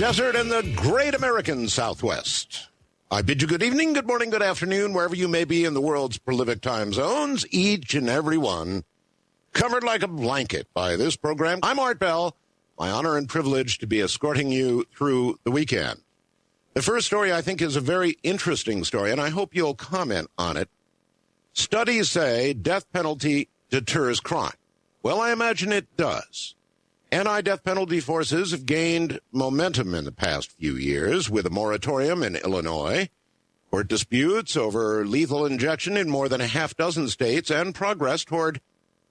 desert and the great American Southwest. I bid you good evening, good morning, good afternoon, wherever you may be in the world's prolific time zones, each and every one covered like a blanket by this program. I'm Art Bell. My honor and privilege to be escorting you through the weekend. The first story I think is a very interesting story, and I hope you'll comment on it. Studies say death penalty deters crime. Well, I imagine it does. Anti-death penalty forces have gained momentum in the past few years with a moratorium in Illinois, court disputes over lethal injection in more than a half dozen states, and progress toward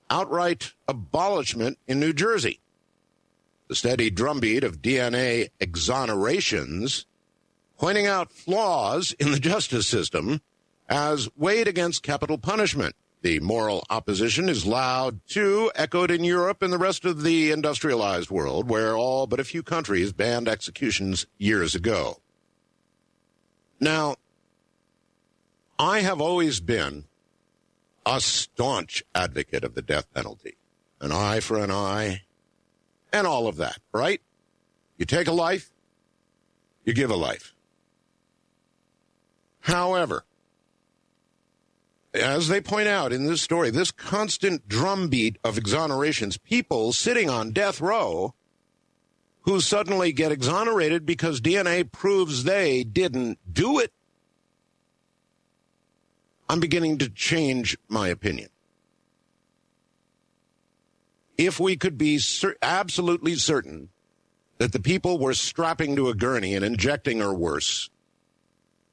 outright abolishment in New Jersey. The steady drumbeat of DNA exonerations pointing out flaws in the justice system has weighed against capital punishment. The moral opposition is loud, too, echoed in Europe and the rest of the industrialized world, where all but a few countries banned executions years ago. Now, I have always been a staunch advocate of the death penalty. An eye for an eye, and all of that, right? You take a life, you give a life. However, as they point out in this story, this constant drumbeat of exonerations, people sitting on death row who suddenly get exonerated because DNA proves they didn't do it. I'm beginning to change my opinion. If we could be absolutely certain that the people were strapping to a gurney and injecting or worse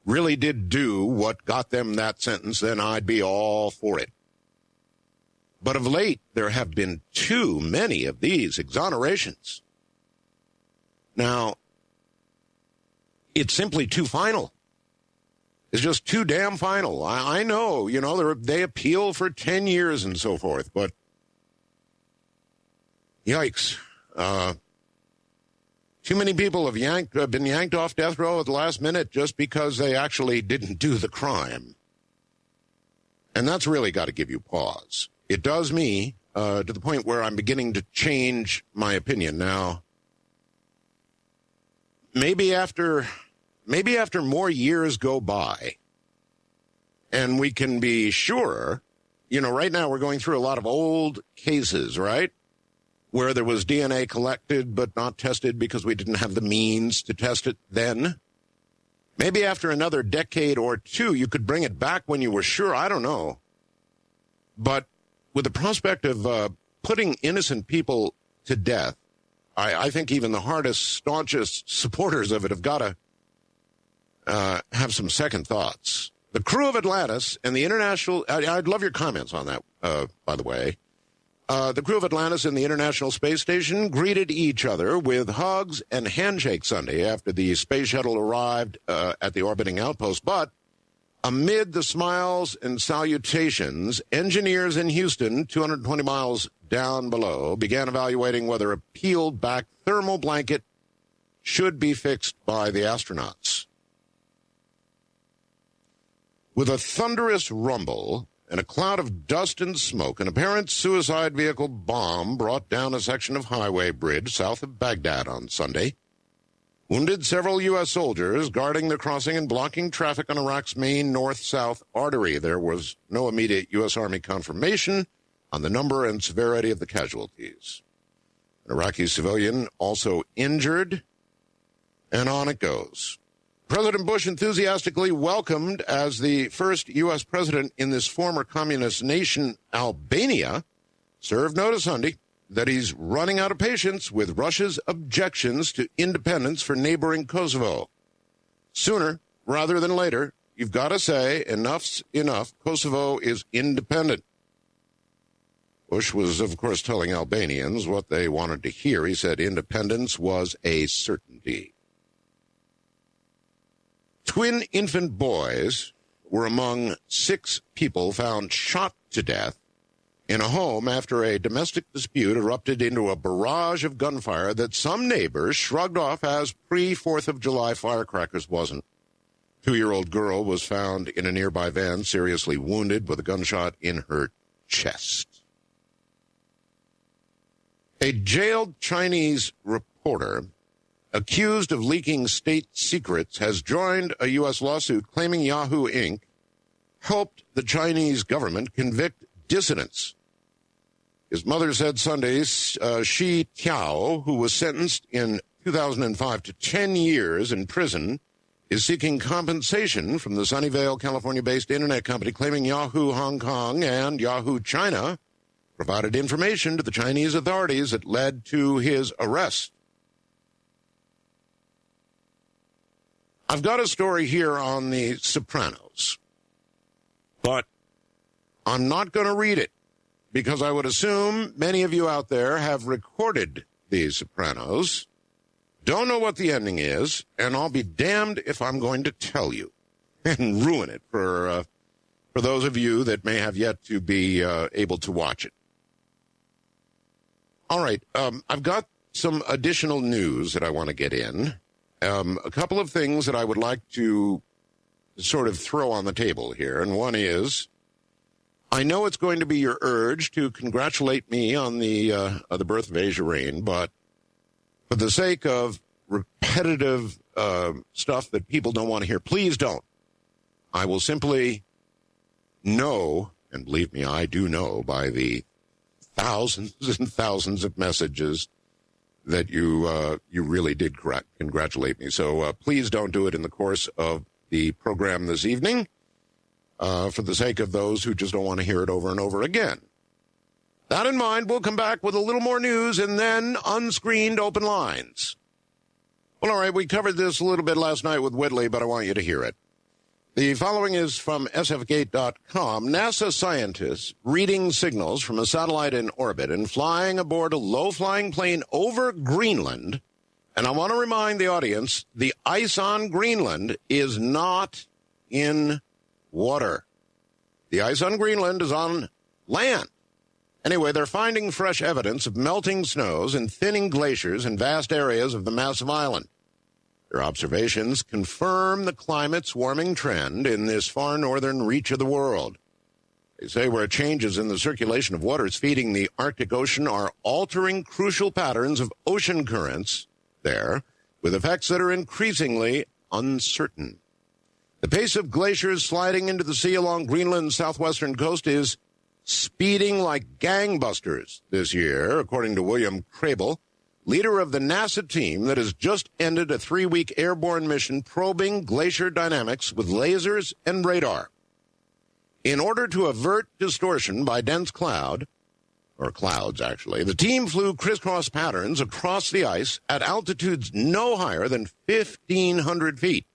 really did do what got them that sentence, then I'd be all for it. But of late, there have been too many of these exonerations. Now, it's simply too final. It's just too damn final. I know, they appeal for 10 years and so forth, but yikes. Too many people have been yanked off death row at the last minute just because they actually didn't do the crime. And that's really got to give you pause. It does me to the point where I'm beginning to change my opinion. Now, maybe after more years go by and we can be sure, right now we're going through a lot of old cases, right? Where there was DNA collected but not tested because we didn't have the means to test it then. Maybe after another decade or two, you could bring it back when you were sure. I don't know. But with the prospect of putting innocent people to death, I think even the hardest, staunchest supporters of it have got to have some second thoughts. The crew of Atlantis and the international... I'd love your comments on that, by the way. The crew of Atlantis and the International Space Station greeted each other with hugs and handshakes Sunday after the space shuttle arrived at the orbiting outpost. But amid the smiles and salutations, engineers in Houston, 220 miles down below, began evaluating whether a peeled-back thermal blanket should be fixed by the astronauts. With a thunderous rumble and a cloud of dust and smoke, an apparent suicide vehicle bomb brought down a section of highway bridge south of Baghdad on Sunday, wounded several U.S. soldiers guarding the crossing and blocking traffic on Iraq's main north-south artery. There was no immediate U.S. Army confirmation on the number and severity of the casualties. An Iraqi civilian also injured, and on it goes. President Bush enthusiastically welcomed as the first U.S. president in this former communist nation, Albania, served notice Sunday that he's running out of patience with Russia's objections to independence for neighboring Kosovo. Sooner rather than later, you've got to say enough's enough. Kosovo is independent. Bush was, of course, telling Albanians what they wanted to hear. He said independence was a certainty. Twin infant boys were among 6 people found shot to death in a home after a domestic dispute erupted into a barrage of gunfire that some neighbors shrugged off as pre-4th of July firecrackers wasn't. 2-year-old girl was found in a nearby van seriously wounded with a gunshot in her chest. A jailed Chinese reporter accused of leaking state secrets, has joined a U.S. lawsuit claiming Yahoo Inc. helped the Chinese government convict dissidents. His mother said Sunday Shi Tiao, who was sentenced in 2005 to 10 years in prison, is seeking compensation from the Sunnyvale, California-based internet company, claiming Yahoo Hong Kong and Yahoo China provided information to the Chinese authorities that led to his arrest. I've got a story here on the Sopranos, but I'm not going to read it because I would assume many of you out there have recorded the Sopranos, don't know what the ending is, and I'll be damned if I'm going to tell you and ruin it for those of you that may have yet to be able to watch it. All right, I've got some additional news that I want to get in. A couple of things that I would like to sort of throw on the table here, and one is, I know it's going to be your urge to congratulate me on the birth of Asia Rain, but for the sake of repetitive stuff that people don't want to hear, please don't. I will simply know, and believe me, I do know by the thousands and thousands of messages that you really did congratulate me. So please don't do it in the course of the program this evening for the sake of those who just don't want to hear it over and over again. That in mind, we'll come back with a little more news and then unscreened open lines. Well, all right, we covered this a little bit last night with Whitley, but I want you to hear it. The following is from sfgate.com. NASA scientists reading signals from a satellite in orbit and flying aboard a low-flying plane over Greenland. And I want to remind the audience, the ice on Greenland is not in water. The ice on Greenland is on land. Anyway, they're finding fresh evidence of melting snows and thinning glaciers in vast areas of the massive island. Their observations confirm the climate's warming trend in this far northern reach of the world. They say where changes in the circulation of waters feeding the Arctic Ocean are altering crucial patterns of ocean currents there, with effects that are increasingly uncertain. The pace of glaciers sliding into the sea along Greenland's southwestern coast is speeding like gangbusters this year, according to William Crable, leader of the NASA team that has just ended a 3-week airborne mission probing glacier dynamics with lasers and radar. In order to avert distortion by dense clouds, actually, the team flew crisscross patterns across the ice at altitudes no higher than 1,500 feet.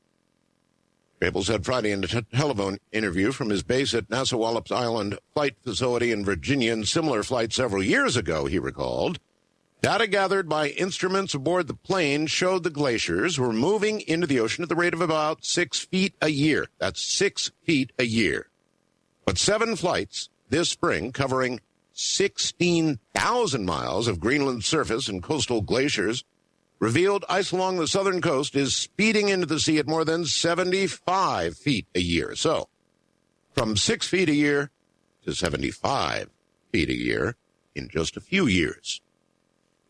Crable said Friday in a telephone interview from his base at NASA Wallops Island Flight Facility in Virginia in similar flight several years ago, he recalled. Data gathered by instruments aboard the plane showed the glaciers were moving into the ocean at the rate of about 6 feet a year. That's 6 feet a year. But 7 flights this spring covering 16,000 miles of Greenland surface and coastal glaciers revealed ice along the southern coast is speeding into the sea at more than 75 feet a year. So, from 6 feet a year to 75 feet a year in just a few years.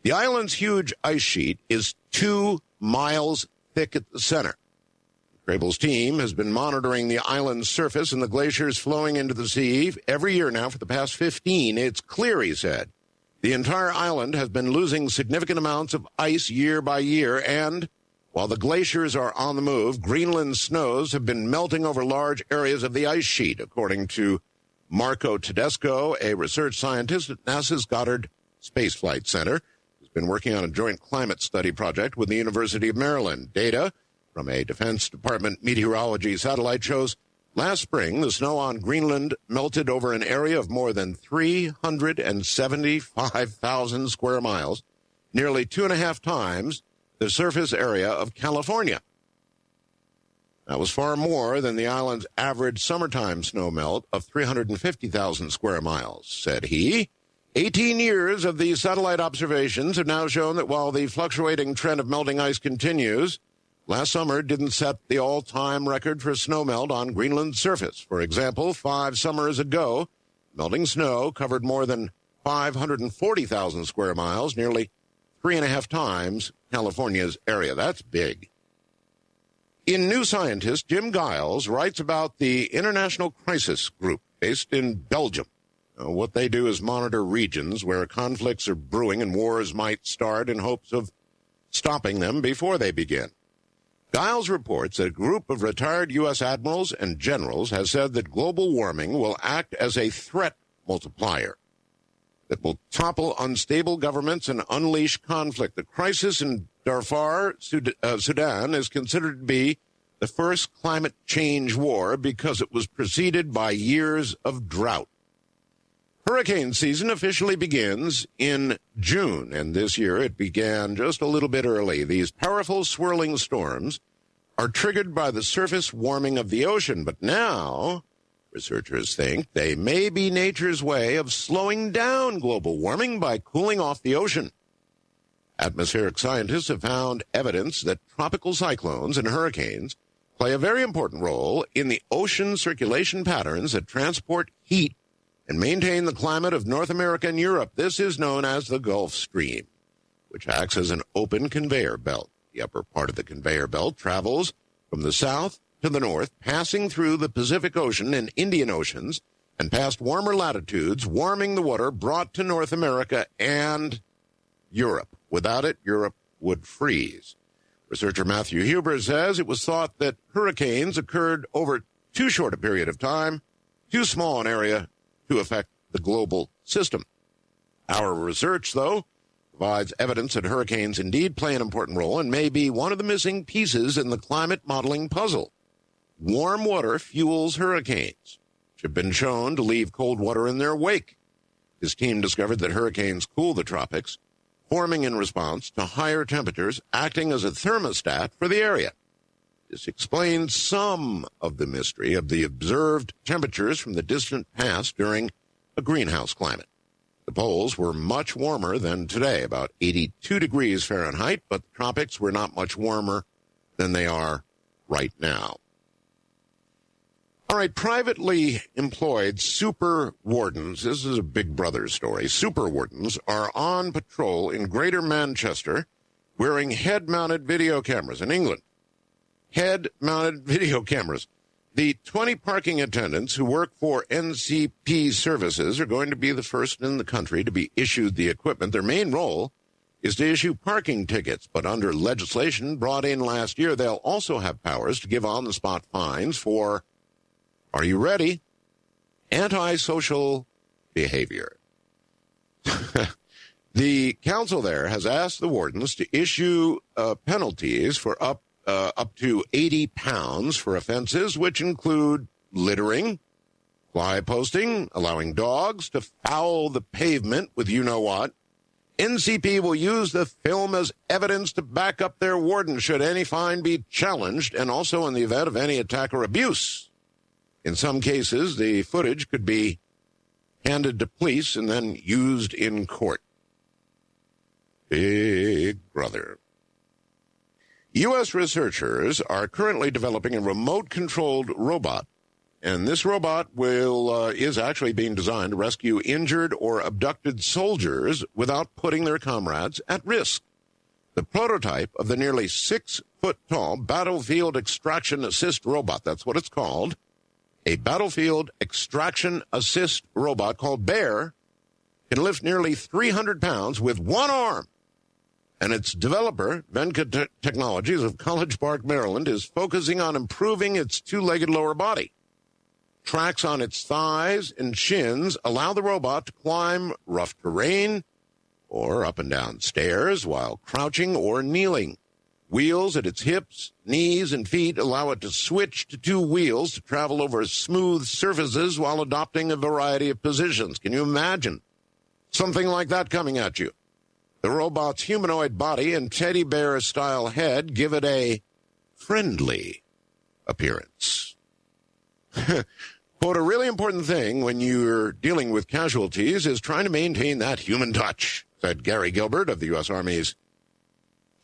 The island's huge ice sheet is 2 miles thick at the center. Crable's team has been monitoring the island's surface and the glaciers flowing into the sea every year now for the past 15. It's clear, he said. The entire island has been losing significant amounts of ice year by year, and while the glaciers are on the move, Greenland snows have been melting over large areas of the ice sheet, according to Marco Tedesco, a research scientist at NASA's Goddard Space Flight Center, who's been working on a joint climate study project with the University of Maryland. Data from a Defense Department meteorology satellite shows last spring the snow on Greenland melted over an area of more than 375,000 square miles, nearly 2.5 times the surface area of California. That was far more than the island's average summertime snowmelt of 350,000 square miles, said he. 18 years of these satellite observations have now shown that while the fluctuating trend of melting ice continues, last summer didn't set the all-time record for snowmelt on Greenland's surface. For example, 5 summers ago, melting snow covered more than 540,000 square miles, nearly 3.5 times California's area. That's big. In New Scientist, Jim Giles writes about the International Crisis Group based in Belgium. What they do is monitor regions where conflicts are brewing and wars might start in hopes of stopping them before they begin. Giles reports that a group of retired U.S. admirals and generals has said that global warming will act as a threat multiplier that will topple unstable governments and unleash conflict. The crisis in Darfur, Sudan, is considered to be the first climate change war because it was preceded by years of drought. Hurricane season officially begins in June, and this year it began just a little bit early. These powerful swirling storms are triggered by the surface warming of the ocean, but now researchers think they may be nature's way of slowing down global warming by cooling off the ocean. Atmospheric scientists have found evidence that tropical cyclones and hurricanes play a very important role in the ocean circulation patterns that transport heat and maintain the climate of North America and Europe. This is known as the Gulf Stream, which acts as an open conveyor belt. The upper part of the conveyor belt travels from the south to the north, passing through the Pacific Ocean and Indian Oceans and past warmer latitudes, warming the water brought to North America and Europe. Without it, Europe would freeze. Researcher Matthew Huber says it was thought that hurricanes occurred over too short a period of time, too small an area to affect the global system. Our research, though, provides evidence that hurricanes indeed play an important role and may be one of the missing pieces in the climate modeling puzzle. Warm water fuels hurricanes, which have been shown to leave cold water in their wake. His team discovered that hurricanes cool the tropics, forming in response to higher temperatures, acting as a thermostat for the area. This explains some of the mystery of the observed temperatures from the distant past during a greenhouse climate. The poles were much warmer than today, about 82 degrees Fahrenheit, but the tropics were not much warmer than they are right now. All right, privately employed super wardens, this is a Big Brother story. Super wardens are on patrol in Greater Manchester wearing head-mounted video cameras in England. Head-mounted video cameras. The 20 parking attendants who work for NCP services are going to be the first in the country to be issued the equipment. Their main role is to issue parking tickets, but under legislation brought in last year, they'll also have powers to give on-the-spot fines for, are you ready, antisocial behavior. The council there has asked the wardens to issue penalties for up to 80 pounds for offenses, which include littering, fly posting, allowing dogs to foul the pavement with you-know-what. NCP will use the film as evidence to back up their warden should any fine be challenged, and also in the event of any attack or abuse. In some cases, the footage could be handed to police and then used in court. Big Brother. U.S. researchers are currently developing a remote-controlled robot, and this robot is actually being designed to rescue injured or abducted soldiers without putting their comrades at risk. The prototype of the nearly 6-foot-tall battlefield extraction assist robot, that's what it's called, a battlefield extraction assist robot called Bear, can lift nearly 300 pounds with one arm. And its developer, Venka Technologies of College Park, Maryland, is focusing on improving its two-legged lower body. Tracks on its thighs and shins allow the robot to climb rough terrain or up and down stairs while crouching or kneeling. Wheels at its hips, knees, and feet allow it to switch to two wheels to travel over smooth surfaces while adopting a variety of positions. Can you imagine something like that coming at you? The robot's humanoid body and teddy bear-style head give it a friendly appearance. Quote, a really important thing when you're dealing with casualties is trying to maintain that human touch, said Gary Gilbert of the U.S. Army's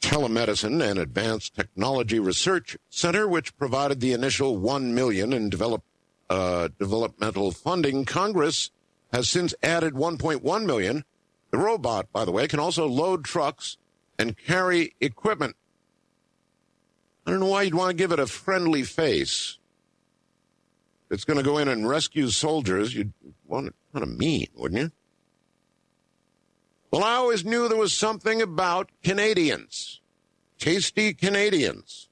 Telemedicine and Advanced Technology Research Center, which provided the initial $1 million in developmental funding. Congress has since added $1.1 million. The robot, by the way, can also load trucks and carry equipment. I don't know why you'd want to give it a friendly face. If it's going to go in and rescue soldiers, you'd want it kind of mean, wouldn't you? Well, I always knew there was something about Canadians. Tasty Canadians.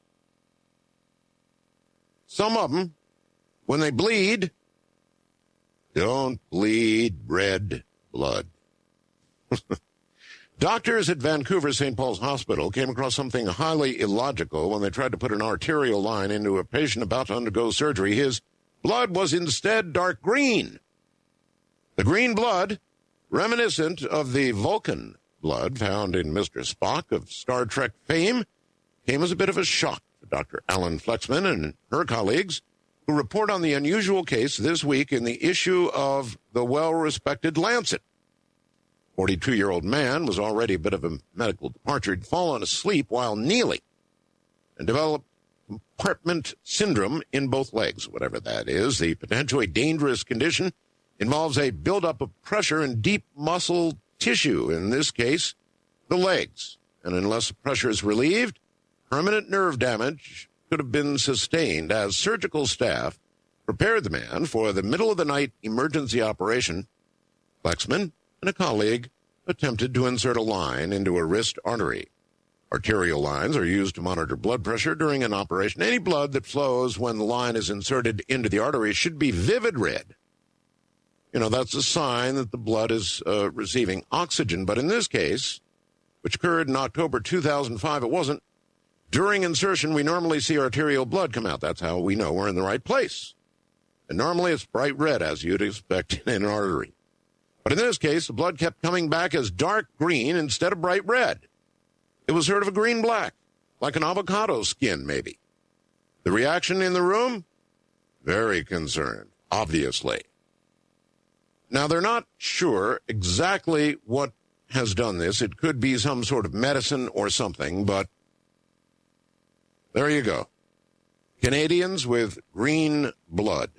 Some of them, when they bleed, don't bleed red blood. Doctors at Vancouver St. Paul's Hospital came across something highly illogical when they tried to put an arterial line into a patient about to undergo surgery. His blood was instead dark green. The green blood, reminiscent of the Vulcan blood found in Mr. Spock of Star Trek fame, came as a bit of a shock to Dr. Alan Flexman and her colleagues, who report on the unusual case this week in the issue of the well-respected Lancet. 42-year-old man was already a bit of a medical departure. He'd fallen asleep while kneeling and developed compartment syndrome in both legs, whatever that is. The potentially dangerous condition involves a buildup of pressure in deep muscle tissue, in this case, the legs. And unless the pressure is relieved, permanent nerve damage could have been sustained. As surgical staff prepared the man for the middle-of-the-night emergency operation, Flexman and a colleague attempted to insert a line into a wrist artery. Arterial lines are used to monitor blood pressure during an operation. Any blood that flows when the line is inserted into the artery should be vivid red. You know, that's a sign that the blood is receiving oxygen. But in this case, which occurred in October 2005, it wasn't. During insertion, we normally see arterial blood come out. That's how we know we're in the right place. And normally it's bright red, as you'd expect in an artery. But in this case, the blood kept coming back as dark green instead of bright red. It was sort of a green-black, like an avocado skin, maybe. The reaction in the room? Very concerned, obviously. Now, they're not sure exactly what has done this. It could be some sort of medicine or something, but there you go. Canadians with green blood.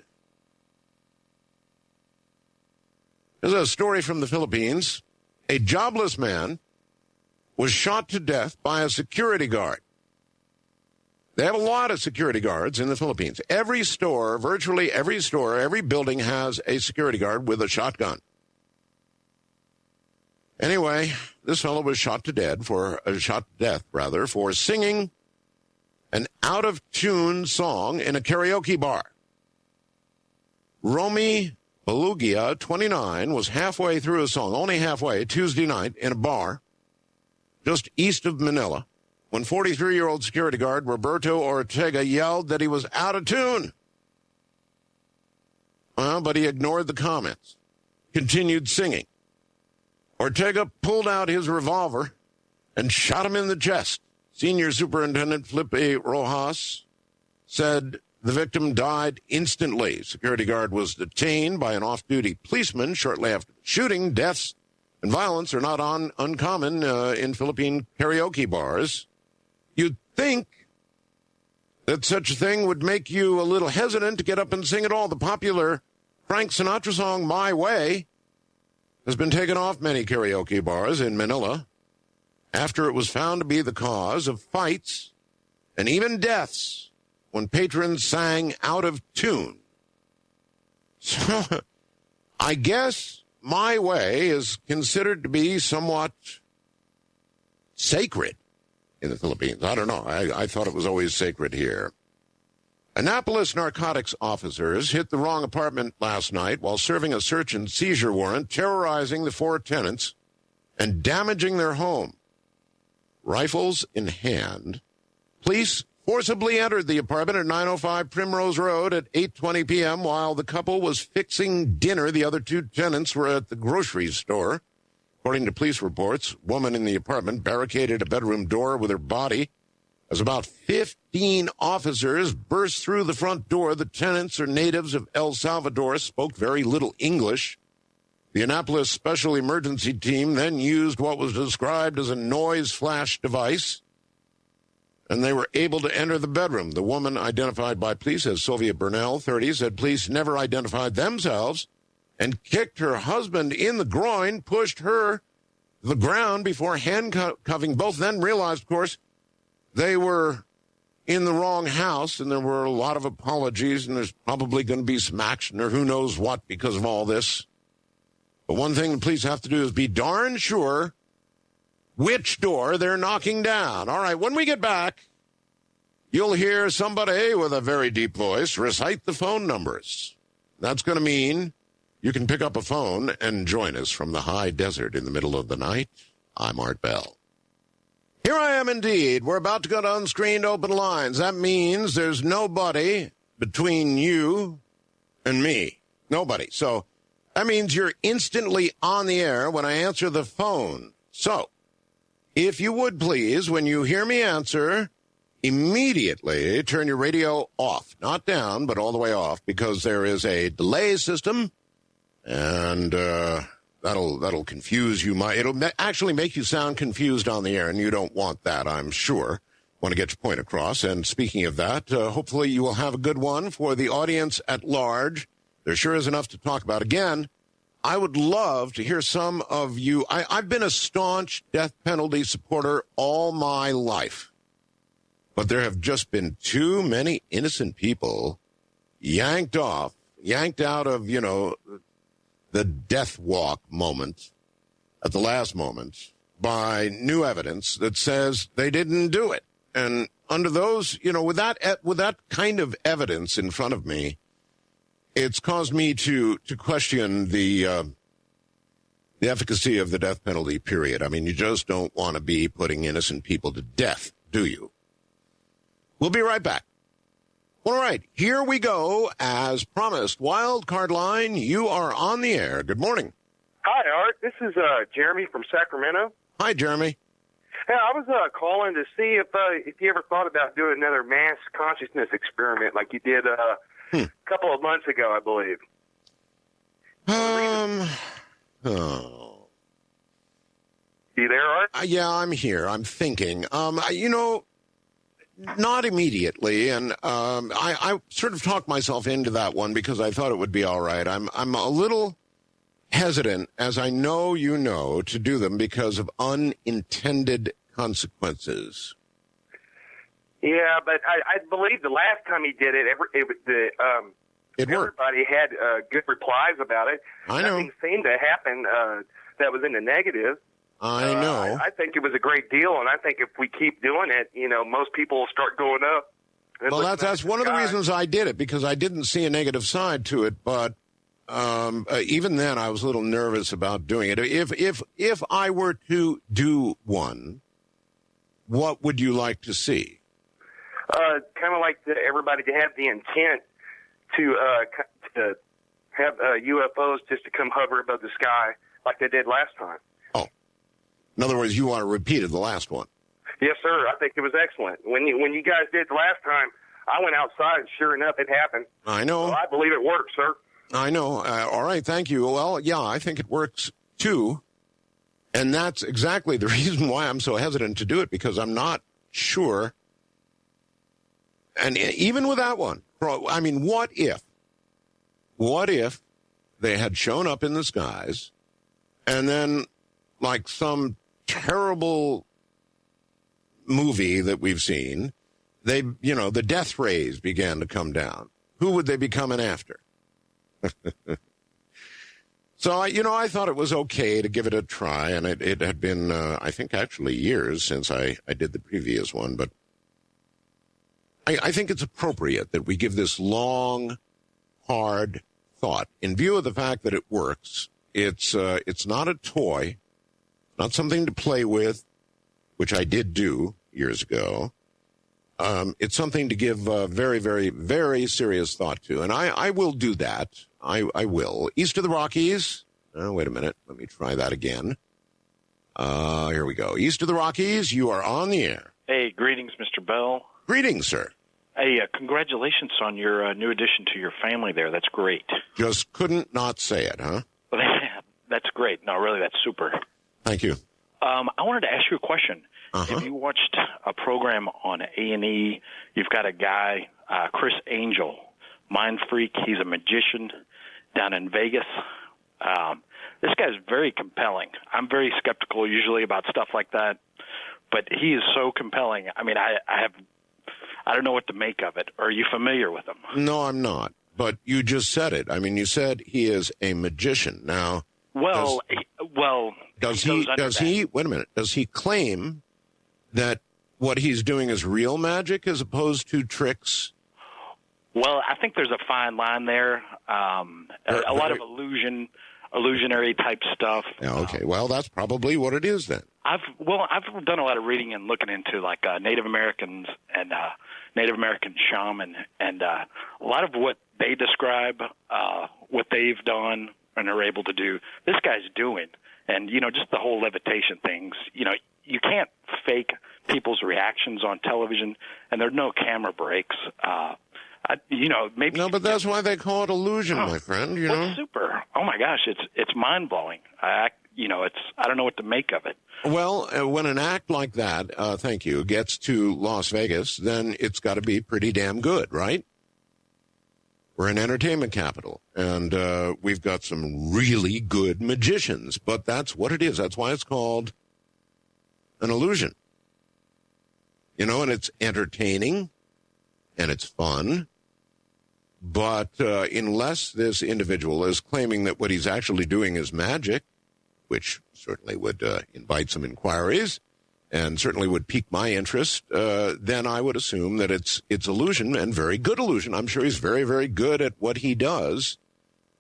There's a story from the Philippines. A jobless man was shot to death by a security guard. They have a lot of security guards in the Philippines. Every store, virtually every store, every building has a security guard with a shotgun. Anyway, this fellow was shot to death for singing an out-of-tune song in a karaoke bar. Romy Belugia, 29, was halfway through a song, only halfway, Tuesday night in a bar just east of Manila, when 43-year-old security guard Roberto Ortega yelled that he was out of tune. But he ignored the comments, continued singing. Ortega pulled out his revolver and shot him in the chest. Senior Superintendent Felipe Rojas said the victim died instantly. Security guard was detained by an off-duty policeman shortly after the shooting. Deaths and violence are not uncommon in Philippine karaoke bars. You'd think that such a thing would make you a little hesitant to get up and sing at all. The popular Frank Sinatra song, My Way, has been taken off many karaoke bars in Manila after it was found to be the cause of fights and even deaths when patrons sang out of tune. So I guess My Way is considered to be somewhat sacred in the Philippines. I don't know. I thought it was always sacred here. Annapolis narcotics officers hit the wrong apartment last night while serving a search and seizure warrant, terrorizing the 4 tenants and damaging their home. Rifles in hand, police forcibly entered the apartment at 905 Primrose Road at 8:20 p.m. while the couple was fixing dinner. The other 2 tenants were at the grocery store. According to police reports, a woman in the apartment barricaded a bedroom door with her body. As about 15 officers burst through the front door, the tenants are natives of El Salvador, spoke very little English. The Annapolis Special Emergency Team then used what was described as a noise flash device, and they were able to enter the bedroom. The woman, identified by police as Sylvia Burnell, 30, said police never identified themselves and kicked her husband in the groin, pushed her the ground before handcuffing both, then realized, of course, they were in the wrong house, and there were a lot of apologies, and there's probably going to be some action or who knows what because of all this. But one thing the police have to do is be darn sure which door they're knocking down. All right, when we get back, you'll hear somebody with a very deep voice recite the phone numbers. That's going to mean you can pick up a phone and join us from the high desert in the middle of the night. I'm Art Bell. Here I am indeed. We're about to go to unscreened open lines. That means there's nobody between you and me. Nobody. So that means you're instantly on the air when I answer the phone. So if you would please, when you hear me answer, immediately turn your radio off. Not down, but all the way off, because there is a delay system, and that'll confuse you. It'll actually make you sound confused on the air, and you don't want that, I'm sure. Want to get your point across. And speaking of that, hopefully you will have a good one for the audience at large. There sure is enough to talk about. Again, I would love to hear some of you. I've been a staunch death penalty supporter all my life. But there have just been too many innocent people yanked out of, the death walk moment at the last moment by new evidence that says they didn't do it. And under those, with that kind of evidence in front of me, it's caused me to question the efficacy of the death penalty, period. I mean, you just don't want to be putting innocent people to death, do you? We'll be right back. All right, here we go. As promised, Wild Card Line, you are on the air. Good morning. Hi, Art. This is Jeremy from Sacramento. Hi, Jeremy. Hey, I was calling to see if you ever thought about doing another mass consciousness experiment like you did a couple of months ago, I believe. You there, Art? Yeah, I'm here. I'm thinking. Not immediately, and I sort of talked myself into that one because I thought it would be all right. I'm a little hesitant, as I know you know, to do them because of unintended consequences. Yeah, but I believe the last time he did it, everybody had good replies about it. I know. Nothing seemed to happen that was in the negative. I know. I think it was a great deal, and I think if we keep doing it, most people will start going up. Well, that's one of the reasons I did it, because I didn't see a negative side to it. But even then, I was a little nervous about doing it. If I were to do one, what would you like to see? Kind of like everybody to have the intent to have UFOs just to come hover above the sky like they did last time. In other words, you want to repeat the last one? Yes, sir. I think it was excellent. When you guys did it the last time, I went outside, and sure enough, it happened. I know. So I believe it worked, sir. I know. All right, thank you. Well, yeah, I think it works, too. And that's exactly the reason why I'm so hesitant to do it, because I'm not sure. And even with that one, I mean, what if they had shown up in the skies and then, like some terrible movie that we've seen, the death rays began to come down. Who would they be coming after? So, I thought it was okay to give it a try, and it had been, I think, actually years since I did the previous one, but I think it's appropriate that we give this long, hard thought. In view of the fact that it works, it's not a toy, not something to play with, which I did do years ago. It's something to give very, very, very serious thought to. And I will do that. I will. East of the Rockies. Oh, wait a minute. Let me try that again. Here we go. East of the Rockies, you are on the air. Hey, greetings, Mr. Bell. Greetings, sir. Hey, congratulations on your new addition to your family there. That's great. Just couldn't not say it, huh? That's great. No, really, that's super. Thank you. I wanted to ask you a question. Have you watched a program on A&E? You've got a guy, Chris Angel, mind freak. He's a magician down in Vegas. This guy's very compelling. I'm very skeptical usually about stuff like that, but he is so compelling. I mean, I don't know what to make of it. Are you familiar with him? No, I'm not. But you just said it. I mean, you said he is a magician. Now, does he? Wait a minute. Does he claim that what he's doing is real magic as opposed to tricks? Well, I think there's a fine line there. A lot of illusionary type stuff. Yeah, okay. Well, that's probably what it is then. I've done a lot of reading and looking into like Native Americans and Native American shaman, and a lot of what they describe, what they've done and are able to do, this guy's doing. And, just the whole levitation things, you can't fake people's reactions on television, and there are no camera breaks. Maybe. No, but that's why they call it illusion, my friend. It's super. Oh my gosh, it's mind blowing. I don't know what to make of it. Well, when an act like that, thank you, gets to Las Vegas, then it's got to be pretty damn good, right? We're an entertainment capital, and we've got some really good magicians, but that's what it is. That's why it's called an illusion. And it's entertaining, and it's fun. But unless this individual is claiming that what he's actually doing is magic, which certainly would invite some inquiries and certainly would pique my interest, then I would assume that it's illusion, and very good illusion. I'm sure he's very, very good at what he does,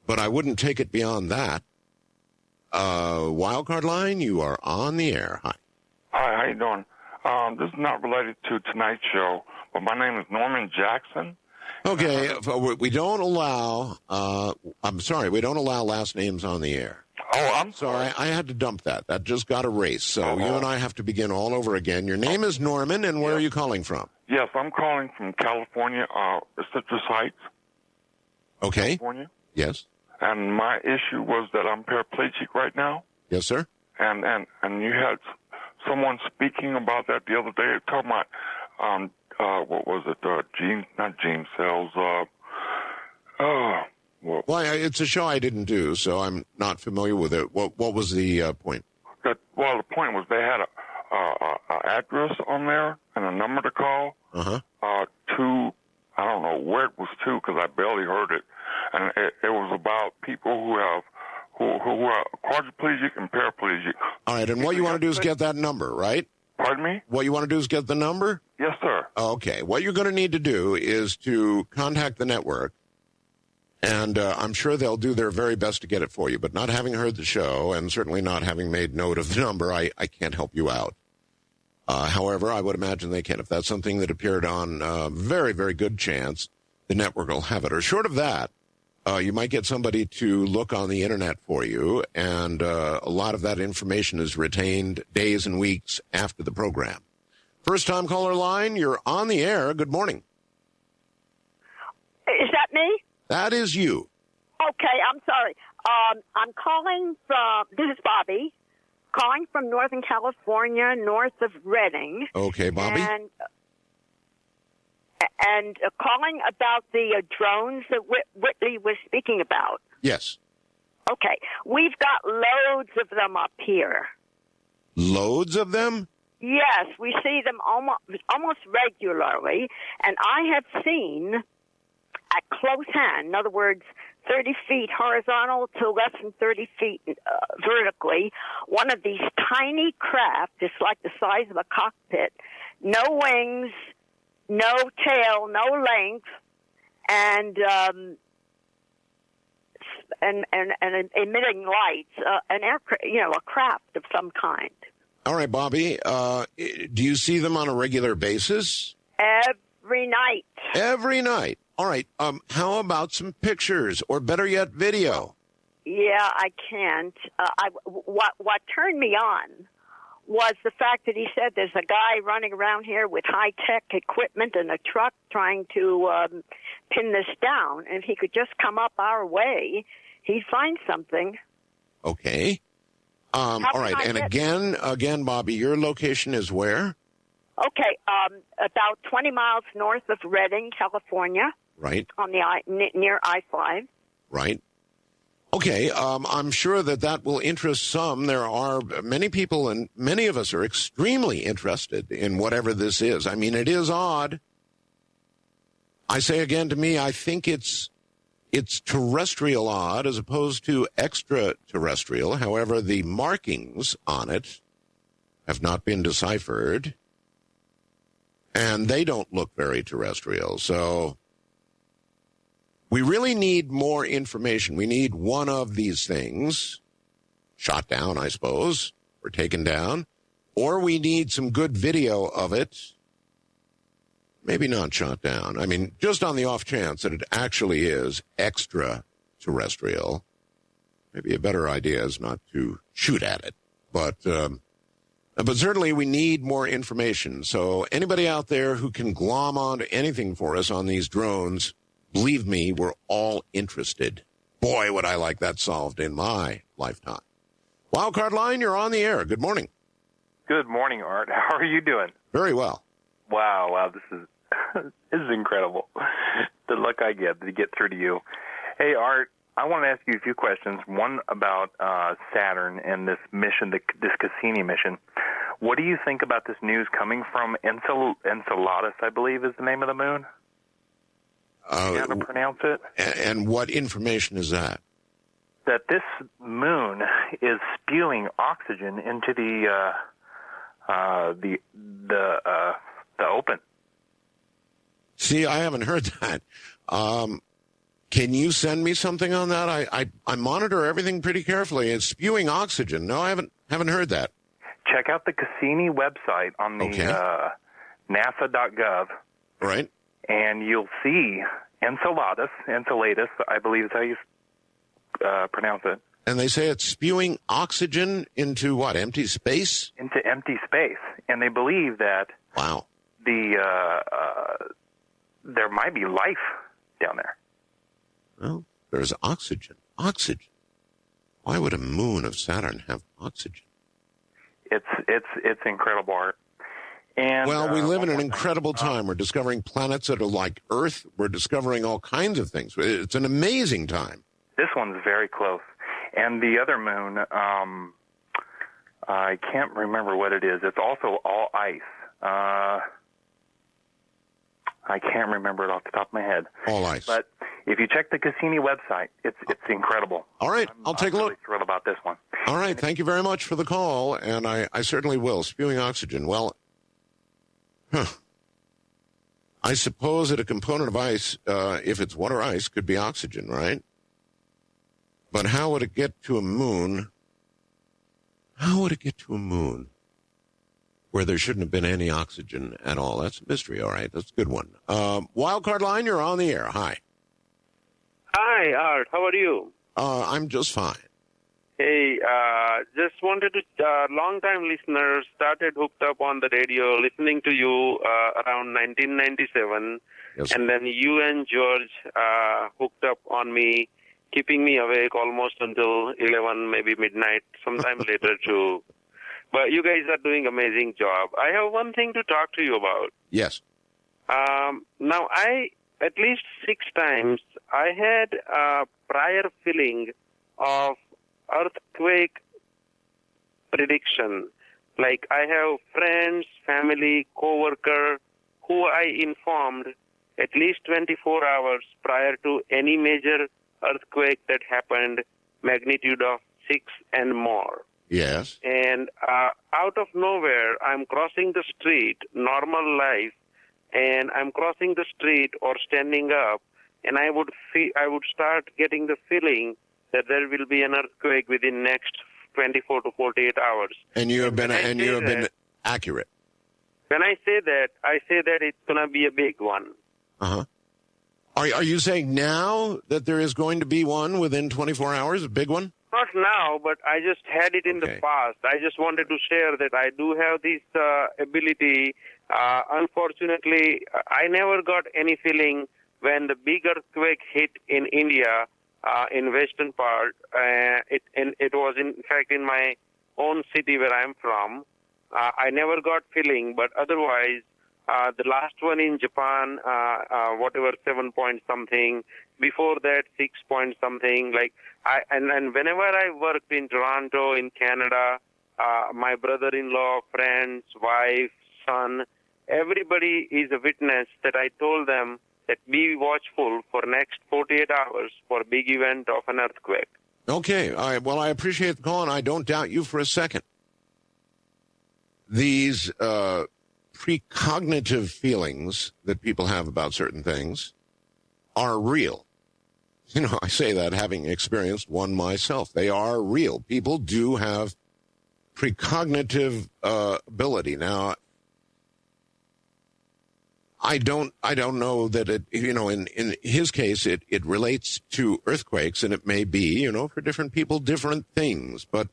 but I wouldn't take it beyond that. Wildcard Line, you are on the air. Hi. Hi, how you doing? This is not related to tonight's show, but my name is Norman Jackson. Okay, we don't allow, we don't allow last names on the air. Oh, I'm sorry. I had to dump that. That just got erased. So you and I have to begin all over again. Your name is Norman, and where are you calling from? Yes, I'm calling from California, Citrus Heights. Okay. California. Yes. And my issue was that I'm paraplegic right now. Yes, sir. And you had someone speaking about that the other day, talking about, what was it, not gene cells, well, it's a show I didn't do, so I'm not familiar with it. What was the point? The point was they had a address on there and a number to call. Uh-huh. I don't know where it was to because I barely heard it, and it was about people who are quadriplegic and paraplegic. All right, and what you want to do is get that number, right? Pardon me? What you want to do is get the number? Yes, sir. Okay. What you're going to need to do is to contact the network, and I'm sure they'll do their very best to get it for you. But not having heard the show, and certainly not having made note of the number, I can't help you out. However, I would imagine they can. If that's something that appeared on very, very good chance, the network will have it. Or short of that, you might get somebody to look on the Internet for you, and a lot of that information is retained days and weeks after the program. First-time caller line, you're on the air. Good morning. Is that me? That is you. Okay, I'm sorry. I'm calling from, this is Bobby, calling from Northern California, north of Redding. Okay, Bobby. And calling about the drones that Whitley was speaking about. Yes. Okay. We've got loads of them up here. Loads of them? Yes, we see them almost regularly. And I have seen at close hand, in other words, 30 feet horizontal to less than 30 feet vertically, one of these tiny craft, it's like the size of a cockpit, no wings, no tail, no length, and emitting lights, an aircraft, a craft of some kind. All right, Bobby. Do you see them on a regular basis? Every night. Every night. All right. How about some pictures, or better yet, video? Yeah, I can't. What turned me on was the fact that he said there's a guy running around here with high-tech equipment and a truck trying to pin this down. And if he could just come up our way, he'd find something. Okay. All right. And again, Bobby, your location is where? Okay. About 20 miles north of Redding, California. Right. On the near I-5. Right. Okay, I'm sure that will interest some. There are many people, and many of us are extremely interested in whatever this is. I mean, it is odd. I say again, to me, I think it's terrestrial odd as opposed to extraterrestrial. However, the markings on it have not been deciphered, and they don't look very terrestrial. So we really need more information. We need one of these things shot down, I suppose, or taken down, or we need some good video of it. Maybe not shot down. I mean, just on the off chance that it actually is extraterrestrial, maybe a better idea is not to shoot at it. But certainly we need more information. So anybody out there who can glom onto anything for us on these drones, believe me, we're all interested. Boy, would I like that solved in my lifetime. Wildcard Line, you're on the air. Good morning. Good morning, Art. How are you doing? Very well. Wow, this is this is incredible. The luck I get to get through to you. Hey, Art, I want to ask you a few questions. One about Saturn and this mission, this Cassini mission. What do you think about this news coming from Enceladus, I believe is the name of the moon? How to pronounce it? And what information is that? That this moon is spewing oxygen into the open. See, I haven't heard that. Can you send me something on that? I monitor everything pretty carefully. It's spewing oxygen. No, I haven't heard that. Check out the Cassini website on the NASA.gov. Right. And you'll see Enceladus, I believe is how you pronounce it. And they say it's spewing oxygen into what, empty space? Into empty space. And they believe that there might be life down there. Well, there's oxygen. Oxygen. Why would a moon of Saturn have oxygen? It's incredible, Art. And, well, we live in an incredible time. We're discovering planets that are like Earth. We're discovering all kinds of things. It's an amazing time. This one's very close. And the other moon, I can't remember what it is. It's also all ice. I can't remember it off the top of my head. All ice. But if you check the Cassini website, it's incredible. All right, I'll take a look. I'm really thrilled about this one. All right, thank you very much for the call, and I certainly will. Spewing oxygen. Well, I suppose that a component of ice, if it's water ice, could be oxygen, right? But how would it get to a moon? How would it get to a moon where there shouldn't have been any oxygen at all? That's a mystery, all right. That's a good one. Wildcard Line, you're on the air. Hi. Hi, Art. How are you? I'm just fine. Hey, just wanted to, long-time listeners started hooked up on the radio, listening to you around 1997. Yes. And then you and George hooked up on me, keeping me awake almost until 11, maybe midnight, sometime later too. But you guys are doing amazing job. I have one thing to talk to you about. Yes. Now, at least 6 times, I had a prior feeling of earthquake prediction. Like I have friends, family, co-worker who I informed at least 24 hours prior to any major earthquake that happened, magnitude of 6 and more. Yes. And out of nowhere, I'm crossing the street, normal life, and I'm crossing the street or standing up, and I would start getting the feeling that there will be an earthquake within next 24 to 48 hours. And you have been accurate. When I say that it's going to be a big one. Uh-huh. Are you saying now that there is going to be one within 24 hours, a big one? Not now, but I just had it in the past. I just wanted to share that I do have this ability. Unfortunately, I never got any feeling when the big earthquake hit in India, in western part. It was, in fact, in my own city where I'm from. I never got feeling, but otherwise, The last one in Japan, whatever 7 point something. Before that, 6 point something. And whenever I worked in Toronto, in Canada, my brother-in-law, friends, wife, son, everybody is a witness that I told them that be watchful for next 48 hours for a big event of an earthquake. Okay. Well, I appreciate the call, and I don't doubt you for a second. These precognitive feelings that people have about certain things are real. You know, I say that having experienced one myself. They are real. People do have precognitive ability. Now, I don't know that it, you know, in his case, it relates to earthquakes, and it may be, you know, for different people, different things. But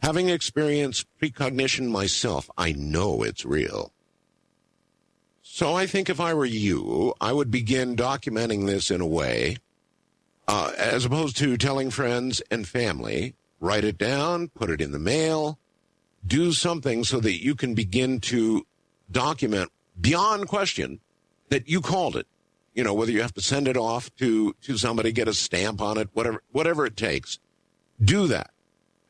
having experienced precognition myself, I know it's real. So I think if I were you, I would begin documenting this in a way, as opposed to telling friends and family, write it down, put it in the mail, do something so that you can begin to document beyond question that you called it. You know, whether you have to send it off to somebody, get a stamp on it, whatever it takes, do that.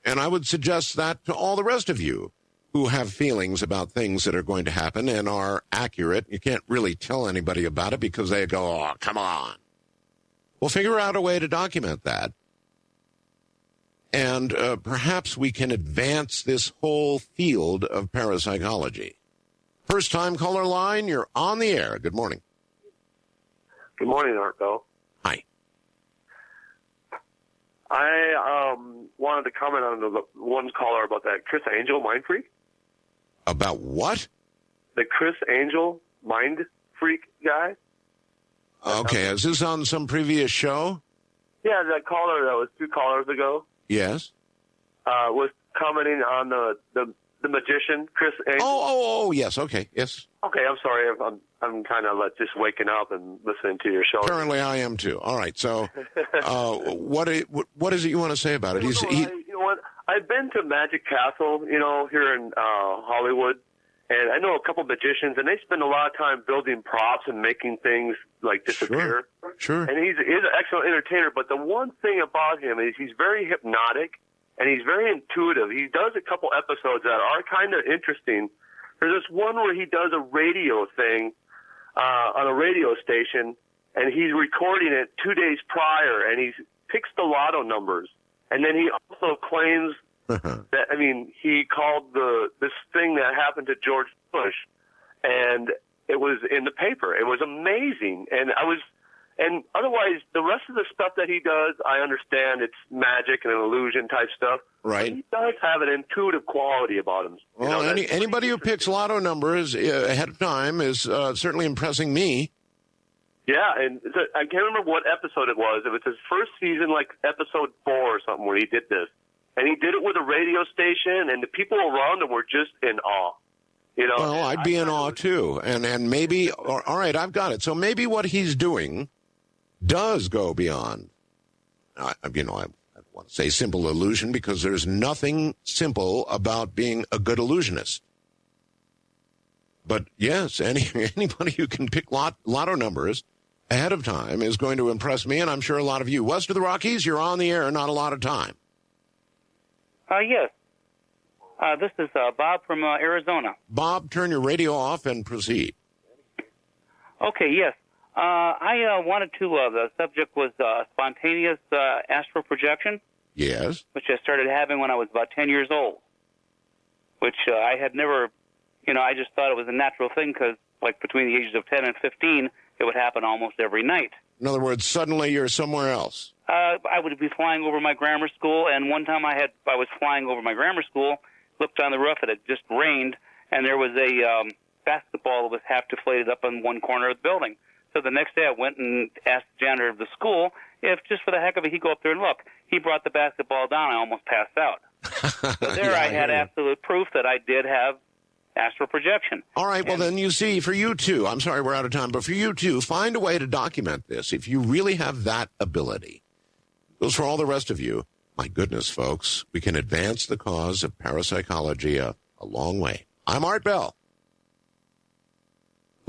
And I would suggest that to all the rest of you who have feelings about things that are going to happen and are accurate. You can't really tell anybody about it because they go, oh, come on. Well, figure out a way to document that. And perhaps we can advance this whole field of parapsychology. First-time caller line, you're on the air. Good morning. Good morning, Art Bell. Hi. I wanted to comment on the one caller about that Chris Angel mind freak. About what? The Chris Angel mind freak guy. Okay, is this on some previous show? Yeah, that caller that was 2 callers ago. Yes. Was commenting on the magician, Chris Angel. Oh, yes, okay, yes. Okay, I'm sorry. I'm kind of just waking up and listening to your show. Apparently I am too. All right, so what is it you want to say about it? You know what? I've been to Magic Castle, you know, here in Hollywood, and I know a couple magicians, and they spend a lot of time building props and making things like disappear. Sure. And he's an excellent entertainer, but the one thing about him is he's very hypnotic, and he's very intuitive. He does a couple episodes that are kind of interesting. There's this one where he does a radio thing on a radio station, and he's recording it 2 days prior, and he picks the lotto numbers. And then he also claims that, he called this thing that happened to George Bush, and it was in the paper. It was amazing. And otherwise, the rest of the stuff that he does, I understand it's magic and an illusion type stuff. Right. He does have an intuitive quality about him. Well, anybody who picks lotto numbers ahead of time is certainly impressing me. Yeah, and I can't remember what episode it was. It was his first season, like episode 4 or something, where he did this. And he did it with a radio station, and the people around him were just in awe. You know. Well, I'd be in awe, too. And maybe, all right, I've got it. So maybe what he's doing does go beyond, I want to say simple illusion, because there's nothing simple about being a good illusionist. But yes, anybody who can pick lotto numbers ahead of time is going to impress me, and I'm sure a lot of you. West of the Rockies, you're on the air, not a lot of time. Yes. This is Bob from Arizona. Bob, turn your radio off and proceed. Okay, yes. I wanted to, the subject was spontaneous astral projection. Yes. Which I started having when I was about 10 years old, which I had never, I just thought it was a natural thing because, like, between the ages of 10 and 15, it would happen almost every night. In other words, suddenly you're somewhere else. I would be flying over my grammar school, and one time I was flying over my grammar school, looked on the roof, it had just rained, and there was a basketball that was half deflated up in one corner of the building. So the next day I went and asked the janitor of the school if, just for the heck of it, he'd go up there and look. He brought the basketball down. I almost passed out. So there I had absolute proof that I did have astral projection. All right, well, then you see, for you too, I'm sorry we're out of time, but for you too, find a way to document this if you really have that ability. It goes for all the rest of you. My goodness, folks, we can advance the cause of parapsychology a long way. I'm Art Bell.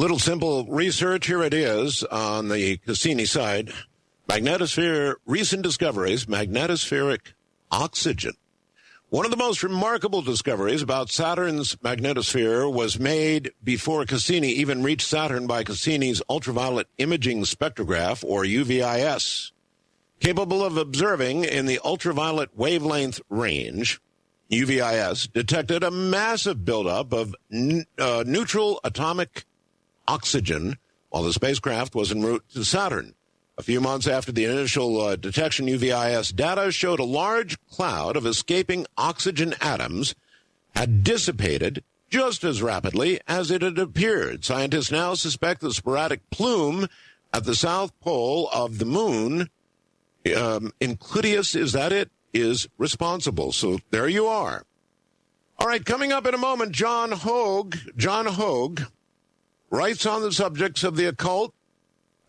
Little simple research, here it is on the Cassini side. Magnetosphere, recent discoveries, magnetospheric oxygen. One of the most remarkable discoveries about Saturn's magnetosphere was made before Cassini even reached Saturn by Cassini's ultraviolet imaging spectrograph, or UVIS. Capable of observing in the ultraviolet wavelength range, UVIS detected a massive buildup of neutral atomic oxygen while the spacecraft was en route to Saturn. A few months after the initial detection, UVIS data showed a large cloud of escaping oxygen atoms had dissipated just as rapidly as it had appeared. Scientists now suspect the sporadic plume at the south pole of the moon, Includius, is that it, is responsible. So there you are. All right, coming up in a moment, John Hogue writes on the subjects of the occult,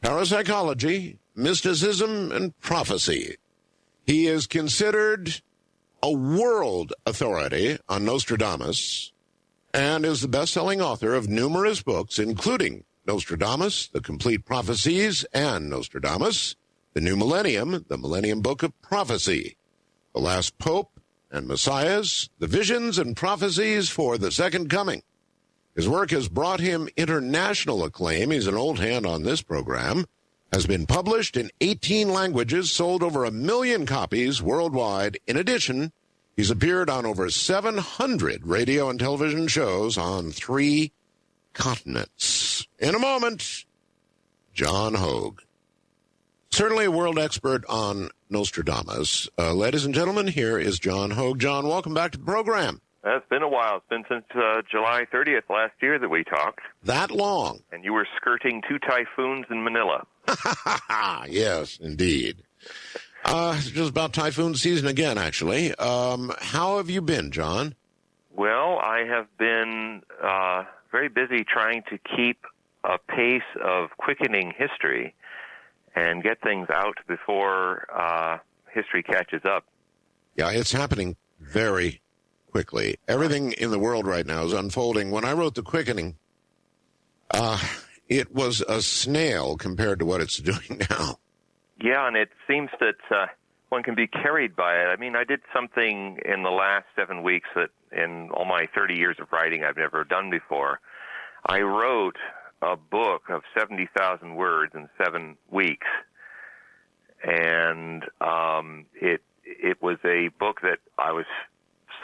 parapsychology, mysticism, and prophecy. He is considered a world authority on Nostradamus and is the best-selling author of numerous books, including Nostradamus, The Complete Prophecies, and Nostradamus, The New Millennium, The Millennium Book of Prophecy, The Last Pope and Messiahs, The Visions and Prophecies for the Second Coming. His work has brought him international acclaim. He's an old hand on this program. Has been published in 18 languages, sold over 1 million copies worldwide. In addition, he's appeared on over 700 radio and television shows on 3 continents. In a moment, John Hogue. Certainly a world expert on Nostradamus. Ladies and gentlemen, here is John Hogue. John, welcome back to the program. It's been a while. It's been since July 30th last year that we talked. That long? And you were skirting 2 typhoons in Manila. Yes, indeed. It's just about typhoon season again, actually. How have you been, John? Well, I have been very busy trying to keep a pace of quickening history and get things out before history catches up. Yeah, it's happening very quickly. Everything in the world right now is unfolding. When I wrote The Quickening, it was a snail compared to what it's doing now. Yeah, and it seems that one can be carried by it. I mean, I did something in the last 7 weeks that in all my 30 years of writing I've never done before. I wrote a book of 70,000 words in 7 weeks, and it was a book that I was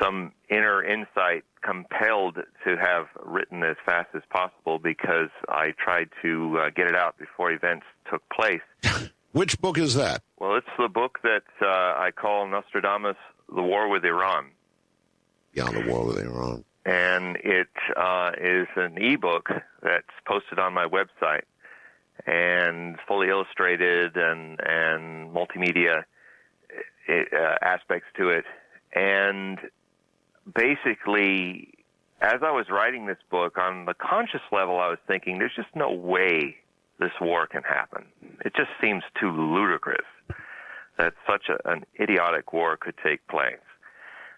some inner insight compelled to have written as fast as possible because I tried to get it out before events took place. Which book is that? Well, it's the book that I call Nostradamus, The War with Iran. Yeah, The War with Iran. And it is an ebook that's posted on my website and fully illustrated and multimedia aspects to it. And basically, as I was writing this book, on the conscious level, I was thinking, there's just no way this war can happen. It just seems too ludicrous that such an idiotic war could take place.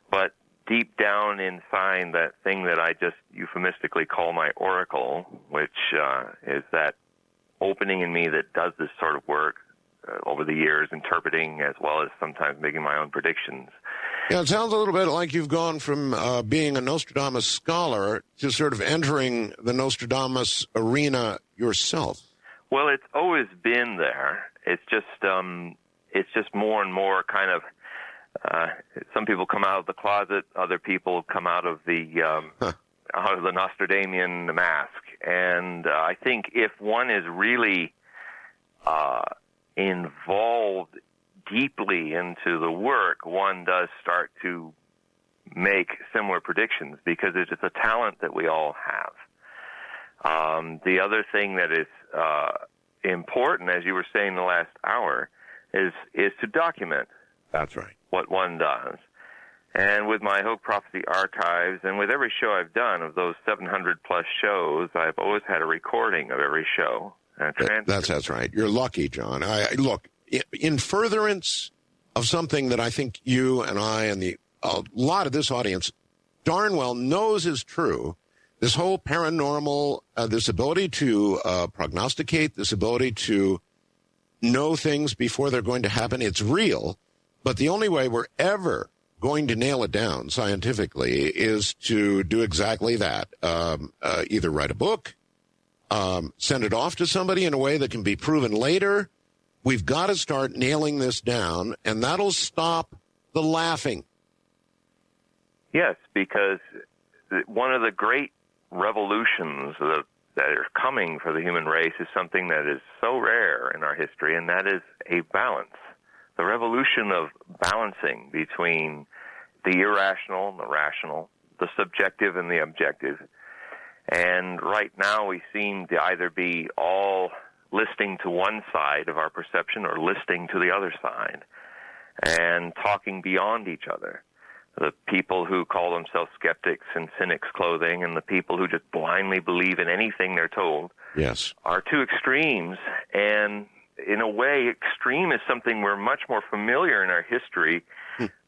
But deep down inside that thing that I just euphemistically call my oracle, which is that opening in me that does this sort of work over the years, interpreting as well as sometimes making my own predictions. Yeah, it sounds a little bit like you've gone from being a Nostradamus scholar to sort of entering the Nostradamus arena yourself. Well, it's always been there. It's just more and more kind of. Some people come out of the closet, other people come out of the out of the Nostradamian mask, and I think if one is really involved deeply into the work, one does start to make similar predictions because it is a talent that we all have. The other thing that is important, as you were saying the last hour, is to document. That's right. What one does. And with my Hogue Prophecy archives, and with every show I've done, of those 700-plus shows, I've always had a recording of every show. That's right. You're lucky, John. Look, in furtherance of something that I think you and I and a lot of this audience darn well knows is true, This whole paranormal, this ability to prognosticate, this ability to know things before they're going to happen, it's real. But the only way we're ever going to nail it down scientifically is to do exactly that. Either write a book, send it off to somebody in a way that can be proven later. We've got to start nailing this down, and that'll stop the laughing. Yes, because one of the great revolutions that are coming for the human race is something that is so rare in our history, and that is a balance. The revolution of balancing between the irrational and the rational, the subjective and the objective. And right now we seem to either be all listening to one side of our perception or listening to the other side and talking beyond each other. The people who call themselves skeptics in cynics' clothing and the people who just blindly believe in anything they're told are two extremes. And in a way, extreme is something we're much more familiar in our history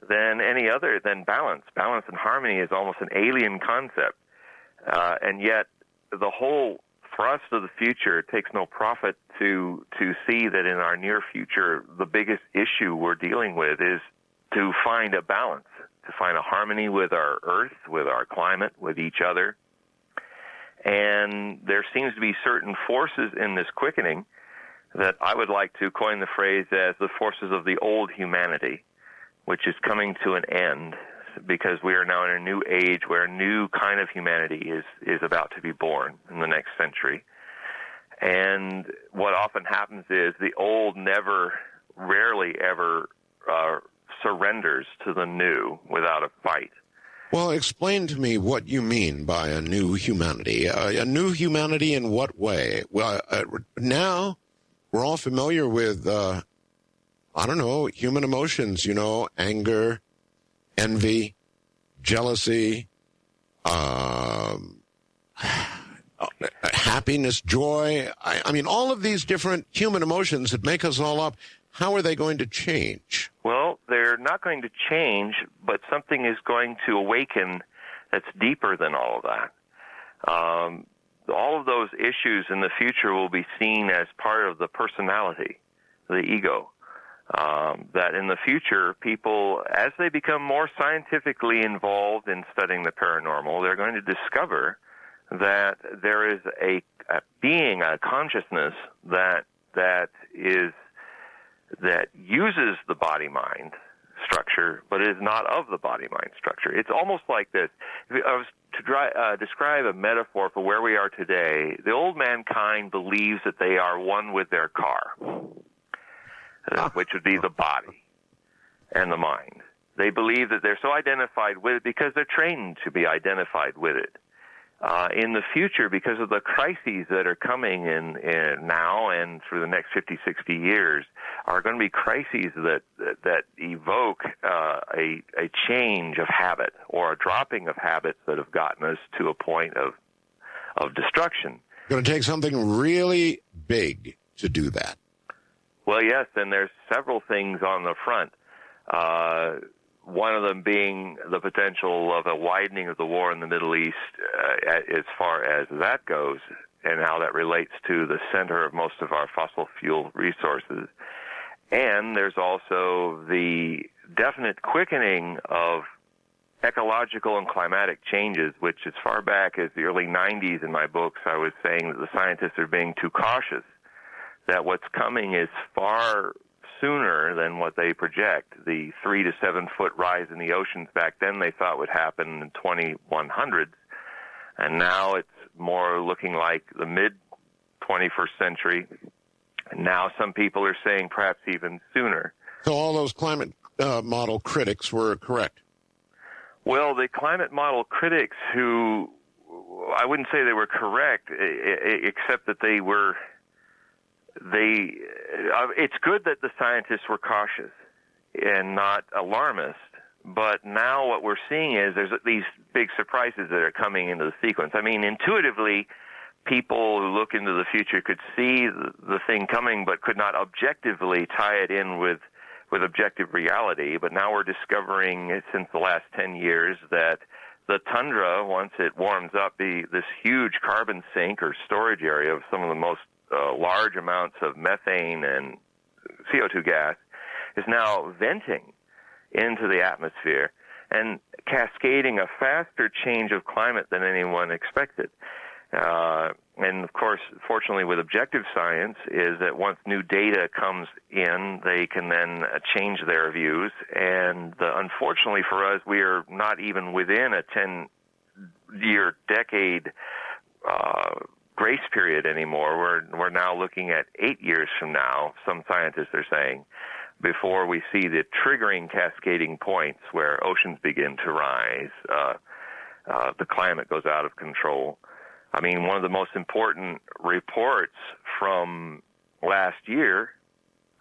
than any other, than balance. Balance and harmony is almost an alien concept. And yet the whole thrust of the future takes no profit to see that in our near future, the biggest issue we're dealing with is to find a balance, to find a harmony with our earth, with our climate, with each other. And there seems to be certain forces in this quickening that I would like to coin the phrase as the forces of the old humanity, which is coming to an end because we are now in a new age where a new kind of humanity is about to be born in the next century. And what often happens is the old rarely ever surrenders to the new without a fight. Well, explain to me what you mean by a new humanity. A new humanity in what way? Well, now we're all familiar with, human emotions, anger, envy, jealousy, happiness, joy. I mean, all of these different human emotions that make us all up. How are they going to change? Well, they're not going to change, but something is going to awaken that's deeper than all of that. All of those issues in the future will be seen as part of the personality, the ego. That in the future, people, as they become more scientifically involved in studying the paranormal, they're going to discover that there is a being, a consciousness that uses the body-mind structure, but is not of the body-mind structure. It's almost like this. If I was to describe a metaphor for where we are today, the old mankind believes that they are one with their car, which would be the body and the mind. They believe that they're so identified with it because they're trained to be identified with it. In the future, because of the crises that are coming in now and through the next 50, 60 years, are going to be crises that evoke a change of habit or a dropping of habits that have gotten us to a point of destruction. It's going to take something really big to do that. Well, yes, and there's several things on the front. One of them being the potential of a widening of the war in the Middle East as far as that goes and how that relates to the center of most of our fossil fuel resources. And there's also the definite quickening of ecological and climatic changes, which as far back as the early 90s in my books, I was saying that the scientists are being too cautious, that what's coming is far sooner than what they project. The 3 to 7 foot rise in the oceans back then they thought would happen in 2100s, and now it's more looking like the mid 21st century. And now some people are saying perhaps even sooner. So all those climate model critics were correct? Well, the climate model critics who, I wouldn't say they were correct, except that they were it's good that the scientists were cautious and not alarmist, but now what we're seeing is there's these big surprises that are coming into the sequence. I mean, intuitively, people who look into the future could see the thing coming, but could not objectively tie it in with objective reality. But now we're discovering, since the last 10 years, that the tundra, once it warms up, this huge carbon sink or storage area of some of the most large amounts of methane and CO2 gas, is now venting into the atmosphere and cascading a faster change of climate than anyone expected. And of course, fortunately with objective science, is that once new data comes in, they can then change their views. And unfortunately for us, we are not even within a 10-year decade grace period anymore. We're now looking at 8 years from now, some scientists are saying, before we see the triggering cascading points where oceans begin to rise, the climate goes out of control. I mean, one of the most important reports from last year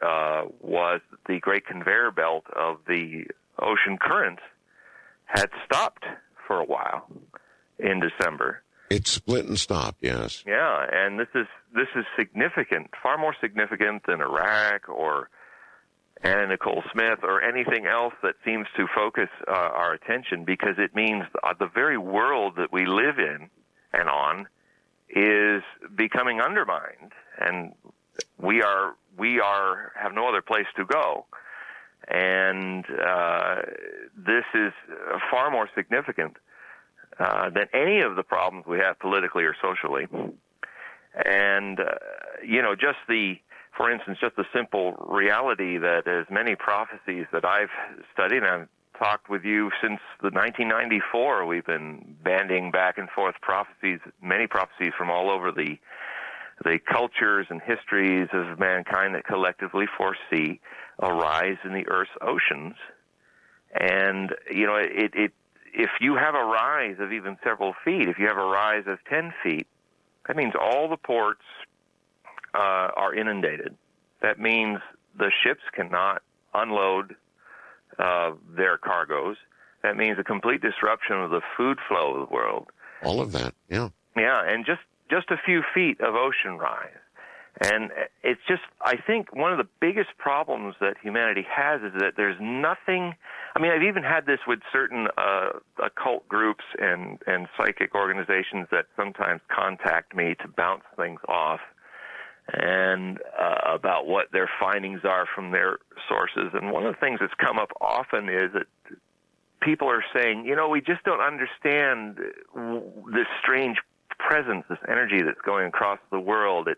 was the great conveyor belt of the ocean currents had stopped for a while in December. It split and stopped, yes. Yeah, and this is significant, far more significant than Iraq or Anna Nicole Smith or anything else that seems to focus our attention, because it means the very world that we live in and on is becoming undermined, and we have no other place to go. And this is far more significant than any of the problems we have politically or socially. And for instance, just the simple reality that as many prophecies that I've studied, and I've talked with you since the 1994, we've been banding back and forth prophecies, many prophecies from all over the cultures and histories of mankind that collectively foresee a rise in the Earth's oceans. And, if you have a rise of even several feet, if you have a rise of 10 feet, that means all the ports are inundated. That means the ships cannot unload their cargoes. That means a complete disruption of the food flow of the world. All of that, yeah. Yeah, and just a few feet of ocean rise. And it's just, I think one of the biggest problems that humanity has is that there's nothing, I mean, I've even had this with certain occult groups and psychic organizations that sometimes contact me to bounce things off and about what their findings are from their sources. And one of the things that's come up often is that people are saying, we just don't understand this strange presence, this energy that's going across the world.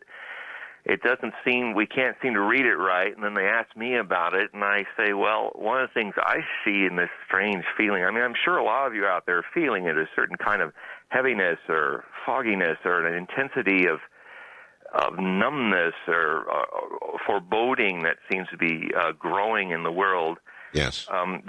It doesn't seem, we can't seem to read it right. And then they ask me about it, and I say, well, one of the things I see in this strange feeling, I mean, I'm sure a lot of you out there are feeling it, a certain kind of heaviness or fogginess or an intensity of numbness or foreboding that seems to be growing in the world. Yes. I'm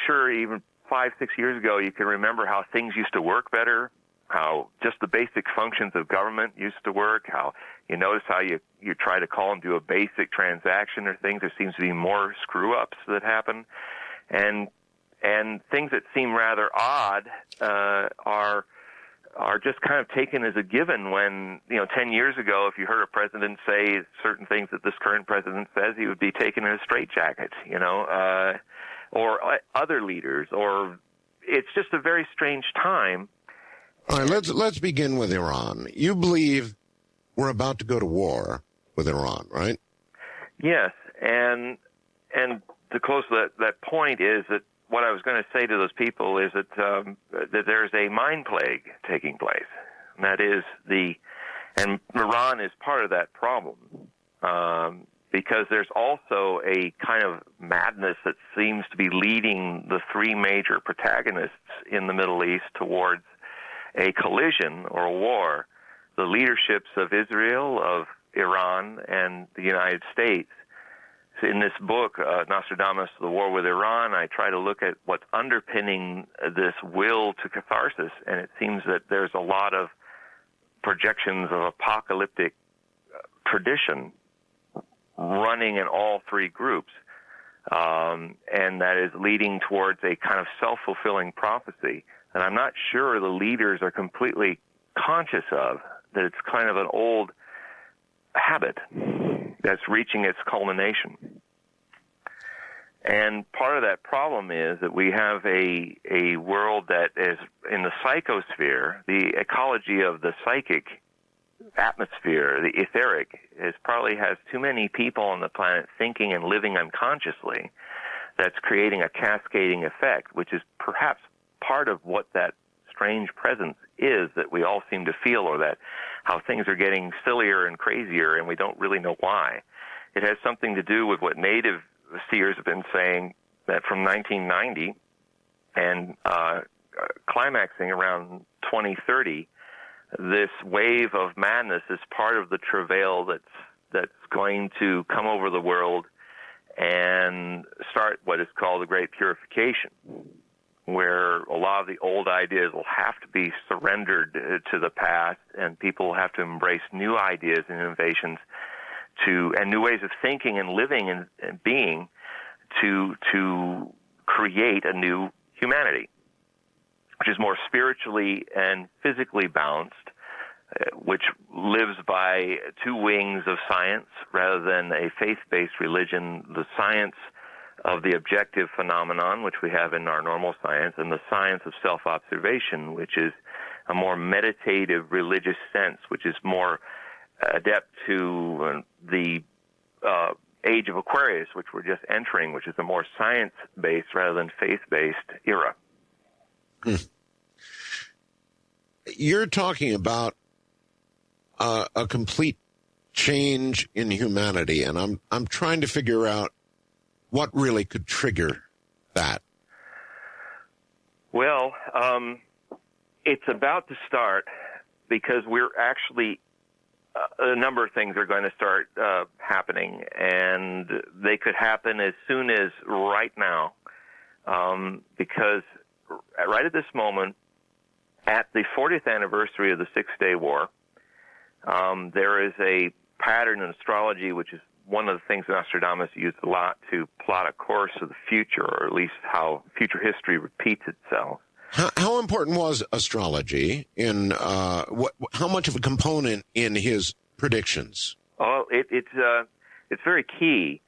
sure even 5-6 years ago, you can remember how things used to work better, how just the basic functions of government used to work, how you notice how you try to call and do a basic transaction or things. There seems to be more screw-ups that happen. And things that seem rather odd are just kind of taken as a given when, 10 years ago, if you heard a president say certain things that this current president says, he would be taken in a straitjacket, or other leaders, or it's just a very strange time. All right, let's begin with Iran. You believe we're about to go to war with Iran, right? Yes, and to close that point is that what I was going to say to those people is that there's a mind plague taking place. And that is and Iran is part of that problem, because there's also a kind of madness that seems to be leading the three major protagonists in the Middle East towards a collision or a war. The leaderships of Israel, of Iran, and the United States. In this book, Nostradamus, The War with Iran, I try to look at what's underpinning this will to catharsis, and it seems that there's a lot of projections of apocalyptic tradition running in all three groups, and that is leading towards a kind of self-fulfilling prophecy. And I'm not sure the leaders are completely conscious of that. It's kind of an old habit that's reaching its culmination. And part of that problem is that we have a world that is in the psychosphere, the ecology of the psychic atmosphere, the etheric, probably has too many people on the planet thinking and living unconsciously. That's creating a cascading effect, which is perhaps part of what that strange presence is that we all seem to feel, or that how things are getting sillier and crazier and we don't really know why. It has something to do with what native seers have been saying, that from 1990 and climaxing around 2030, this wave of madness is part of the travail that's going to come over the world and start what is called the Great Purification, where a lot of the old ideas will have to be surrendered to the past, and people will have to embrace new ideas and innovations and new ways of thinking and living and being to create a new humanity, which is more spiritually and physically balanced, which lives by two wings of science rather than a faith-based religion, the science of the objective phenomenon, which we have in our normal science, and the science of self-observation, which is a more meditative religious sense, which is more adept to the age of Aquarius, which we're just entering, which is a more science-based rather than faith-based era. You're talking about a complete change in humanity, and I'm trying to figure out what really could trigger that. Well, it's about to start because we're actually a number of things are going to start happening, and they could happen as soon as right now, because right at this moment, at the 40th anniversary of the Six-Day War, there is a pattern in astrology, which is one of the things Nostradamus used a lot to plot a course of the future, or at least how future history repeats itself. How important was astrology in how much of a component in his predictions? Oh, it's very key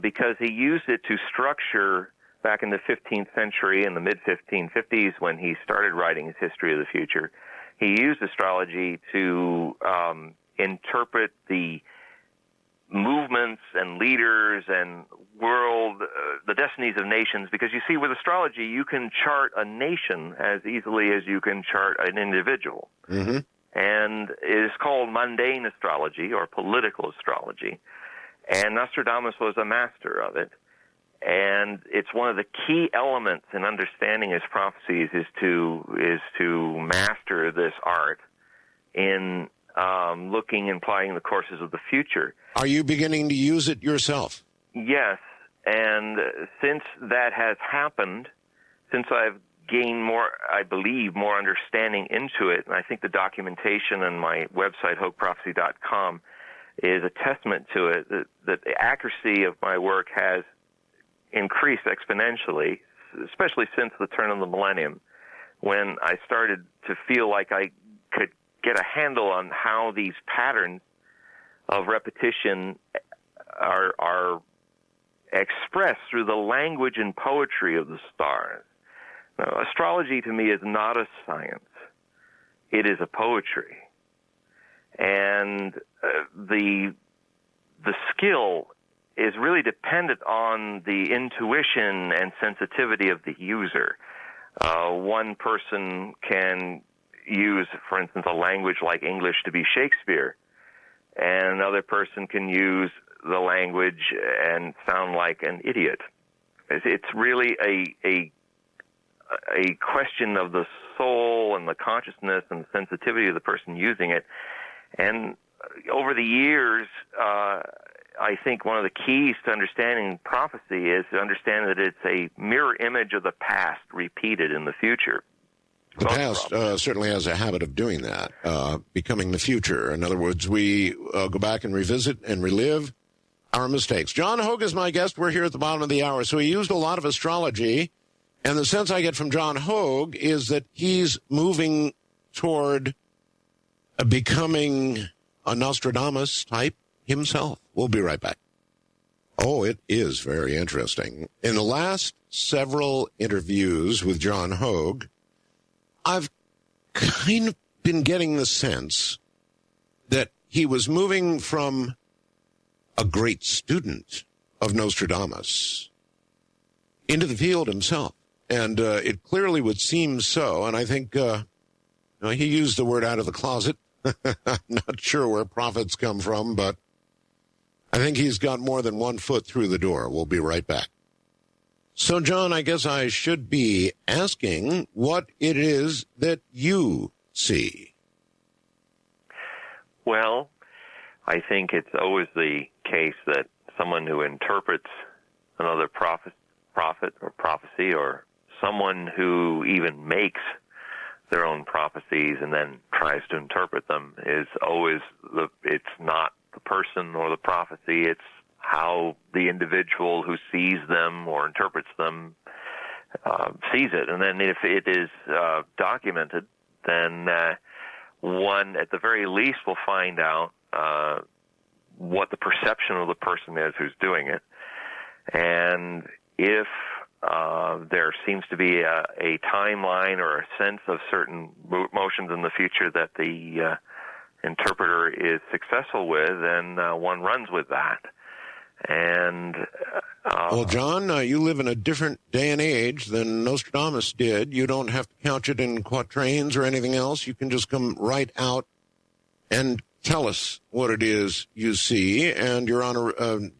because he used it to structure back in the 15th century, in the mid-1550s, when he started writing his history of the future. He used astrology to interpret the movements and leaders and world, the destinies of nations, because you see, with astrology, you can chart a nation as easily as you can chart an individual. Mm-hmm. And it is called mundane astrology or political astrology. And Nostradamus was a master of it. And it's one of the key elements in understanding his prophecies is to master this art in looking and plotting the courses of the future. Are you beginning to use it yourself? Yes, and since that has happened, since I've gained more, I believe, more understanding into it, and I think the documentation on my website, HogueProphecy.com, is a testament to it, that the accuracy of my work has increased exponentially, especially since the turn of the millennium, when I started to feel like I could get a handle on how these patterns of repetition are expressed through the language and poetry of the stars. Now, astrology to me is not a science. It is a poetry. And the skill is really dependent on the intuition and sensitivity of the user. One person can use, for instance, a language like English to be Shakespeare, and another person can use the language and sound like an idiot. It's really a question of the soul and the consciousness and the sensitivity of the person using it. And over the years, I think one of the keys to understanding prophecy is to understand that it's a mirror image of the past repeated in the future. The past certainly has a habit of doing that, becoming the future. In other words, we go back and revisit and relive our mistakes. John Hogue is my guest. We're here at the bottom of the hour. So he used a lot of astrology, and the sense I get from John Hogue is that he's moving toward becoming a Nostradamus type himself. We'll be right back. Oh, it is very interesting. In the last several interviews with John Hogue, I've kind of been getting the sense that he was moving from a great student of Nostradamus into the field himself. And it clearly would seem so. And I think he used the word out of the closet. I'm not sure where prophets come from, but I think he's got more than one foot through the door. We'll be right back. So, John, I guess I should be asking what it is that you see. Well, I think it's always the case that someone who interprets another prophet or prophecy, or someone who even makes their own prophecies and then tries to interpret them, is always it's not the person or the prophecy, it's how the individual who sees them or interprets them sees it. And then if it is documented, then one, at the very least, will find out what the perception of the person is who's doing it. And if there seems to be a timeline or a sense of certain motions in the future that the interpreter is successful with, then one runs with that. And well, John, you live in a different day and age than Nostradamus did. You don't have to couch it in quatrains or anything else. You can just come right out and tell us what it is you see. And you're on a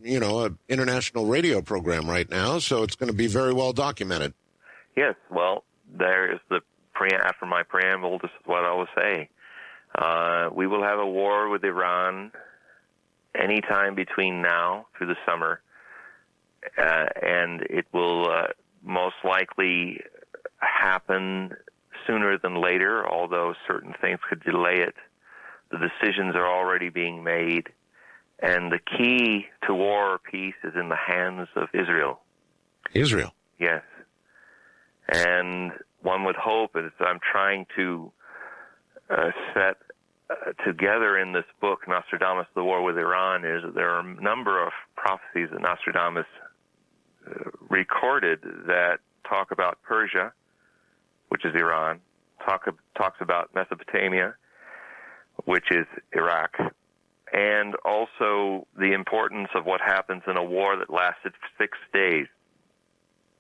international radio program right now, so it's going to be very well documented. Yes, well, there is after my preamble, this is what I will say. We will have a war with Iran anytime between now through the summer, and it will most likely happen sooner than later, although certain things could delay it. The decisions are already being made, and the key to war or peace is in the hands of Israel. Israel? Yes. And one would hope, as I'm trying to set together in this book, Nostradamus, The War with Iran, is that there are a number of prophecies that Nostradamus recorded that talk about Persia, which is Iran, talks about Mesopotamia, which is Iraq, and also the importance of what happens in a war that lasted 6 days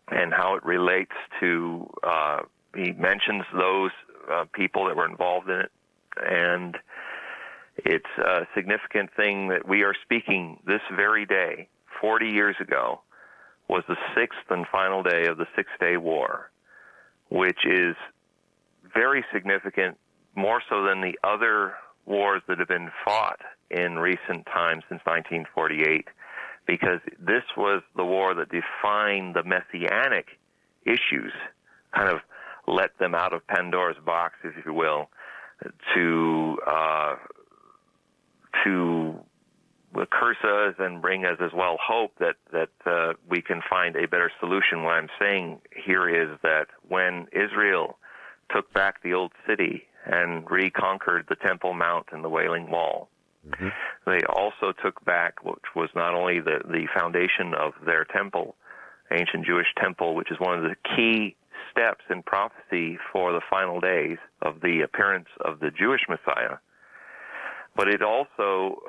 and how it relates to, he mentions those people that were involved in it. And it's a significant thing that we are speaking this very day, 40 years ago, was the 6th and final day of the 6-day war, which is very significant, more so than the other wars that have been fought in recent times since 1948, because this was the war that defined the messianic issues, kind of let them out of Pandora's box, if you will, to curse us and bring us as well hope that we can find a better solution. What I'm saying here is that when Israel took back the old city and reconquered the Temple Mount and the Wailing Wall, mm-hmm. They also took back, which was not only the foundation of their temple, ancient Jewish temple, which is one of the key steps in prophecy for the final days of the appearance of the Jewish Messiah, but it also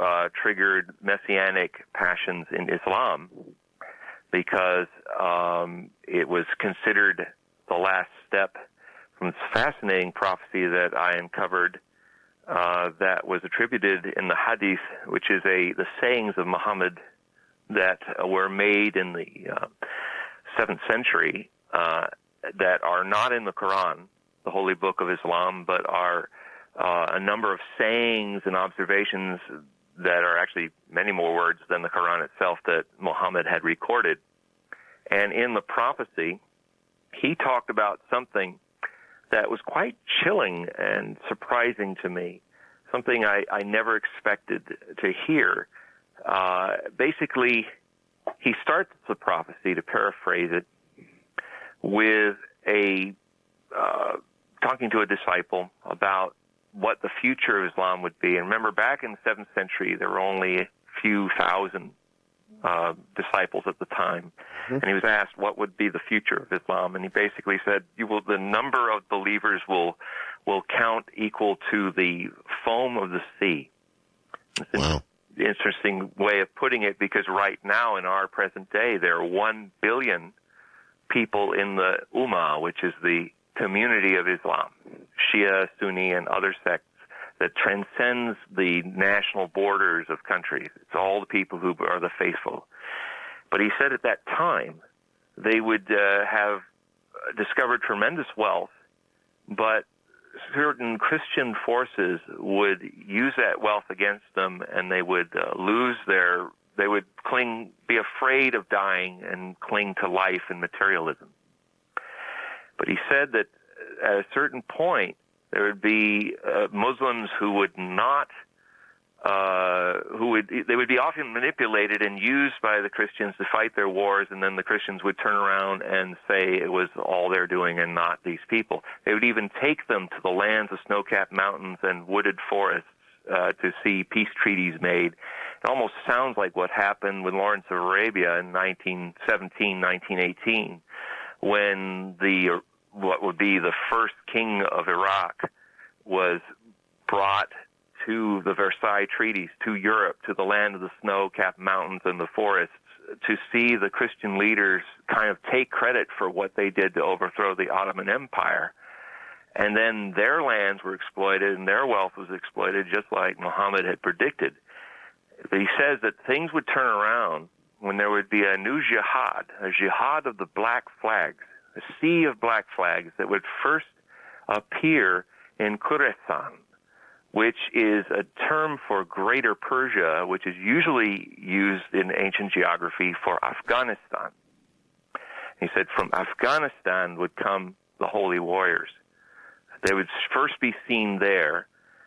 triggered messianic passions in Islam because it was considered the last step from this fascinating prophecy that I uncovered that was attributed in the Hadith, which is the sayings of Muhammad that were made in the 7th century that are not in the Quran, the holy book of Islam, but are a number of sayings and observations that are actually many more words than the Quran itself that Muhammad had recorded. And in the prophecy, he talked about something that was quite chilling and surprising to me, something I never expected to hear. Basically, he starts the prophecy, to paraphrase it, with talking to a disciple about what the future of Islam would be. And remember, back in the 7th century, there were only a few thousand disciples at the time. And he was asked what would be the future of Islam, and he basically said, the number of believers will count equal to the foam of the sea. Wow. Interesting way of putting it, because right now in our present day there are 1 billion people in the Ummah, which is the community of Islam, Shia, Sunni, and other sects, that transcends the national borders of countries. It's all the people who are the faithful. But he said at that time they would have discovered tremendous wealth, but certain Christian forces would use that wealth against them, and they would be afraid of dying and cling to life and materialism. But he said that at a certain point there would be Muslims who would not, they would be often manipulated and used by the Christians to fight their wars, and then the Christians would turn around and say it was all they're doing and not these people. They would even take them to the lands of snow-capped mountains and wooded forests to see peace treaties made. It almost sounds like what happened with Lawrence of Arabia in 1917, 1918, when what would be the first king of Iraq was brought to the Versailles treaties, to Europe, to the land of the snow-capped mountains and the forests, to see the Christian leaders kind of take credit for what they did to overthrow the Ottoman Empire. And then their lands were exploited and their wealth was exploited, just like Muhammad had predicted. But he says that things would turn around when there would be a new jihad, a jihad of the black flags, a sea of black flags that would first appear in Khorasan, which is a term for Greater Persia, which is usually used in ancient geography for Afghanistan. He said from Afghanistan would come the holy warriors. They would first be seen there,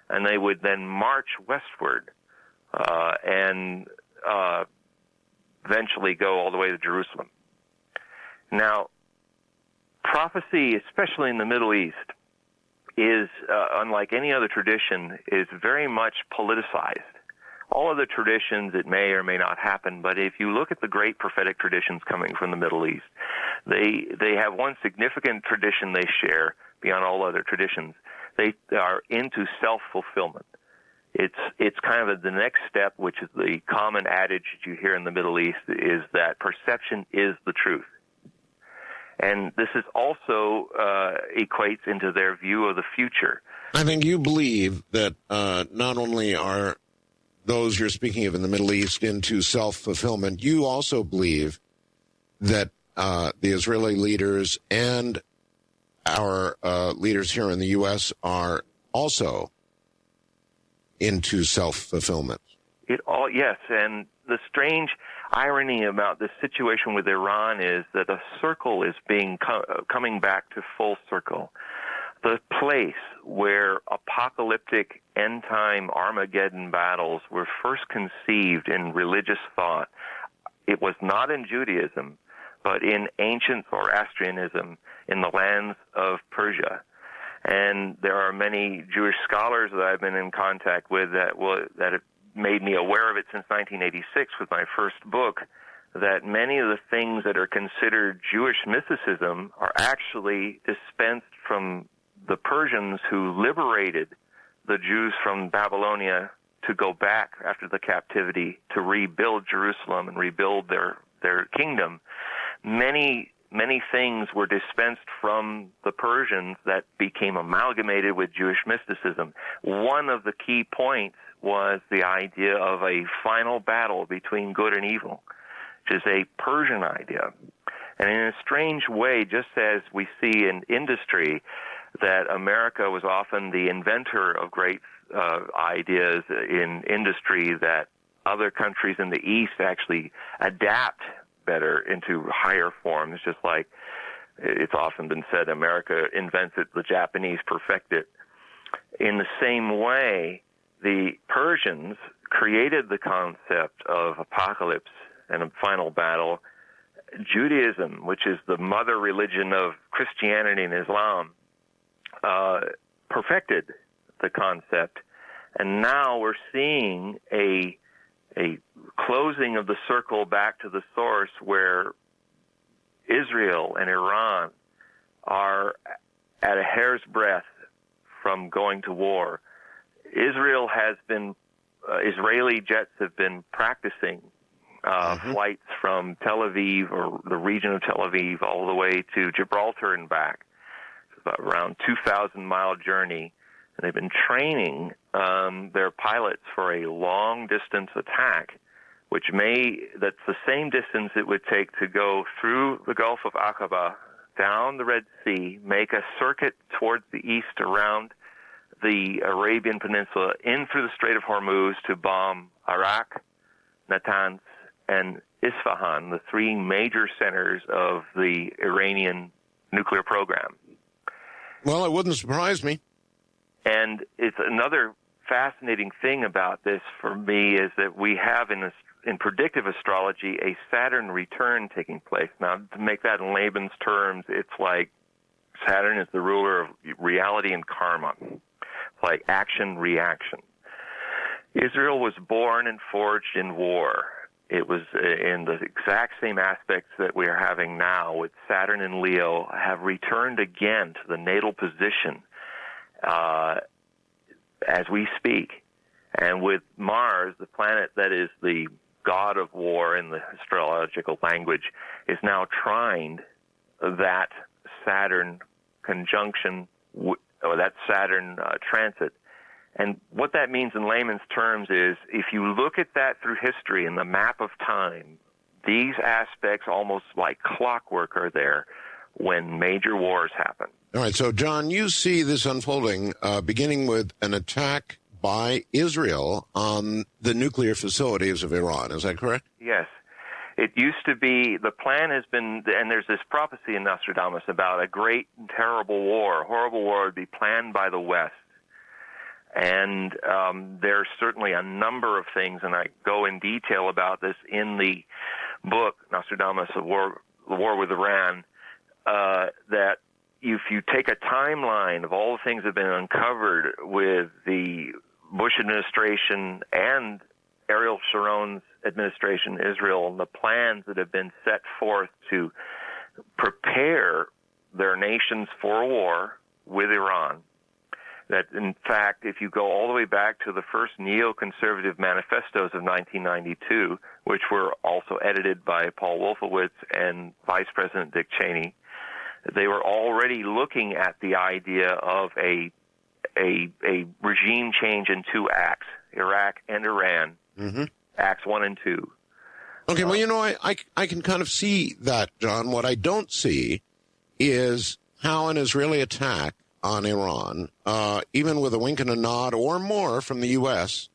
and they would then march westward and eventually go all the way to Jerusalem. Now, prophecy, especially in the Middle East, is, unlike any other tradition, is very much politicized. All other traditions, it may or may not happen, but if you look at the great prophetic traditions coming from the Middle East, they have one significant tradition they share beyond all other traditions. They are into self-fulfillment. It's kind of the next step, which is the common adage that you hear in the Middle East, is that perception is the truth. And this is also equates into their view of the future. I think you believe that not only are those you're speaking of in the Middle East into self-fulfillment, you also believe that the Israeli leaders and our leaders here in the U.S. are also into self-fulfillment. Yes, and the strange irony about this situation with Iran is that a circle is coming back to full circle. The place where apocalyptic end-time Armageddon battles were first conceived in religious thought, it was not in Judaism, but in ancient Zoroastrianism in the lands of Persia. And there are many Jewish scholars that I've been in contact with that have made me aware of it since 1986 with my first book, that many of the things that are considered Jewish mysticism are actually dispensed from the Persians who liberated the Jews from Babylonia to go back after the captivity to rebuild Jerusalem and rebuild their kingdom. Many things were dispensed from the Persians that became amalgamated with Jewish mysticism. One of the key points was the idea of a final battle between good and evil, which is a Persian idea. And in a strange way, just as we see in industry that America was often the inventor of great ideas in industry that other countries in the East actually adapt better into higher forms, just like it's often been said, America invents it, the Japanese perfect it. In the same way, the Persians created the concept of apocalypse and a final battle. Judaism, which is the mother religion of Christianity and Islam, perfected the concept. And now we're seeing a closing of the circle back to the source where Israel and Iran are at a hair's breadth from going to war. Israel has been, Israeli jets have been practicing flights from Tel Aviv or the region of Tel Aviv all the way to Gibraltar and back. It's about around 2,000-mile journey. And they've been training their pilots for a long-distance attack, that's the same distance it would take to go through the Gulf of Aqaba, down the Red Sea, make a circuit towards the east around the Arabian Peninsula, in through the Strait of Hormuz to bomb Iraq, Natanz, and Isfahan, the three major centers of the Iranian nuclear program. Well, it wouldn't surprise me. And it's another fascinating thing about this for me is that we have in predictive astrology a Saturn return taking place. Now, to make that in layman's terms, it's like Saturn is the ruler of reality and karma. It's like action, reaction. Israel was born and forged in war. It was in the exact same aspects that we are having now with Saturn and Leo have returned again to the natal position as we speak. And with Mars, the planet that is the god of war in the astrological language, is now trined that Saturn conjunction, or that Saturn transit. And what that means in layman's terms is, if you look at that through history and the map of time, these aspects almost like clockwork are there when major wars happen. All right, so John, you see this unfolding beginning with an attack by Israel on the nuclear facilities of Iran. Is that correct? Yes. It used to be, the plan has been, and there's this prophecy in Nostradamus about a great and terrible war. A horrible war would be planned by the West. And there's certainly a number of things, and I go in detail about this in the book, Nostradamus, The War with Iran, that if you take a timeline of all the things that have been uncovered with the Bush administration and Ariel Sharon's administration, Israel, and the plans that have been set forth to prepare their nations for a war with Iran, that, in fact, if you go all the way back to the first neoconservative manifestos of 1992, which were also edited by Paul Wolfowitz and Vice President Dick Cheney, they were already looking at the idea of a regime change in two acts, Iraq and Iran, acts 1 and 2. Okay, well, you know, I can kind of see that, John. What I don't see is how an Israeli attack on Iran, even with a wink and a nod or more from the U.S.,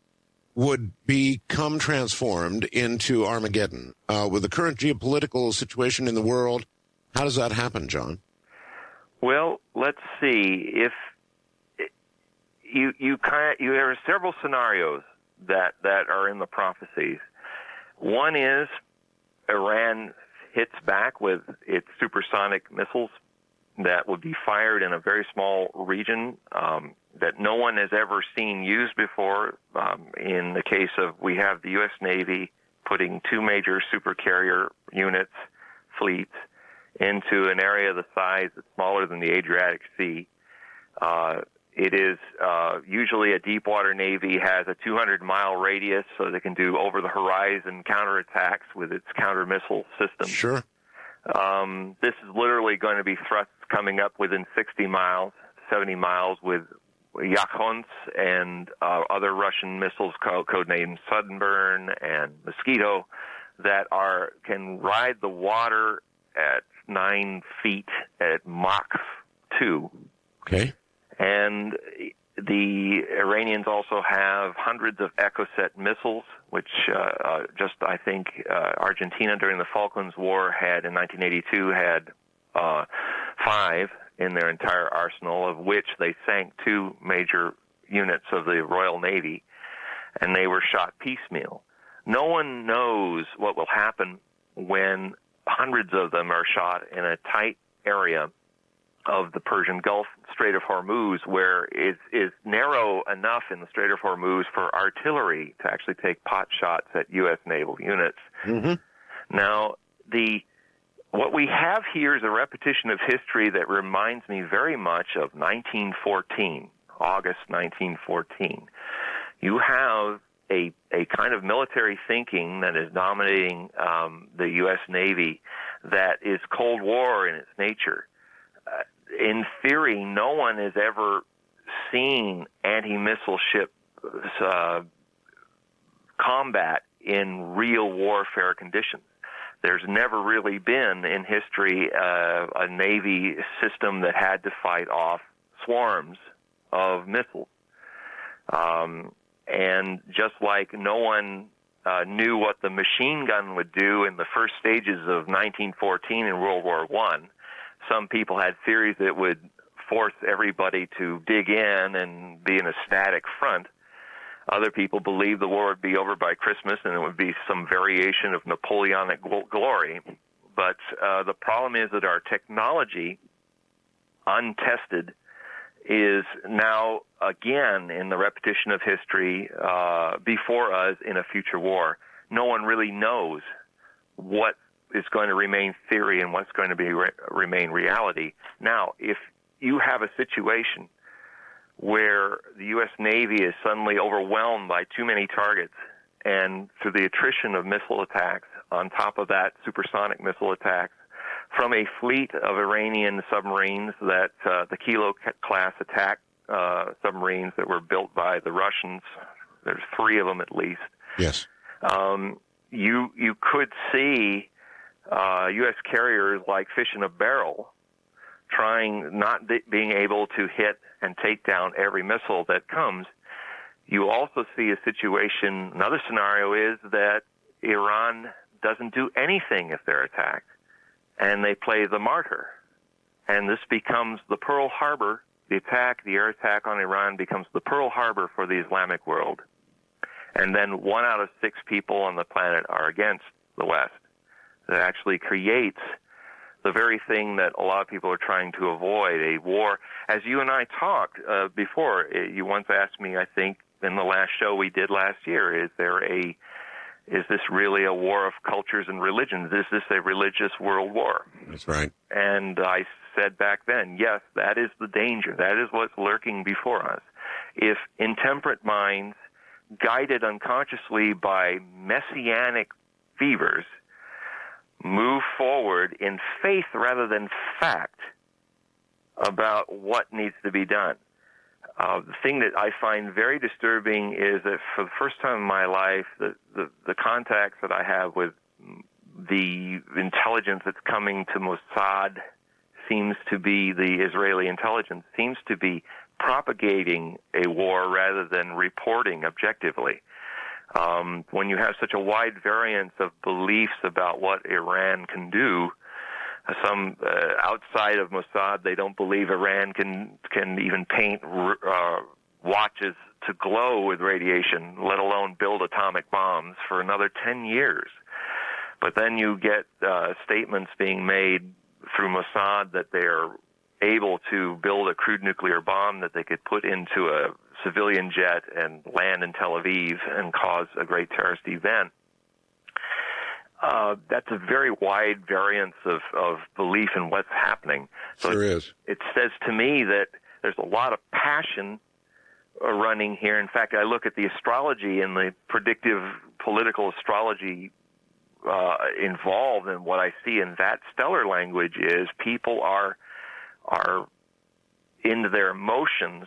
would become transformed into Armageddon. With the current geopolitical situation in the world, how does that happen, John? Well, let's see. If there are several scenarios that are in the prophecies. One is Iran hits back with its supersonic missiles that would be fired in a very small region that no one has ever seen used before. In the case of, we have the U.S. Navy putting 2 major supercarrier units, fleets, into an area the size that's smaller than the Adriatic Sea. It is usually a deep-water Navy, has a 200-mile radius, so they can do over-the-horizon counterattacks with its counter-missile system. Sure. This is literally going to be thrusts coming up within 60 miles, 70 miles with Yakhons and other Russian missiles codenamed Sunburn and Mosquito that can ride the water at 9 feet at Mach 2. Okay. And the Iranians also have hundreds of Ecoset missiles, which I think Argentina during the Falklands War had, in 1982, had 5 in their entire arsenal, of which they sank 2 major units of the Royal Navy, and they were shot piecemeal. No one knows what will happen when hundreds of them are shot in a tight area of the Persian Gulf, Strait of Hormuz, where it is narrow enough in the Strait of Hormuz for artillery to actually take pot shots at U.S. naval units. Mm-hmm. Now, what we have here is a repetition of history that reminds me very much of 1914, August 1914. You have a kind of military thinking that is dominating the U.S. Navy that is Cold War in its nature. In theory, no one has ever seen anti-missile ship combat in real warfare conditions. There's never really been in history a Navy system that had to fight off swarms of missiles. And just like no one knew what the machine gun would do in the first stages of 1914 in World War I, some people had theories that it would force everybody to dig in and be in a static front. Other people believed the war would be over by Christmas and it would be some variation of Napoleonic glory. But the problem is that our technology, untested, is now again in the repetition of history before us in a future war. No one really knows what is going to remain theory and what's going to be remain reality. Now, if you have a situation where the U.S. Navy is suddenly overwhelmed by too many targets, and through the attrition of missile attacks, on top of that, supersonic missile attacks, from a fleet of Iranian submarines that the Kilo-class attack submarines that were built by the Russians, there's 3 of them at least. Yes. You could see U.S. carriers like fish in a barrel not being able to hit and take down every missile that comes. You also see a situation, another scenario is that Iran doesn't do anything if they're attacked, and they play the martyr. And this becomes the Pearl Harbor, the air attack on Iran becomes the Pearl Harbor for the Islamic world. And then 1 out of 6 people on the planet are against the West. That actually creates the very thing that a lot of people are trying to avoid, a war. As you and I talked before, you once asked me, I think, in the last show we did last year, is this really a war of cultures and religions? Is this a religious world war? That's right. And I said back then, yes, that is the danger. That is what's lurking before us. If intemperate minds, guided unconsciously by messianic fevers, move forward in faith rather than fact about what needs to be done. The thing that I find very disturbing is that for the first time in my life, the contacts that I have with the intelligence that's coming to Mossad seems to be, the Israeli intelligence seems to be propagating a war rather than reporting objectively. When you have such a wide variance of beliefs about what Iran can do, some outside of Mossad, they don't believe Iran can even paint watches to glow with radiation, let alone build atomic bombs for another 10 years. But then you get statements being made through Mossad that they're able to build a crude nuclear bomb that they could put into a civilian jet and land in Tel Aviv and cause a great terrorist event. That's a very wide variance of belief in what's happening. So sure is. It says to me that there's a lot of passion running here. In fact, I look at the astrology and the predictive political astrology involved, and what I see in that stellar language is people are into their emotions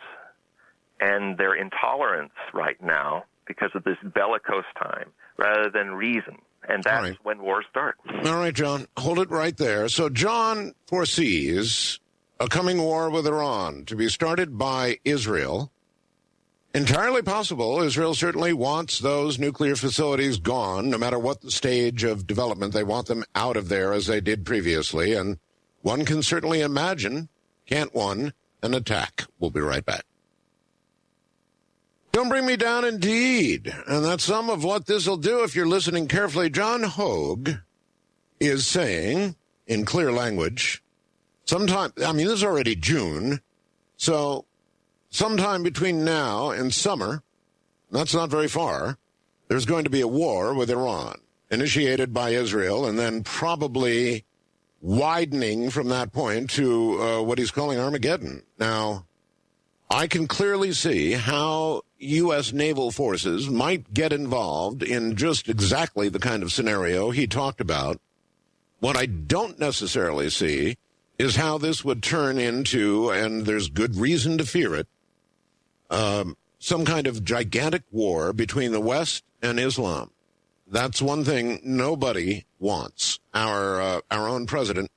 and their intolerance right now because of this bellicose time rather than reason. And that's when wars start. All right, John, hold it right there. So John foresees a coming war with Iran to be started by Israel. Entirely possible. Israel certainly wants those nuclear facilities gone, no matter what the stage of development. They want them out of there as they did previously. And one can certainly imagine, can't one, an attack. We'll be right back. Don't bring me down, indeed. And that's some of what this will do if you're listening carefully. John Hogue is saying, in clear language, this is already June, so sometime between now and summer, that's not very far, there's going to be a war with Iran, initiated by Israel, and then probably widening from that point to what he's calling Armageddon. Now, I can clearly see how U.S. naval forces might get involved in just exactly the kind of scenario he talked about. What I don't necessarily see is how this would turn into, and there's good reason to fear it, some kind of gigantic war between the West and Islam. That's one thing nobody wants. Our own president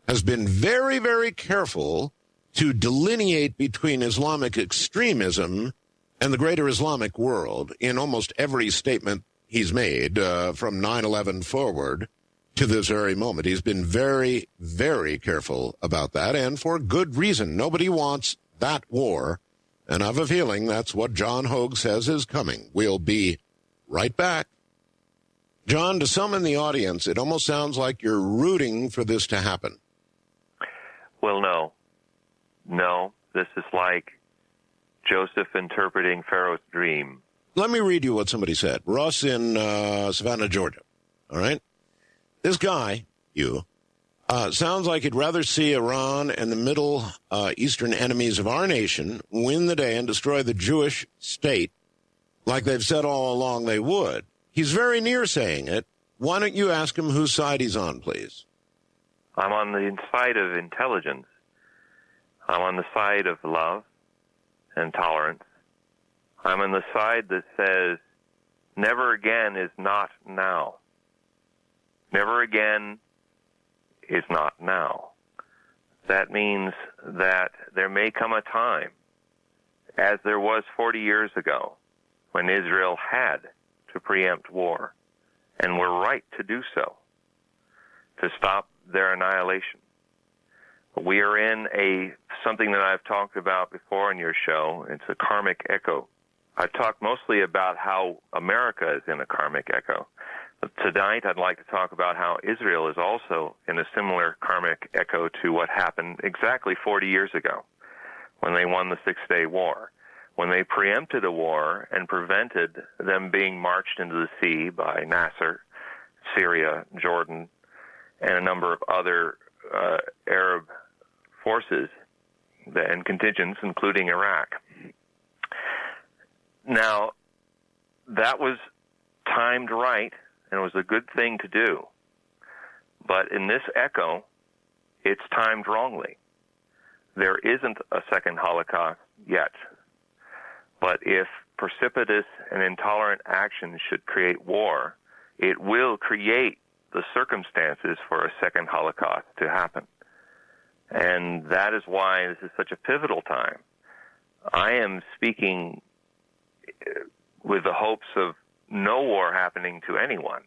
has been very, very careful to delineate between Islamic extremism and the greater Islamic world in almost every statement he's made from 9/11 forward to this very moment. He's been very, very careful about that, and for good reason. Nobody wants that war, and I have a feeling that's what John Hogue says is coming. We'll be right back. John, to some in the audience, it almost sounds like you're rooting for this to happen. Well, no. No, this is like Joseph interpreting Pharaoh's dream. Let me read you what somebody said. Ross in Savannah, Georgia. All right? This guy, sounds like he'd rather see Iran and the Middle Eastern enemies of our nation win the day and destroy the Jewish state like they've said all along they would. He's very near saying it. Why don't you ask him whose side he's on, please? I'm on the side of intelligence. I'm on the side of love and tolerance. I'm on the side that says, never again is not now. Never again is not now. That means that there may come a time, as there was 40 years ago, when Israel had to preempt war, and were right to do so, to stop their annihilation. We are in something that I've talked about before on your show. It's a karmic echo. I've talked mostly about how America is in a karmic echo. But tonight I'd like to talk about how Israel is also in a similar karmic echo to what happened exactly 40 years ago when they won the Six-Day War, when they preempted a war and prevented them being marched into the sea by Nasser, Syria, Jordan, and a number of other Arab forces and contingents, including Iraq. Now, that was timed right, and it was a good thing to do. But in this echo, it's timed wrongly. There isn't a second Holocaust yet. But if precipitous and intolerant actions should create war, it will create the circumstances for a second Holocaust to happen. And that is why this is such a pivotal time. I am speaking with the hopes of no war happening to anyone.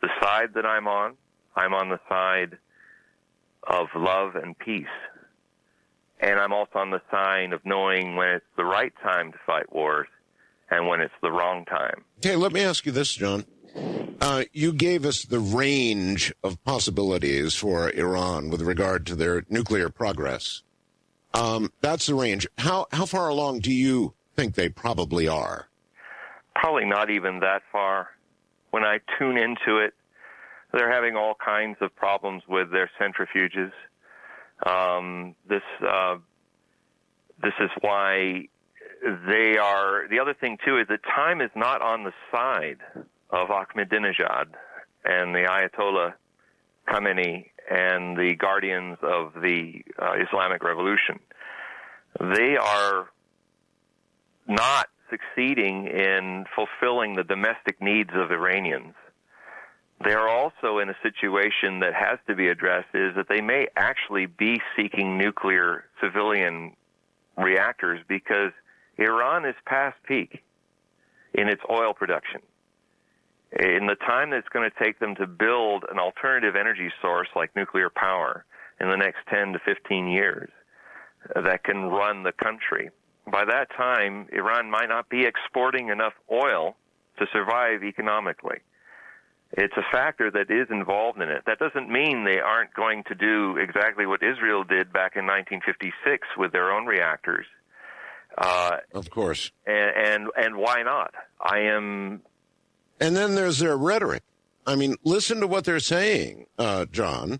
The side that I'm on the side of love and peace. And I'm also on the side of knowing when it's the right time to fight wars and when it's the wrong time. Okay, let me ask you this, John. You gave us the range of possibilities for Iran with regard to their nuclear progress. That's the range. How far along do you think they probably are? Probably not even that far. When I tune into it, they're having all kinds of problems with their centrifuges. This is why they are. The other thing too is that time is not on the side of Ahmadinejad and the Ayatollah Khamenei and the guardians of the Islamic Revolution. They are not succeeding in fulfilling the domestic needs of Iranians. They are also in a situation that has to be addressed, is that they may actually be seeking nuclear civilian reactors because Iran is past peak in its oil production. In the time that it's going to take them to build an alternative energy source like nuclear power in the next 10 to 15 years that can run the country, by that time, Iran might not be exporting enough oil to survive economically. It's a factor that is involved in it. That doesn't mean they aren't going to do exactly what Israel did back in 1956 with their own reactors. Of course. And why not? And then there's their rhetoric. I mean, listen to what they're saying, John.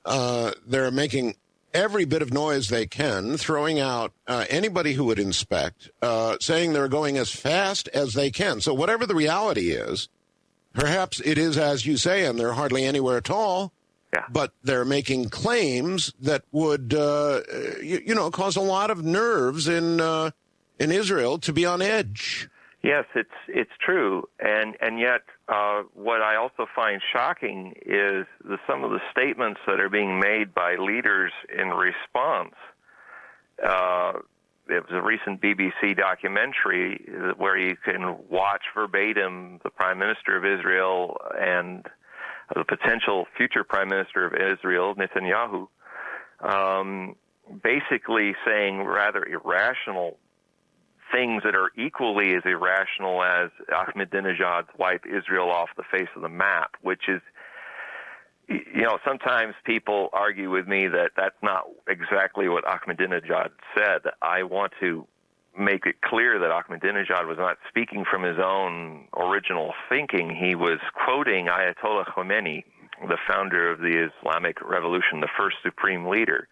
They're making every bit of noise they can, throwing out anybody who would inspect, saying they're going as fast as they can. So whatever the reality is, perhaps it is as you say, and they're hardly anywhere at all. Yeah. But they're making claims that would, cause a lot of nerves in Israel to be on edge. Yes, it's true, and yet what I also find shocking is some of the statements that are being made by leaders in response. It was a recent BBC documentary where you can watch verbatim the Prime Minister of Israel and the potential future Prime Minister of Israel, Netanyahu, basically saying rather irrational things that are equally as irrational as Ahmadinejad's wipe Israel off the face of the map, which is, sometimes people argue with me that that's not exactly what Ahmadinejad said. I want to make it clear that Ahmadinejad was not speaking from his own original thinking. He was quoting Ayatollah Khomeini, the founder of the Islamic Revolution, the first supreme leader.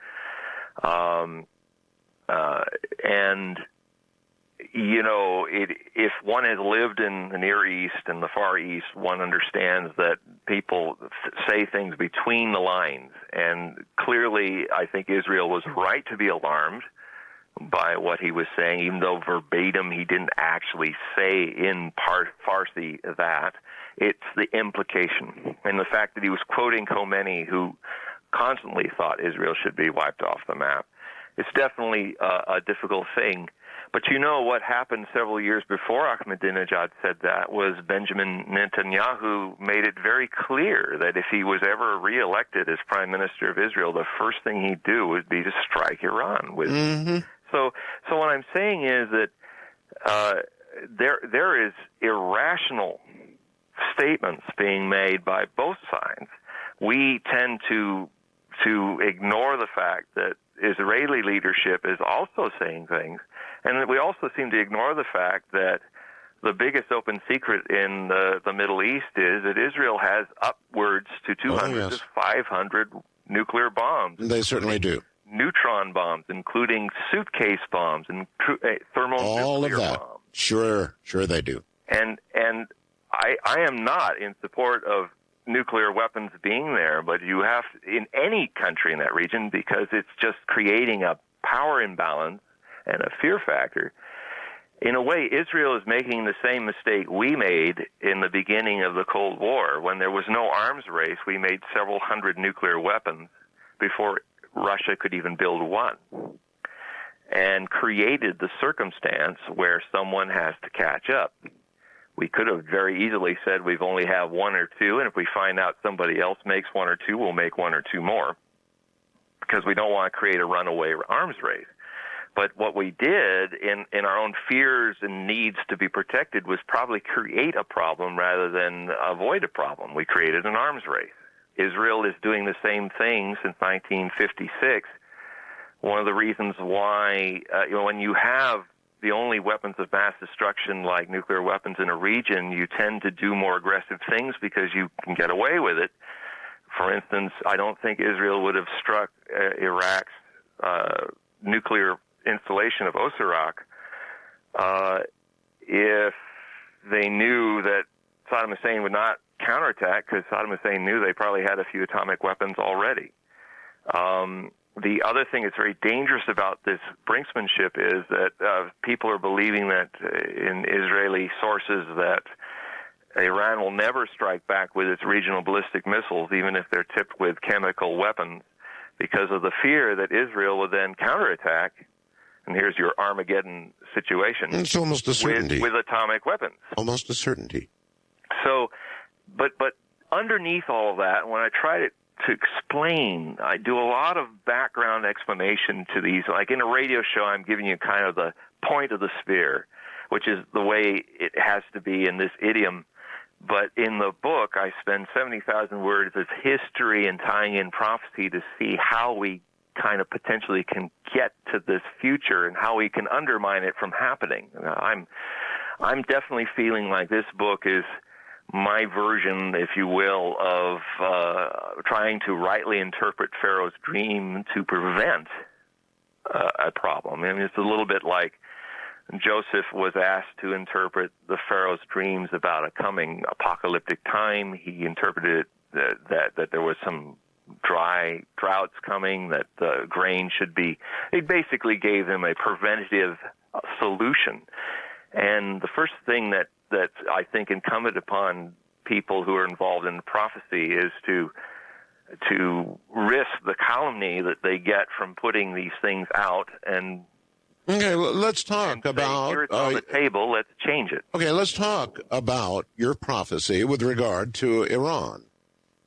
If one has lived in the Near East and the Far East, one understands that people say things between the lines. And clearly, I think Israel was right to be alarmed by what he was saying, even though verbatim he didn't actually say in Farsi that. It's the implication. And the fact that he was quoting Khomeini, who constantly thought Israel should be wiped off the map. It's definitely a difficult thing. But what happened several years before Ahmadinejad said that was Benjamin Netanyahu made it very clear that if he was ever reelected as Prime Minister of Israel, the first thing he'd do would be to strike Iran with. Mm-hmm. So what I'm saying is that there is irrational statements being made by both sides. We tend to ignore the fact that Israeli leadership is also saying things, and we also seem to ignore the fact that the biggest open secret in the Middle East is that Israel has upwards to 200 to 500 nuclear bombs. They certainly do. Neutron bombs, including suitcase bombs and thermonuclear bombs. Sure they do. And I am not in support of nuclear weapons being there, but you have in any country in that region, because it's just creating a power imbalance and a fear factor. In a way, Israel is making the same mistake we made in the beginning of the Cold War. When there was no arms race, we made several hundred nuclear weapons before Russia could even build one, and created the circumstance where someone has to catch up. We could have very easily said we've only have one or two, and if we find out somebody else makes one or two, we'll make one or two more, because we don't want to create a runaway arms race. But what we did in our own fears and needs to be protected was probably create a problem rather than avoid a problem. We created an arms race. Israel is doing the same thing since 1956. One of the reasons why, when you have the only weapons of mass destruction like nuclear weapons in a region, you tend to do more aggressive things because you can get away with it. For instance, I don't think Israel would have struck Iraq's nuclear installation of Osirak if they knew that Saddam Hussein would not counterattack, because Saddam Hussein knew they probably had a few atomic weapons already. The other thing that's very dangerous about this brinksmanship is that people are believing that in Israeli sources that Iran will never strike back with its regional ballistic missiles, even if they're tipped with chemical weapons, because of the fear that Israel will then counterattack. And here's your Armageddon situation. It's almost a certainty. With atomic weapons. Almost a certainty. So, but underneath all of that, when I try to explain, I do a lot of background explanation to these. Like in a radio show, I'm giving you kind of the point of the spear, which is the way it has to be in this idiom. But in the book, I spend 70,000 words of history and tying in prophecy to see how we kind of potentially can get to this future and how we can undermine it from happening. I'm definitely feeling like this book is my version, if you will, of trying to rightly interpret Pharaoh's dream to prevent a problem. I mean, it's a little bit like Joseph was asked to interpret the Pharaoh's dreams about a coming apocalyptic time. He interpreted that there was some droughts coming, that the grain should be. He basically gave him a preventative solution. And the first thing that I think incumbent upon people who are involved in prophecy is to risk the calumny that they get from putting these things out. And okay, let's talk about. Here it's on the table. Let's change it. Okay, let's talk about your prophecy with regard to Iran.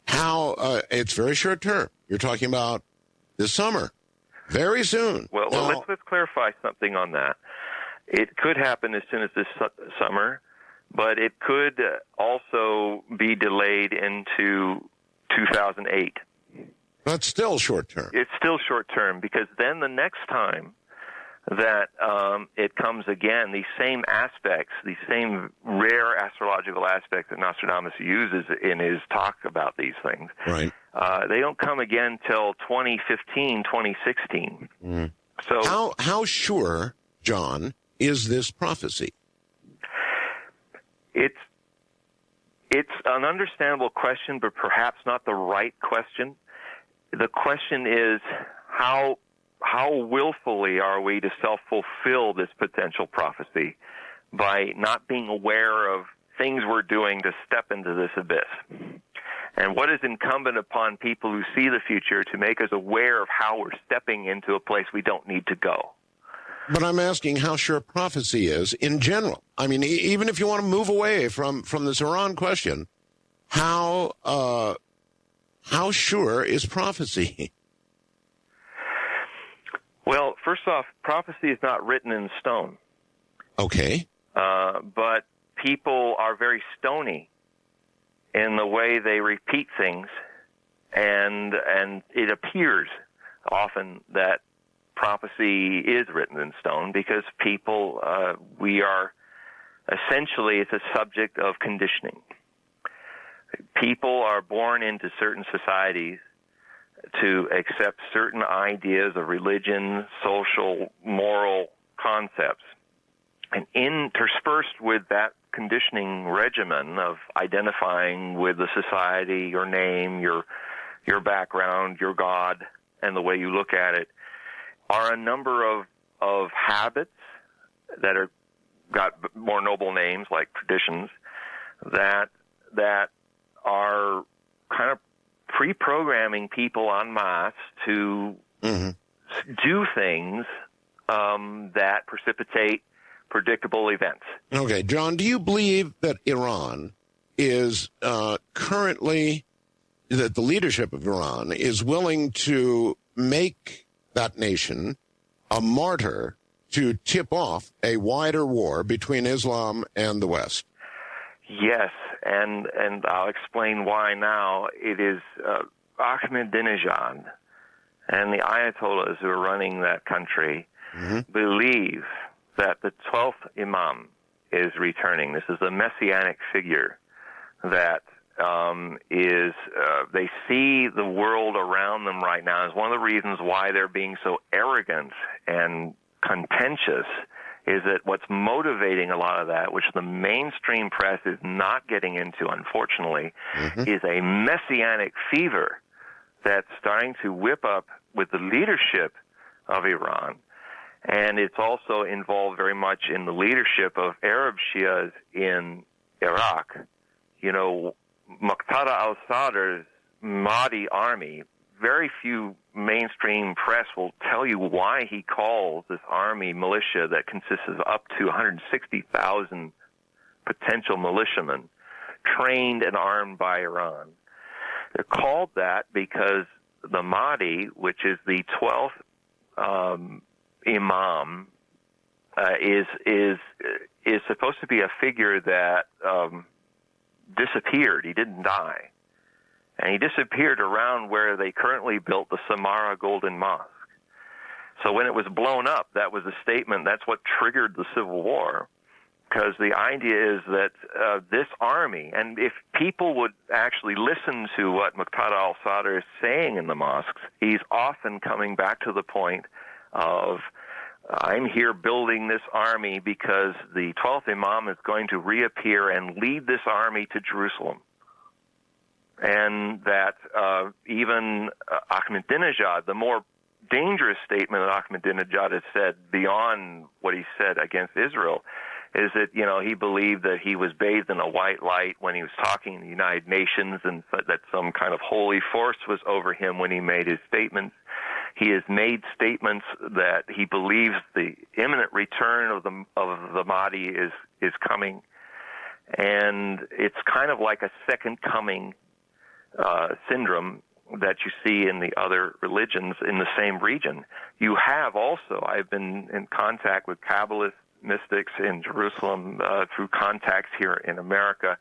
How it's very short term. You're talking about this summer, very soon. Well, let's clarify something on that. It could happen as soon as this summer, but it could also be delayed into 2008. That's still short term. It's still short term because then the next time that it comes again, these same aspects, these same rare astrological aspects that Nostradamus uses in his talk about these things, right? They don't come again till 2015, 2016. Mm. So how sure, John, is this prophecy? It's an understandable question, but perhaps not the right question. The question is how willfully are we to self-fulfill this potential prophecy by not being aware of things we're doing to step into this abyss? And what is incumbent upon people who see the future to make us aware of how we're stepping into a place we don't need to go? But I'm asking how sure prophecy is in general. I mean, even if you want to move away from this Iran question, how sure is prophecy? Well, first off, prophecy is not written in stone. Okay. But people are very stony in the way they repeat things, and it appears often that prophecy is written in stone because people, we are essentially, it's a subject of conditioning. People are born into certain societies to accept certain ideas of religion, social, moral concepts. And interspersed with that conditioning regimen of identifying with the society, your name, your background, your God, and the way you look at it, are a number of habits that are got more noble names like traditions that are kind of pre-programming people en masse to do things that precipitate predictable events. Okay, John, do you believe that Iran is currently, that the leadership of Iran is willing to make that nation a martyr to tip off a wider war between Islam and the West? Yes, and I'll explain why now. It is Ahmadinejad and the Ayatollahs who are running that country believe that the 12th Imam is returning. This is a messianic figure that they see the world around them right now as one of the reasons why they're being so arrogant and contentious is that what's motivating a lot of that, which the mainstream press is not getting into, unfortunately, is a messianic fever that's starting to whip up with the leadership of Iran. And it's also involved very much in the leadership of Arab Shias in Iraq. You know, Muqtada al-Sadr's Mahdi army, very few mainstream press will tell you why he calls this army militia that consists of up to 160,000 potential militiamen trained and armed by Iran. They're called that because the Mahdi, which is the 12th Imam, is supposed to be a figure that disappeared. He didn't die. And he disappeared around where they currently built the Samarra Golden Mosque. So when it was blown up, that was a statement. That's what triggered the Civil War, because the idea is that this army, and if people would actually listen to what Muqtada al-Sadr is saying in the mosques, he's often coming back to the point of, I'm here building this army because the 12th Imam is going to reappear and lead this army to Jerusalem. And that even Ahmadinejad, the more dangerous statement that Ahmadinejad has said beyond what he said against Israel, is that, he believed that he was bathed in a white light when he was talking in the United Nations, and that some kind of holy force was over him when he made his statements. He has made statements that he believes the imminent return of the Mahdi is coming, and it's kind of like a second coming syndrome that you see in the other religions in the same region. You have also, I've been in contact with Kabbalist mystics in Jerusalem through contacts here in America,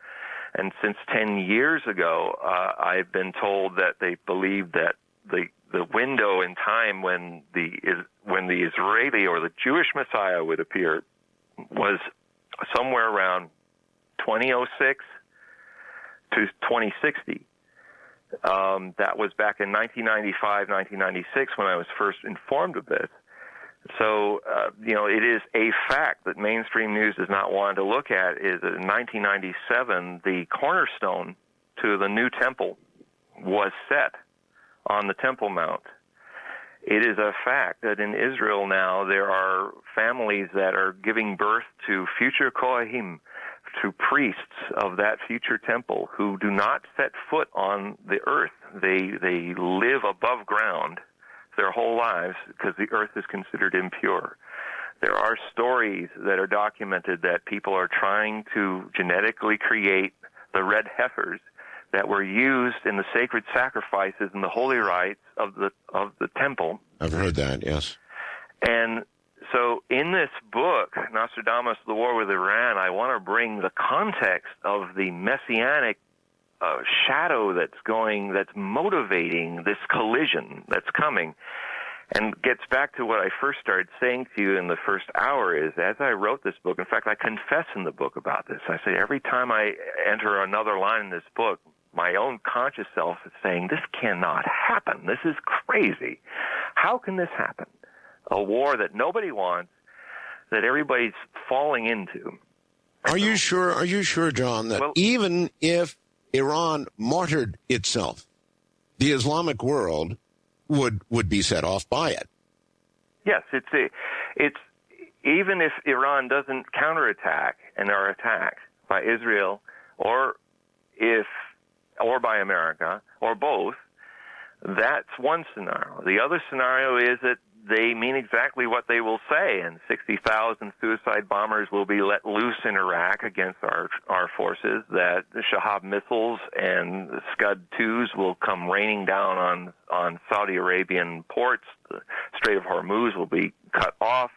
and since 10 years ago, I've been told that they believe that the window in time when the Israeli or the Jewish Messiah would appear was somewhere around 2006 to 2060. That was back in 1995, 1996 when I was first informed of this. So, it is a fact that mainstream news does not want to look at is that in 1997, the cornerstone to the new temple was set on the Temple Mount. It is a fact that in Israel now there are families that are giving birth to future Kohanim, to priests of that future temple who do not set foot on the earth. They live above ground their whole lives because the earth is considered impure. There are stories that are documented that people are trying to genetically create the red heifers that were used in the sacred sacrifices and the holy rites of the temple. I've heard that, yes. And so in this book, Nostradamus, The War with Iran, I want to bring the context of the messianic shadow that's motivating this collision that's coming, and gets back to what I first started saying to you in the first hour is, as I wrote this book, in fact, I confess in the book about this. I say every time I enter another line in this book, my own conscious self is saying, this cannot happen. This is crazy. How can this happen? A war that nobody wants, that everybody's falling into. Are you sure, John, that even if Iran martyred itself, the Islamic world would be set off by it? Yes, it's even if Iran doesn't counterattack and are attacked by Israel or by America or both, that's one scenario. The other scenario is that they mean exactly what they will say, and 60,000 suicide bombers will be let loose in Iraq against our forces, that the Shahab missiles and the Scud-2s will come raining down on Saudi Arabian ports. The Strait of Hormuz will be cut off.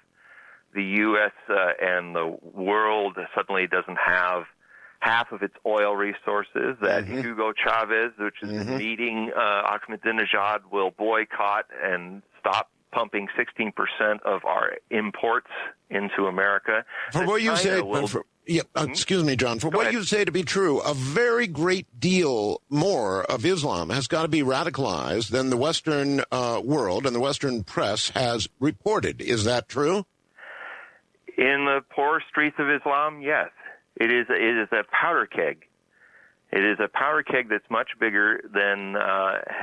The U.S. And the world suddenly doesn't have half of its oil resources, that Hugo Chavez, which is leading Ahmadinejad, will boycott and stop pumping 16% of our imports into America. For what you say, excuse me, John, for what you say to be true, a very great deal more of Islam has got to be radicalized than the Western world and the Western press has reported. Is that true? In the poor streets of Islam, yes. It is a powder keg. It is a powder keg that's much bigger than that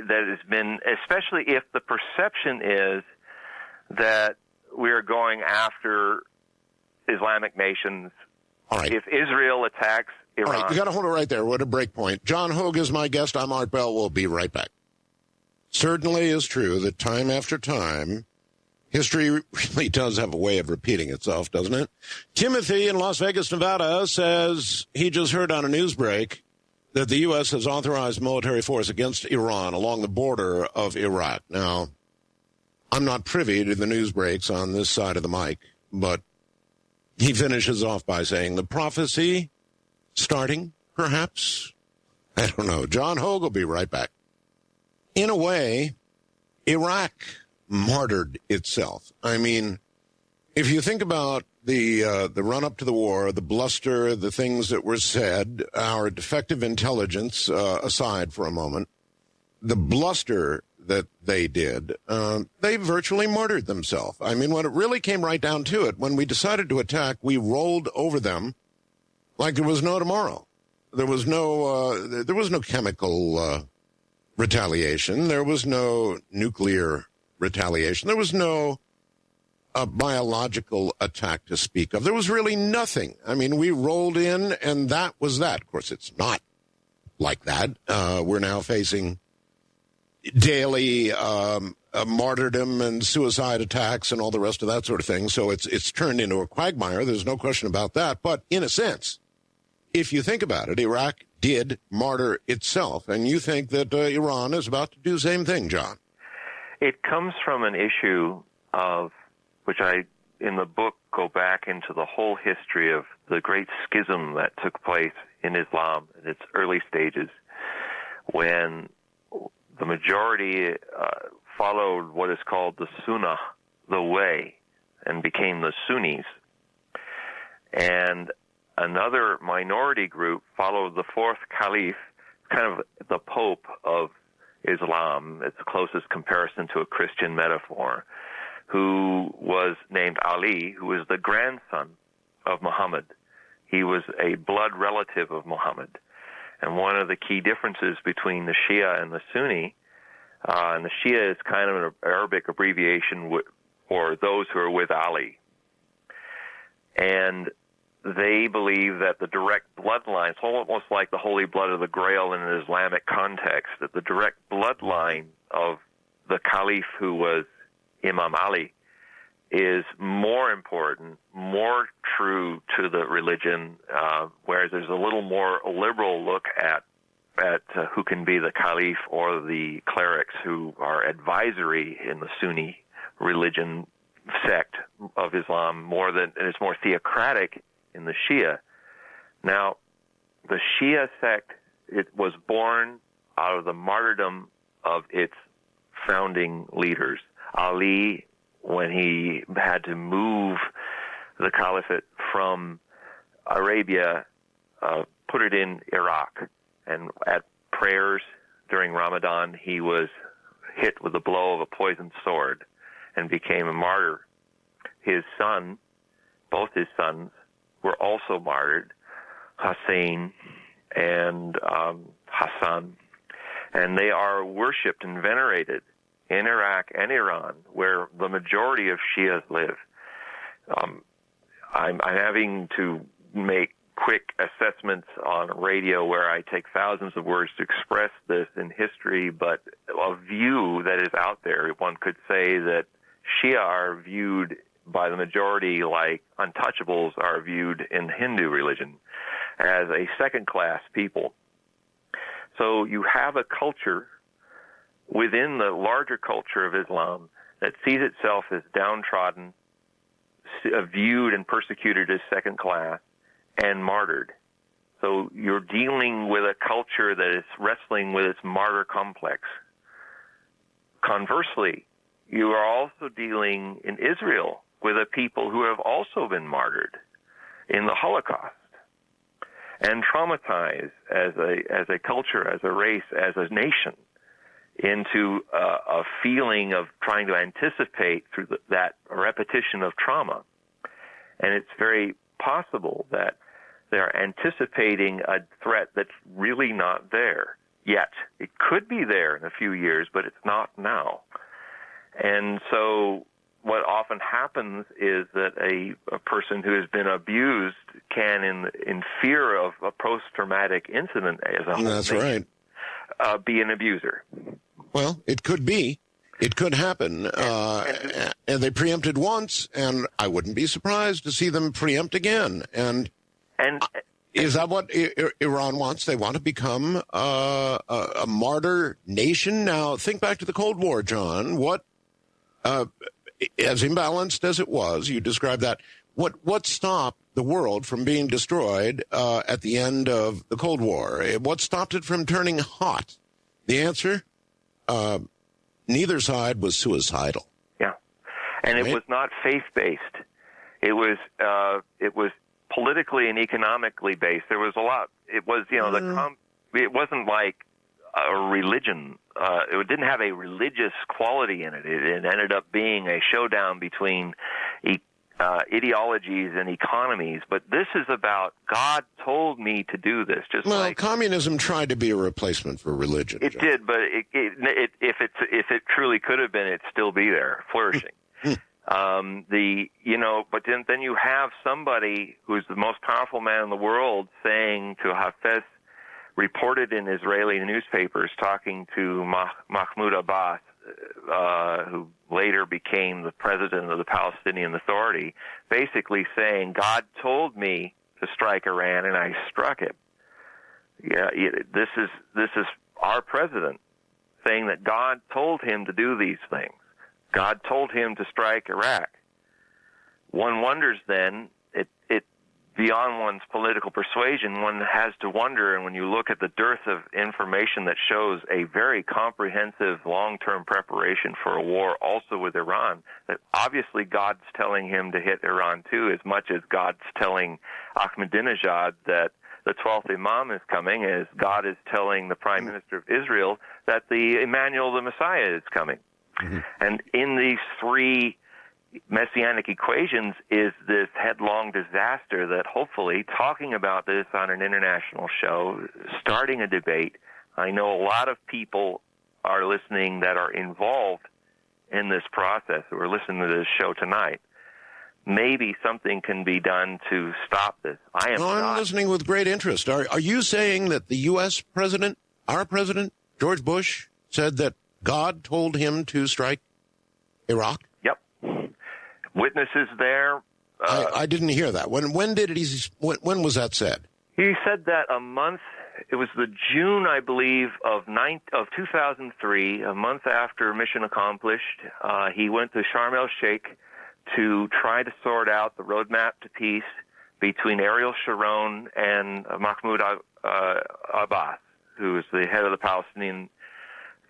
has been, especially if the perception is that we are going after Islamic nations. All right. If Israel attacks Iran. All right, you got to hold it right there. What a break point. John Hogue is my guest. I'm Art Bell. We'll be right back. Certainly is true that time after time, history really does have a way of repeating itself, doesn't it? Timothy in Las Vegas, Nevada, says he just heard on a news break that the U.S. has authorized military force against Iran along the border of Iraq. Now, I'm not privy to the news breaks on this side of the mic, but he finishes off by saying the prophecy starting perhaps? I don't know. John Hogue will be right back. In a way, Iraq martyred itself. I mean, if you think about the run-up to the war, the bluster, the things that were said, our defective intelligence aside for a moment, the bluster that they did, they virtually martyred themselves. I mean, when it really came right down to it, when we decided to attack, we rolled over them like there was no tomorrow. There was no chemical retaliation. There was no nuclear retaliation. There was no biological attack to speak of. There was really nothing. I mean, we rolled in, and that was that. Of course, it's not like that. We're now facing daily martyrdom and suicide attacks and all the rest of that sort of thing. So it's turned into a quagmire. There's no question about that. But in a sense, if you think about it, Iraq did martyr itself. And you think that Iran is about to do the same thing, John? It comes from an issue of, which I, in the book, go back into the whole history of the great schism that took place in Islam in its early stages, when the majority followed what is called the Sunnah, the way, and became the Sunnis. And another minority group followed the fourth caliph, kind of the Pope of Islam. It's the closest comparison to a Christian metaphor, who was named Ali, who was the grandson of Muhammad. He was a blood relative of Muhammad. And one of the key differences between the Shia and the Sunni, and the Shia is kind of an Arabic abbreviation for those who are with Ali. And they believe that the direct bloodline, it's almost like the holy blood of the Grail in an Islamic context, that the direct bloodline of the caliph who was Imam Ali is more important, more true to the religion, whereas there's a little more liberal look at who can be the caliph or the clerics who are advisory in the Sunni religion sect of Islam, more than, and it's more theocratic in the Shia. Now, the Shia sect, it was born out of the martyrdom of its founding leaders. Ali, when he had to move the caliphate from Arabia, put it in Iraq. And at prayers during Ramadan, he was hit with the blow of a poisoned sword and became a martyr. His son, both his sons, were also martyred, Hussein and Hassan. And they are worshipped and venerated in Iraq and Iran, where the majority of Shias live. I'm having to make quick assessments on radio where I take thousands of words to express this in history, but a view that is out there, one could say that Shia are viewed by the majority like untouchables are viewed in Hindu religion, as a second-class people. So you have a culture within the larger culture of Islam that sees itself as downtrodden, viewed and persecuted as second class, and martyred. So you're dealing with a culture that is wrestling with its martyr complex. Conversely, you are also dealing in Israel with a people who have also been martyred in the Holocaust and traumatized as a culture, as a race, as a nation, into a feeling of trying to anticipate through that repetition of trauma. And it's very possible that they're anticipating a threat that's really not there yet. It could be there in a few years, but it's not now. And so what often happens is that a person who has been abused can, in fear of a post-traumatic incident as a whole, that's right, be an abuser. Well, it could be. It could happen. And they preempted once, and I wouldn't be surprised to see them preempt again. And is that what Iran wants? They want to become a martyr nation? Now, think back to the Cold War, John. What, as imbalanced as it was, you described that, what stopped the world from being destroyed at the end of the Cold War? What stopped it from turning hot? The answer? Neither side was suicidal. Yeah, and right? It was not faith-based. It was politically and economically based. There was a lot. It was, it wasn't like a religion. It didn't have a religious quality in it. It ended up being a showdown between ideologies and economies. But this is about God told me to do this. Communism tried to be a replacement for religion. It did, but if it truly could have been, it'd still be there, flourishing. But then you have somebody who's the most powerful man in the world saying to Hafez, reported in Israeli newspapers, talking to Mahmoud Abbas, who later became the president of the Palestinian Authority, basically saying, God told me to strike Iran, and I struck it. Yeah, this is our president saying that God told him to do these things. God told him to strike Iraq. One wonders then, it beyond one's political persuasion, one has to wonder, and when you look at the dearth of information that shows a very comprehensive long-term preparation for a war also with Iran, that obviously God's telling him to hit Iran too, as much as God's telling Ahmadinejad that the 12th Imam is coming, as God is telling the Prime Minister of Israel that the Emmanuel the Messiah is coming. Mm-hmm. And in these three messianic equations is this headlong disaster that hopefully, talking about this on an international show, starting a debate, I know a lot of people are listening that are involved in this process who are listening to this show tonight. Maybe something can be done to stop this. I'm listening with great interest. Are you saying that the U.S. president, our president, George Bush, said that God told him to strike Iraq? Yep. Witnesses there. I didn't hear that. When was that said? He said that a month. It was the June, I believe, of 2003. A month after mission accomplished, he went to Sharm el Sheikh to try to sort out the roadmap to peace between Ariel Sharon and Mahmoud Abbas, who was the head of the Palestinian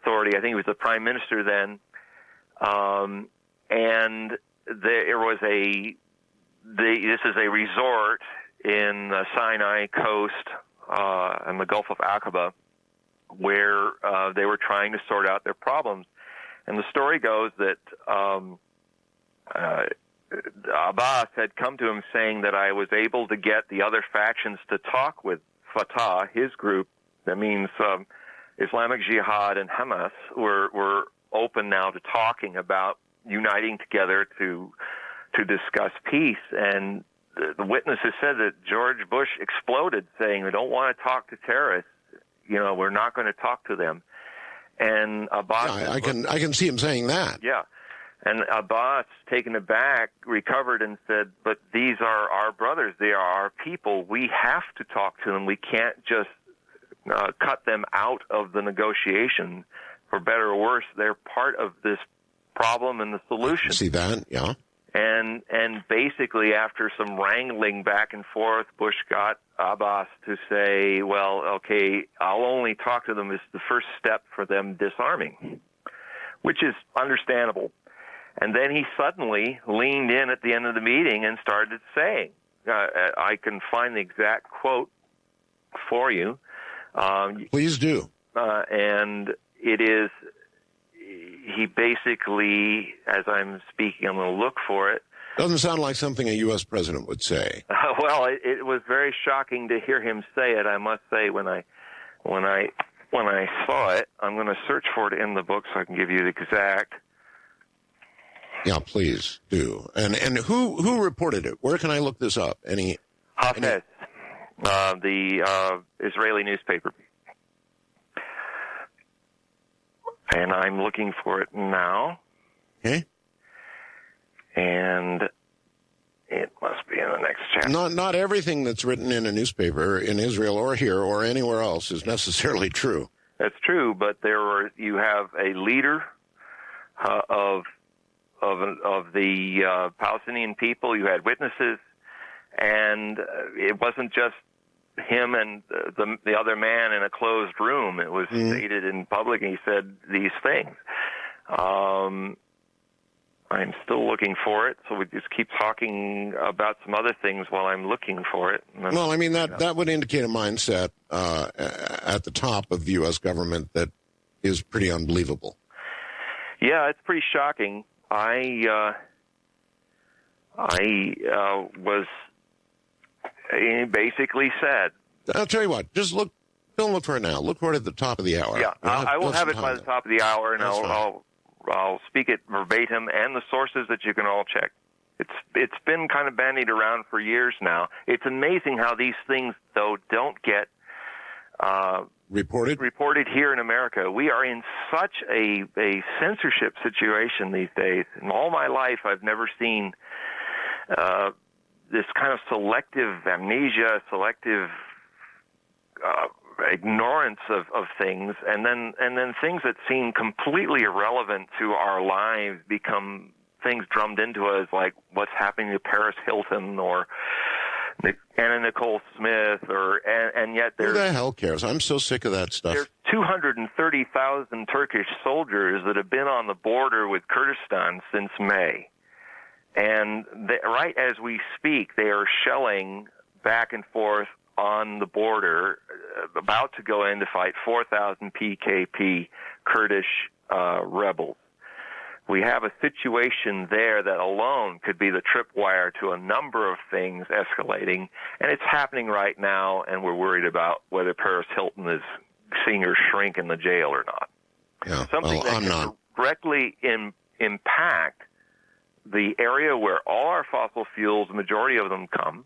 Authority. I think he was the prime minister then. And there was this is a resort in the Sinai coast and the Gulf of Aqaba where they were trying to sort out their problems. And the story goes that Abbas had come to him saying that I was able to get the other factions to talk with Fatah, his group. That means Islamic Jihad and Hamas were open now to talking about uniting together to discuss peace. And the witnesses said that George Bush exploded, saying, "We don't want to talk to terrorists. We're not going to talk to them." And Abbas, I can see him saying that. Yeah. And Abbas, taken aback, recovered and said, "But these are our brothers. They are our people. We have to talk to them. We can't just cut them out of the negotiation. For better or worse, they're part of this problem and the solution." I see that, yeah. And basically, after some wrangling back and forth, Bush got Abbas to say, "Well, okay, I'll only talk to them as the first step for them disarming," which is understandable. And then he suddenly leaned in at the end of the meeting and started saying, I can find the exact quote for you. Please do. And it is, he basically, as I'm speaking, I'm going to look for it. Doesn't sound like something a U.S. president would say. Well, it was very shocking to hear him say it, I must say, when I saw it. I'm going to search for it in the book so I can give you the exact. Yeah, please do. And who reported it? Where can I look this up? Hafez, the Israeli newspaper. And I'm looking for it now. Okay. And it must be in the next chapter. Not everything that's written in a newspaper in Israel or here or anywhere else is necessarily true. That's true, but you have a leader of the Palestinian people. You had witnesses, And it wasn't just him and the other man in a closed room. It was stated in public, and he said these things. I'm still looking for it, so we just keep talking about some other things while I'm looking for it. Well, I mean, that would indicate a mindset at the top of the U.S. government that is pretty unbelievable. Yeah, it's pretty shocking. I was basically said. I'll tell you what, just look. Don't look for it now. Look for it at the top of the hour. Yeah, I will have it by the top of the hour, and I'll speak it verbatim and the sources that you can all check. It's been kind of bandied around for years now. It's amazing how these things, though, don't get reported here in America. We are in such a censorship situation these days. In all my life, I've never seen this kind of selective amnesia, selective ignorance of things, and then things that seem completely irrelevant to our lives become things drummed into us, like what's happening to Paris Hilton or Anna Nicole Smith, and yet who the hell cares? I'm so sick of that stuff. There's 230,000 Turkish soldiers that have been on the border with Kurdistan since May, and right as we speak, they are shelling back and forth on the border, about to go in to fight 4,000 PKP Kurdish rebels. We have a situation there that alone could be the tripwire to a number of things escalating, and it's happening right now, and we're worried about whether Paris Hilton is seeing her shrink in the jail or not. Yeah, Something that can directly impact the area where all our fossil fuels, the majority of them come,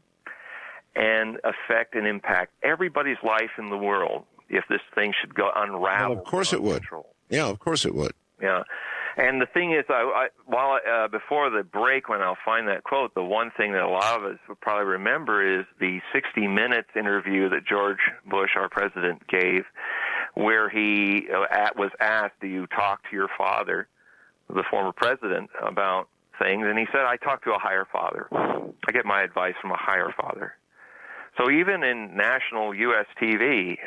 and affect and impact everybody's life in the world if this thing should go unravel. Well, of course it would. Yeah, of course it would. Yeah. And the thing is, before the break, when I'll find that quote, the one thing that a lot of us will probably remember is the 60 Minutes interview that George Bush, our president, gave, where he was asked, do you talk to your father, the former president, about things? And he said, I talk to a higher father. I get my advice from a higher father. So even in national U.S. TV,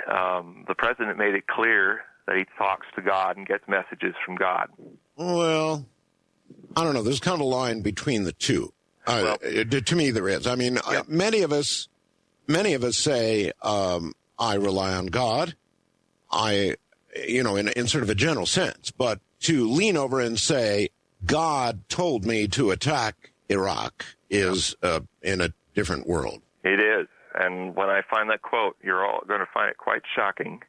the president made it clear that he talks to God and gets messages from God. Well, I don't know. There's kind of a line between the two. To me, there is. I mean, many of us say, I rely on God. In sort of a general sense. But to lean over and say, God told me to attack Iraq is in a different world. It is. And when I find that quote, you're all going to find it quite shocking.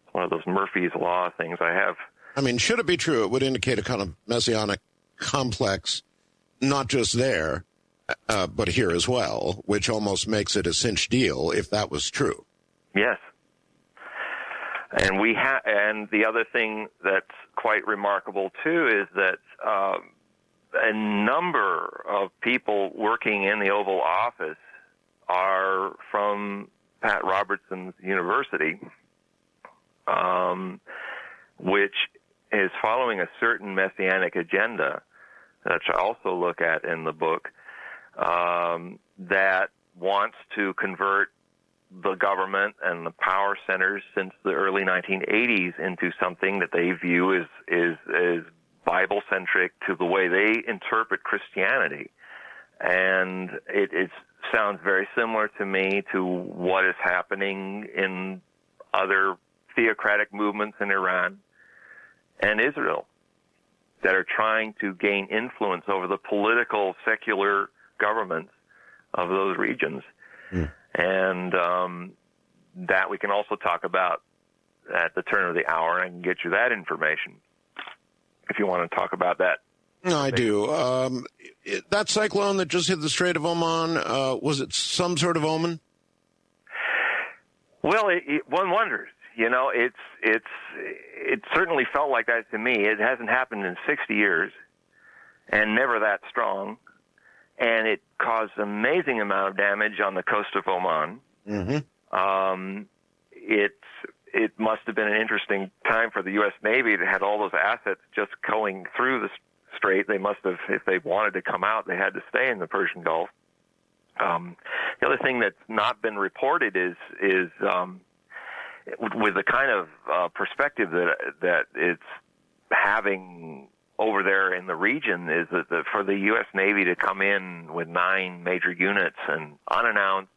It's one of those Murphy's Law things I have. I mean, should it be true, it would indicate a kind of messianic complex, not just there, but here as well, which almost makes it a cinch deal if that was true. Yes. And and the other thing that's quite remarkable, too, is that a number of people working in the Oval Office are from Pat Robertson's university, which is following a certain messianic agenda, which I also look at in the book, that wants to convert the government and the power centers since the early 1980s into something that they view as Bible-centric to the way they interpret Christianity. And it sounds very similar to me to what is happening in other theocratic movements in Iran and Israel that are trying to gain influence over the political, secular governments of those regions. And that we can also talk about at the turn of the hour, and I can get you that information if you want to talk about that. No, I do. That cyclone that just hit the Strait of Oman, was it some sort of omen? Well, one wonders. You know, it certainly felt like that to me. It hasn't happened in 60 years, and never that strong. And it caused an amazing amount of damage on the coast of Oman. Mm-hmm. It must have been an interesting time for the U.S. Navy that had all those assets just going through the strait. They must have, if they wanted to come out, they had to stay in the Persian Gulf. The other thing that's not been reported is with the kind of perspective that it's having over there in the region, is that for the U.S. Navy to come in with 9 major units and unannounced,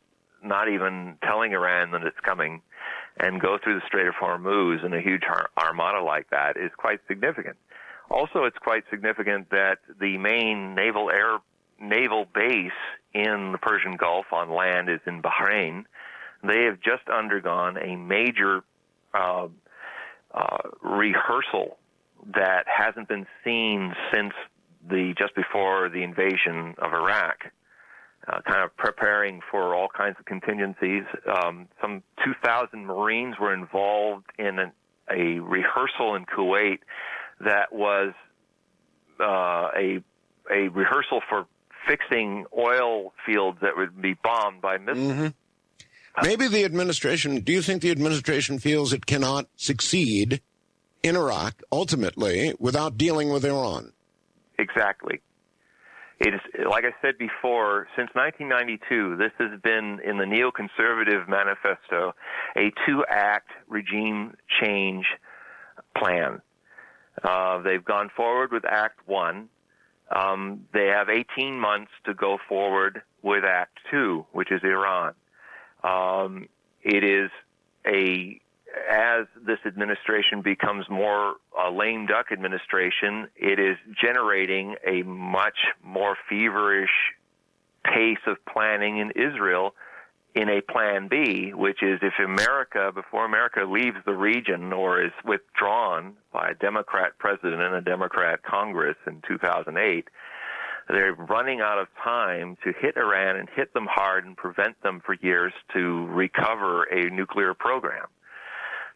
not even telling Iran that it's coming, and go through the Strait of Hormuz in a huge armada like that is quite significant. Also, it's quite significant that the main naval base in the Persian Gulf on land is in Bahrain. They have just undergone a major rehearsal that hasn't been seen since just before the invasion of Iraq, kind of preparing for all kinds of contingencies. Some 2,000 Marines were involved in a rehearsal in Kuwait that was a rehearsal for fixing oil fields that would be bombed by missiles. Mm-hmm. Maybe the administration, do you think the administration feels it cannot succeed in Iraq, ultimately, without dealing with Iran? Exactly. It is, like I said before, since 1992, this has been, in the neoconservative manifesto, a 2-act regime change plan. They've gone forward with Act 1. They have 18 months to go forward with Act 2, which is Iran. It is as this administration becomes more a lame duck administration, it is generating a much more feverish pace of planning in Israel in a plan B, which is if before America leaves the region or is withdrawn by a Democrat president and a Democrat Congress in 2008, they're running out of time to hit Iran and hit them hard and prevent them for years to recover a nuclear program.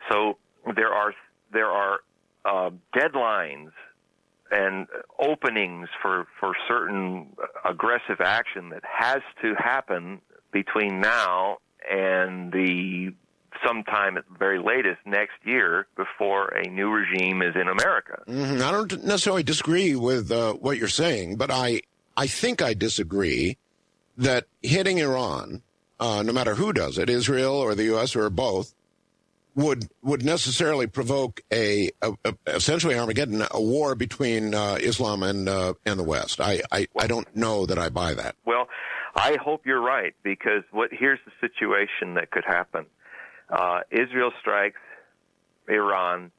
So there are deadlines and openings for certain aggressive action that has to happen between now and sometime at the very latest next year before a new regime is in America. Mm-hmm. I don't necessarily disagree with what you're saying, but I think I disagree that hitting Iran, no matter who does it, Israel or the U.S. or both, would necessarily provoke essentially Armageddon, a war between Islam and the West. I don't know that I buy that. Well, I hope you're right, because here's the situation that could happen. Israel strikes Iran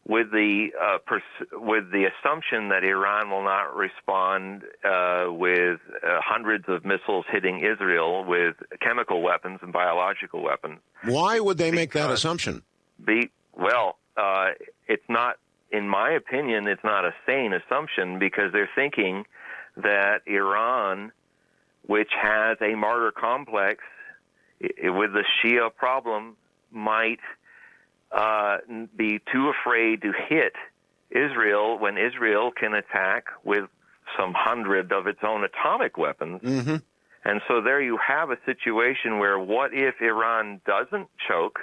with the assumption that Iran will not respond with hundreds of missiles hitting Israel with chemical weapons and biological weapons. Why would they make that assumption? It's not, in my opinion, it's not a sane assumption, because they're thinking that Iran, which has a martyr complex with the Shia problem, might be too afraid to hit Israel when Israel can attack with some 100 of its own atomic weapons. Mm-hmm. And so there you have a situation where what if Iran doesn't choke,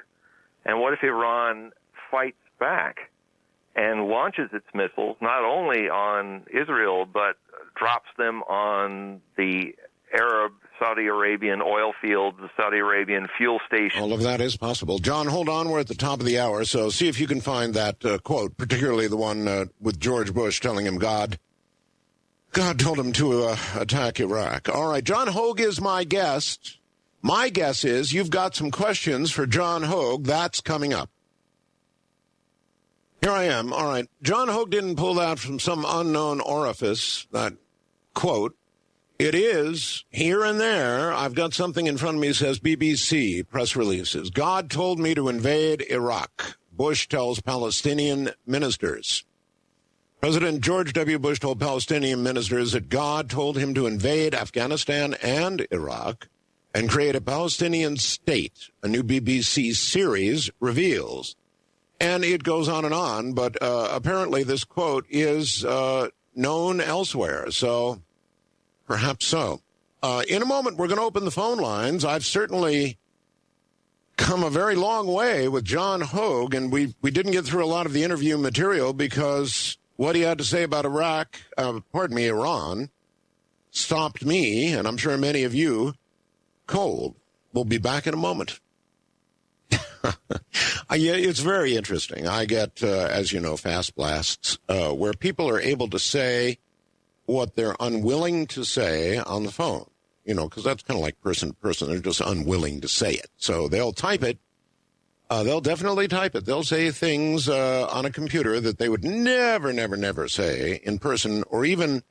and what if Iran fights back and launches its missiles not only on Israel but drops them on the Arab Saudi Arabian oil fields, the Saudi Arabian fuel stations. All of that is possible. John, hold on. We're at the top of the hour, so see if you can find that quote, particularly the one with George Bush telling him God told him to attack Iraq. All right, John Hogue is my guest. My guess is you've got some questions for John Hogue. That's coming up. Here I am. All right. John Hogue didn't pull that from some unknown orifice, that quote. It is here and there. I've got something in front of me that says BBC press releases. God told me to invade Iraq. Bush tells Palestinian ministers. President George W. Bush told Palestinian ministers that God told him to invade Afghanistan and Iraq and create a Palestinian state, a new BBC series reveals. And it goes on, but apparently this quote is known elsewhere, so perhaps so. In a moment, we're going to open the phone lines. I've certainly come a very long way with John Hogue, and we didn't get through a lot of the interview material because what he had to say about Iran, stopped me, and I'm sure many of you, cold. We'll be back in a moment. Yeah, it's very interesting. I get, as you know, fast blasts where people are able to say what they're unwilling to say on the phone, because that's kind of like person to person. They're just unwilling to say it. So they'll type it. They'll definitely type it. They'll say things on a computer that they would never say in person or even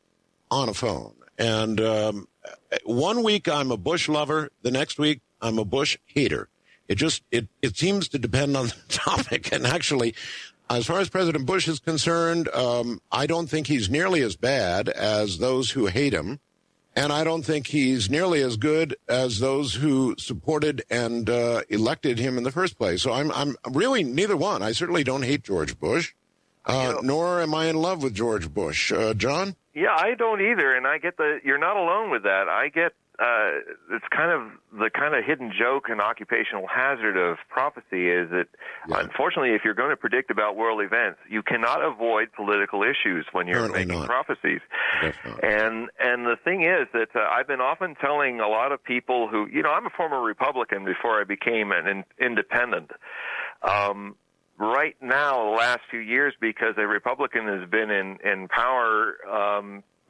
on a phone. And 1 week I'm a Bush lover. The next week I'm a Bush hater. It seems to depend on the topic. And actually, as far as President Bush is concerned, I don't think he's nearly as bad as those who hate him. And I don't think he's nearly as good as those who supported and elected him in the first place. So I'm really neither one. I certainly don't hate George Bush, nor am I in love with George Bush. John? Yeah, I don't either, and I get you're not alone with that. I get it's kind of the kind of hidden joke and occupational hazard of prophecy is that, unfortunately, if you're going to predict about world events, you cannot avoid political issues when you're making prophecies. And the thing is that I've been often telling a lot of people who, I'm a former Republican before I became an independent. Right now, the last few years, because a Republican has been in power,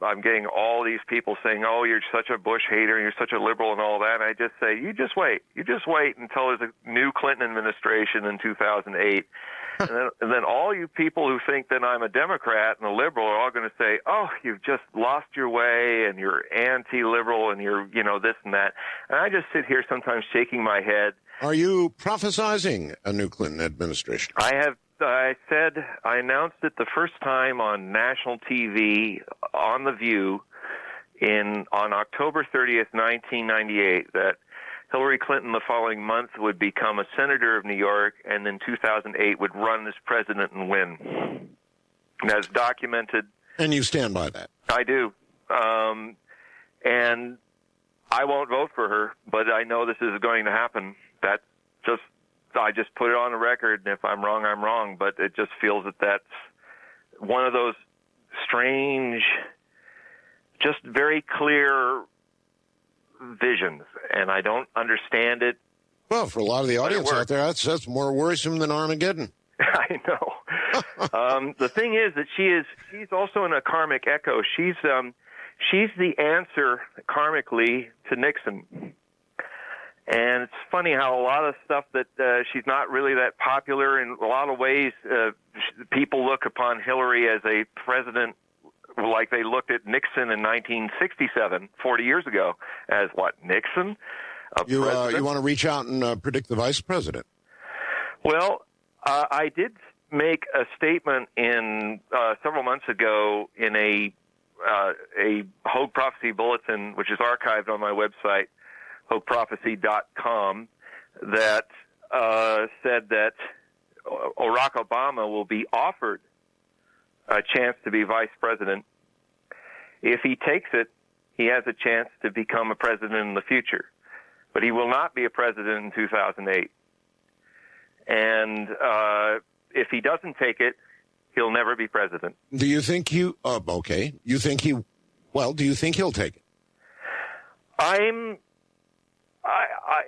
I'm getting all these people saying, "Oh, you're such a Bush hater, you're such a liberal," and all that. And I just say, you just wait until there's a new Clinton administration in 2008, and then all you people who think that I'm a Democrat and a liberal are all going to say, "Oh, you've just lost your way, and you're anti-liberal, and you're this and that." And I just sit here sometimes shaking my head. Are you prophesizing a new Clinton administration? I have. I announced it the first time on national TV on The View on October 30th, 1998, that Hillary Clinton the following month would become a senator of New York and in 2008 would run as president and win. And that's documented. And you stand by that? I do. And I won't vote for her, but I know this is going to happen. I just put it on the record, and if I'm wrong, I'm wrong. But it just feels that that's one of those strange, just very clear visions, and I don't understand it. Well, for a lot of the audience out there, that's more worrisome than Armageddon. I know. The thing is that she's also in a karmic echo. She's the answer karmically to Nixon. And it's funny how a lot of stuff that she's not really that popular in a lot of ways. People look upon Hillary as a president like they looked at Nixon in 1967, 40 years ago, as what, Nixon? You want to reach out and predict the vice president? Well, I did make a statement in several months ago in a Hogue Prophecy Bulletin, which is archived on my website, HopeProphecy.com, that said that Barack Obama will be offered a chance to be vice president. If he takes it, he has a chance to become a president in the future. But he will not be a president in 2008. And if he doesn't take it, he'll never be president. Do you think do you think he'll take it?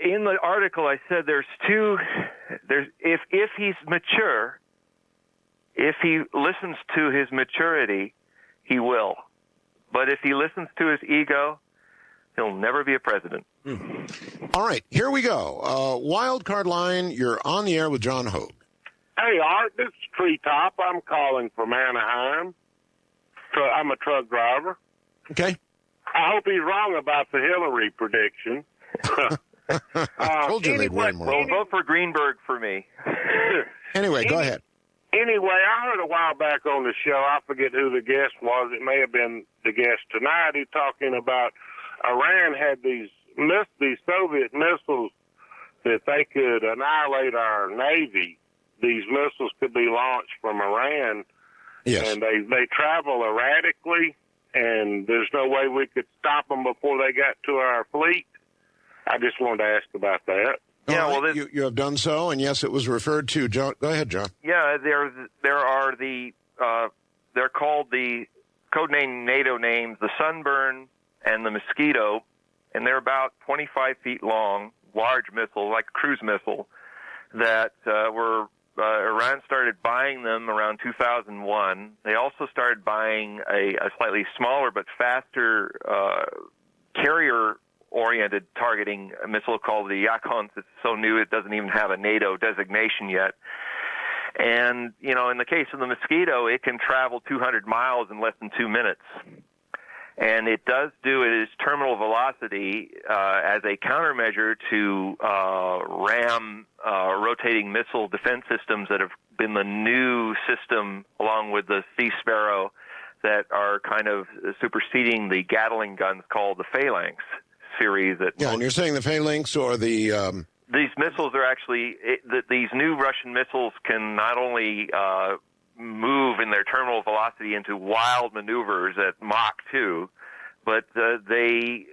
In the article, I said if he's mature, if he listens to his maturity, he will. But if he listens to his ego, he'll never be a president. All right, here we go. Wild card line, you're on the air with John Hogue. Hey, Art, this is Treetop. I'm calling from Anaheim. I'm a truck driver. Okay. I hope he's wrong about the Hillary prediction. I told you they'd win more. Well, vote for Greenberg for me. Anyway, go ahead. Anyway, I heard a while back on the show, I forget who the guest was, it may have been the guest tonight, he talking about Iran had these Soviet missiles that they could annihilate our Navy. These missiles could be launched from Iran. Yes. And they travel erratically, and there's no way we could stop them before they got to our fleet. I just wanted to ask about that. Yeah, well, well, you have done so, and yes, it was referred to. John, go ahead, John. Yeah, there are they're called the codename NATO names, the Sunburn and the Mosquito, and they're about 25 feet long, large missile, like a cruise missile, that Iran started buying them around 2001. They also started buying a slightly smaller but faster carrier-oriented targeting missile called the Yakons. It's so new it doesn't even have a NATO designation yet. And, you know, in the case of the Mosquito, it can travel 200 miles in less than 2 minutes. And it does do it at its terminal velocity as a countermeasure to ram rotating missile defense systems that have been the new system, along with the Sea Sparrow, that are kind of superseding the Gatling guns called the Phalanx series. And you're saying the Phalanx or the... These missiles are actually, these new Russian missiles can not only move in their terminal velocity into wild maneuvers at Mach 2, but they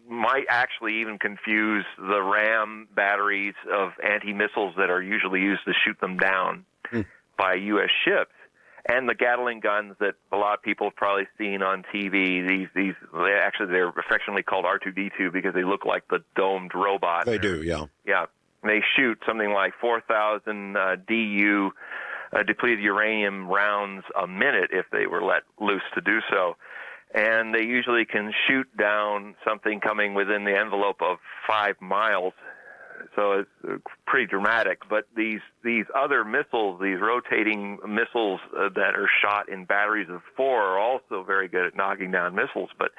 might actually even confuse the RAM batteries of anti-missiles that are usually used to shoot them down by U.S. ships. And the Gatling guns that a lot of people have probably seen on TV, they're affectionately called R2-D2 because they look like the domed robot. They do, yeah. Yeah. They shoot something like 4,000 DU depleted uranium rounds a minute if they were let loose to do so. And they usually can shoot down something coming within the envelope of 5 miles. So it's pretty dramatic. But these other missiles, these rotating missiles that are shot in batteries of 4 are also very good at knocking down missiles. But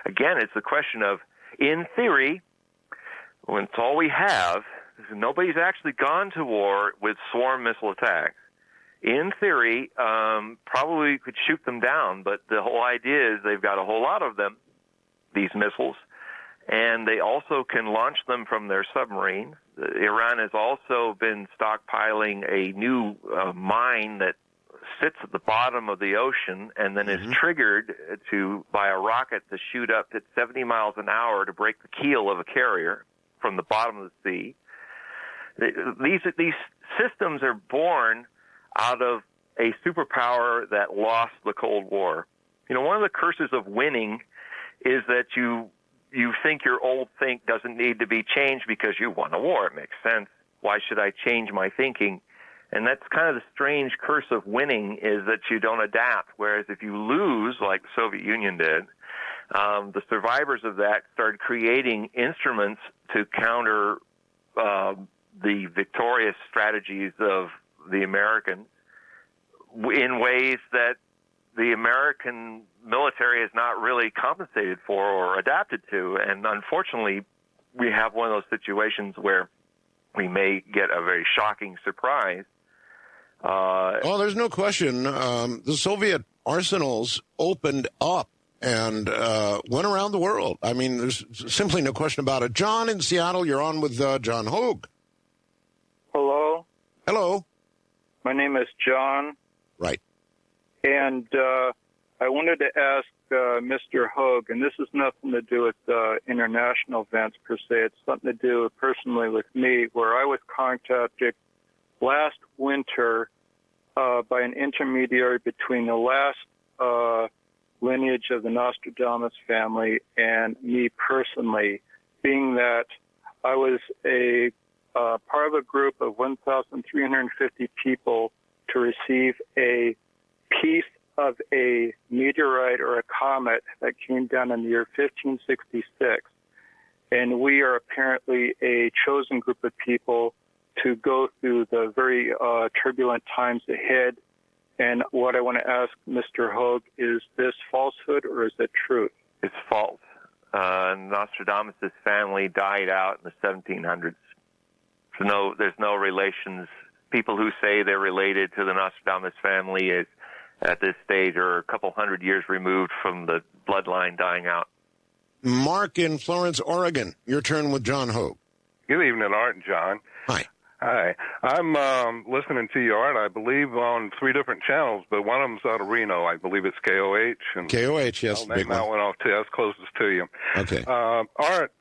again, it's a question of, in theory, when it's all we have, nobody's actually gone to war with swarm missile attacks. In theory, probably could shoot them down, but the whole idea is they've got a whole lot of them, these missiles, and they also can launch them from their submarine. Iran has also been stockpiling a new mine that sits at the bottom of the ocean and then is triggered by a rocket to shoot up at 70 miles an hour to break the keel of a carrier from the bottom of the sea. These systems are born out of a superpower that lost the Cold War. You know, one of the curses of winning is that you think your old think doesn't need to be changed because you won a war. It makes sense. Why should I change my thinking? And that's kind of the strange curse of winning, is that you don't adapt. Whereas if you lose, like the Soviet Union did, the survivors of that started creating instruments to counter the victorious strategies of the Americans in ways that the American military is not really compensated for or adapted to. And unfortunately, we have one of those situations where we may get a very shocking surprise. Well, there's no question. The Soviet arsenals opened up and went around the world. I mean, there's simply no question about it. John in Seattle, you're on with John Hogue. Hello. Hello. My name is John. Right. And I wanted to ask Mr. Hogue, and this has nothing to do with international events per se. It's something to do personally with me, where I was contacted last winter by an intermediary between the last lineage of the Nostradamus family and me personally, being that I was a part of a group of 1,350 people to receive a piece of a meteorite or a comet that came down in the year 1566. And we are apparently a chosen group of people to go through the very turbulent times ahead. And what I want to ask Mr. Hogue, is this falsehood or is it truth? It's false. Nostradamus' family died out in the 1700s. So there's no relations. People who say they're related to the Nostradamus family at this stage are a couple hundred years removed from the bloodline dying out. Mark in Florence, Oregon. Your turn with John Hogue. Good evening, Art and John. Hi. Hi. I'm listening to you, Art, I believe, on 3 different channels, but one of them's out of Reno. I believe it's KOH. And KOH, yes. I'll name that one off, too. That's closest to you. Okay. Art,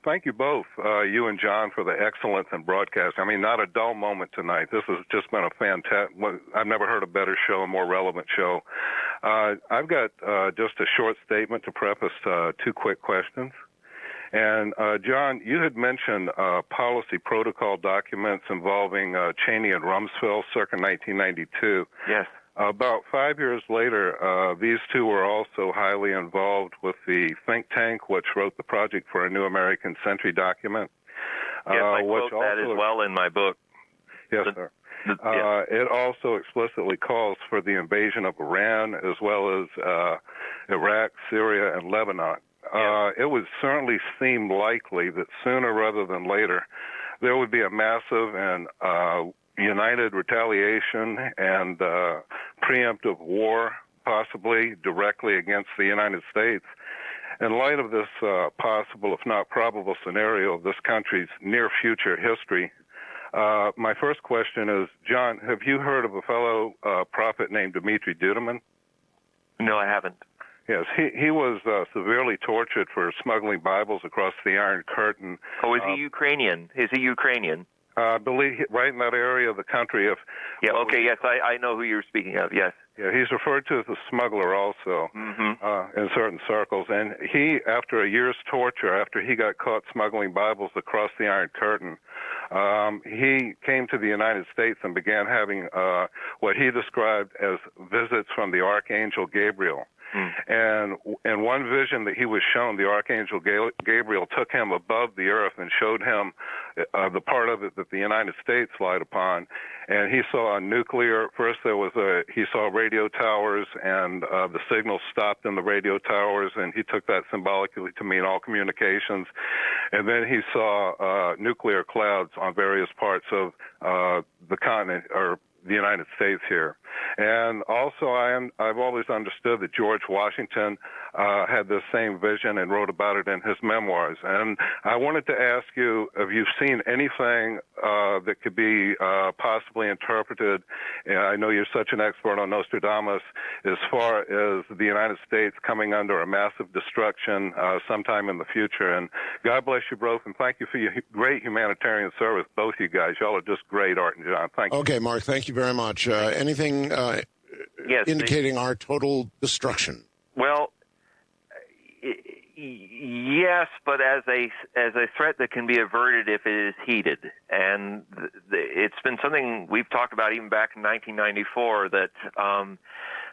thank you both, you and John, for the excellence in broadcast. I mean, not a dull moment tonight. This has just been a fantastic, I've never heard a better show, a more relevant show. I've got just a short statement to preface 2 quick questions. And, John, you had mentioned policy protocol documents involving Cheney and Rumsfeld circa 1992. Yes. About 5 years later, these 2 were also highly involved with the think tank, which wrote the Project for a New American Century document. Yes, I quote that as well in my book. Yes, sir. It also explicitly calls for the invasion of Iran as well as Iraq, Syria, and Lebanon. It would certainly seem likely that sooner rather than later there would be a massive and united retaliation and preemptive war, possibly directly against the United States. In light of this possible, if not probable, scenario of this country's near future history, my first question is, John, have you heard of a fellow prophet named Dmitri Duduman? No, I haven't. Yes, he was severely tortured for smuggling Bibles across the Iron Curtain. Oh, is he Ukrainian? Is he Ukrainian? I believe right in that area of the country. Yes, I know who you're speaking of, yes. Yeah, he's referred to as a smuggler also in certain circles. And he, after a year's torture, after he got caught smuggling Bibles across the Iron Curtain, he came to the United States and began having what he described as visits from the Archangel Gabriel. And in one vision that he was shown, the Archangel Gabriel took him above the earth and showed him the part of it that the United States lied upon. And he saw a nuclear, first he saw radio towers, and the signal stopped in the radio towers, and he took that symbolically to mean all communications. And then he saw nuclear clouds on various parts of the continent, or the United States here. And also I've always understood that George Washington had this same vision and wrote about it in his memoirs. And I wanted to ask you if you've seen anything that could be possibly interpreted, I know you're such an expert on Nostradamus, as far as the United States coming under a massive destruction sometime in the future. And God bless you both, and thank you for your great humanitarian service, both you guys. Y'all are just great, Art and John. Thank you. Okay, Mark, thank you very much. Anything indicating our total destruction? Well, yes, but as a threat that can be averted if it is heeded. And it's been something we've talked about even back in 1994, that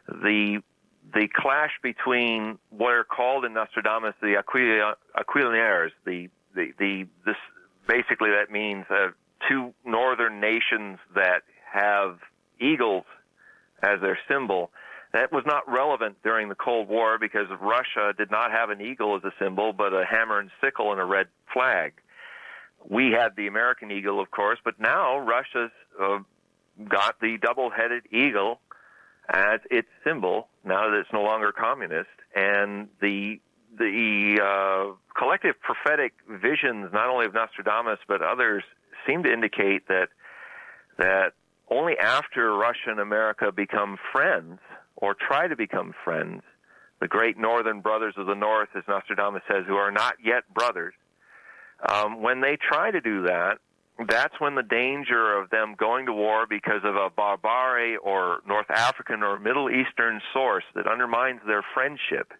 the clash between what are called in Nostradamus the Aquilinaires, this basically that means 2 northern nations that have eagles as their symbol. That was not relevant during the Cold War because Russia did not have an eagle as a symbol, but a hammer and sickle and a red flag. We had the American eagle, of course, but now Russia's got the double-headed eagle as its symbol, now that it's no longer communist. And the collective prophetic visions, not only of Nostradamus but others, seem to indicate that only after Russia and America become friends, or try to become friends, the great northern brothers of the North, as Nostradamus says, who are not yet brothers, when they try to do that, that's when the danger of them going to war because of a barbari or North African or Middle Eastern source that undermines their friendship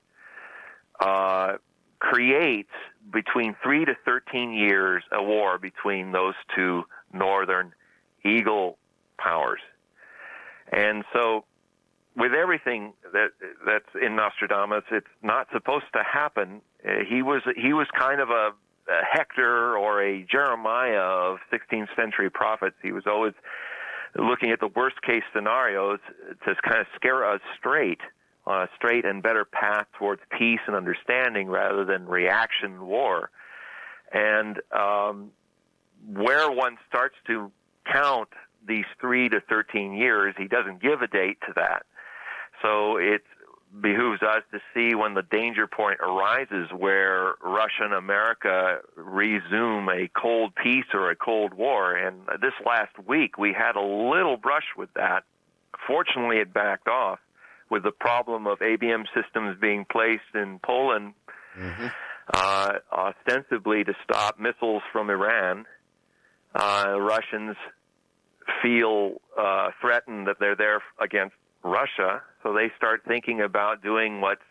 creates between 3 to 13 years a war between those 2 northern eagle powers. And so with everything that's in Nostradamus, it's not supposed to happen. He was kind of a Hector or a Jeremiah of 16th century prophets. He was always looking at the worst case scenarios to kind of scare us straight on a straight and better path towards peace and understanding rather than reaction war. And where one starts to count these 3 to 13 years, he doesn't give a date to that. So behooves us to see when the danger point arises where Russia and America resume a cold peace or a cold war. And this last week, we had a little brush with that. Fortunately, it backed off with the problem of ABM systems being placed in Poland, ostensibly to stop missiles from Iran. Russians feel threatened that they're there against Russia, so they start thinking about doing what's,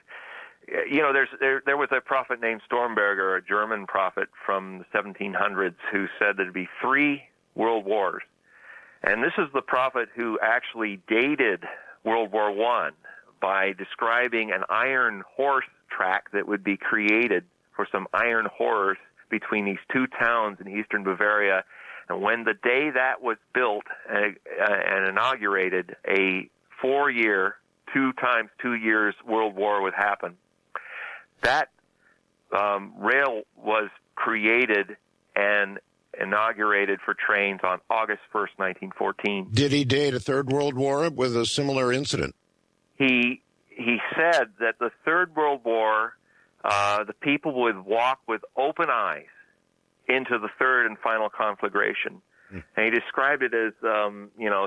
there was a prophet named Stormberger, a German prophet from the 1700s, who said there'd be 3 world wars. And this is the prophet who actually dated World War I by describing an iron horse track that would be created for some iron horse between these 2 towns in eastern Bavaria. And when the day that was built and inaugurated, a 4-year, 2 times 2 years World War would happen. That rail was created and inaugurated for trains on August 1st, 1914. Did he date a Third World War with a similar incident? He said that the Third World War, the people would walk with open eyes into the third and final conflagration. And he described it as,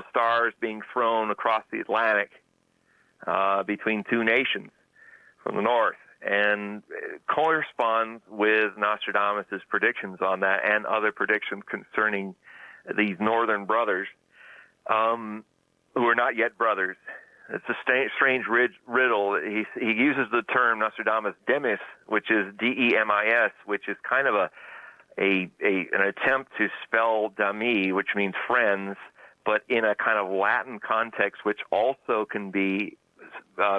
stars being thrown across the Atlantic between 2 nations from the north, and corresponds with Nostradamus' predictions on that and other predictions concerning these northern brothers who are not yet brothers. It's a strange riddle. He uses the term Nostradamus demis, which is D-E-M-I-S, which is kind of an attempt to spell dami, which means friends, but in a kind of Latin context, which also can be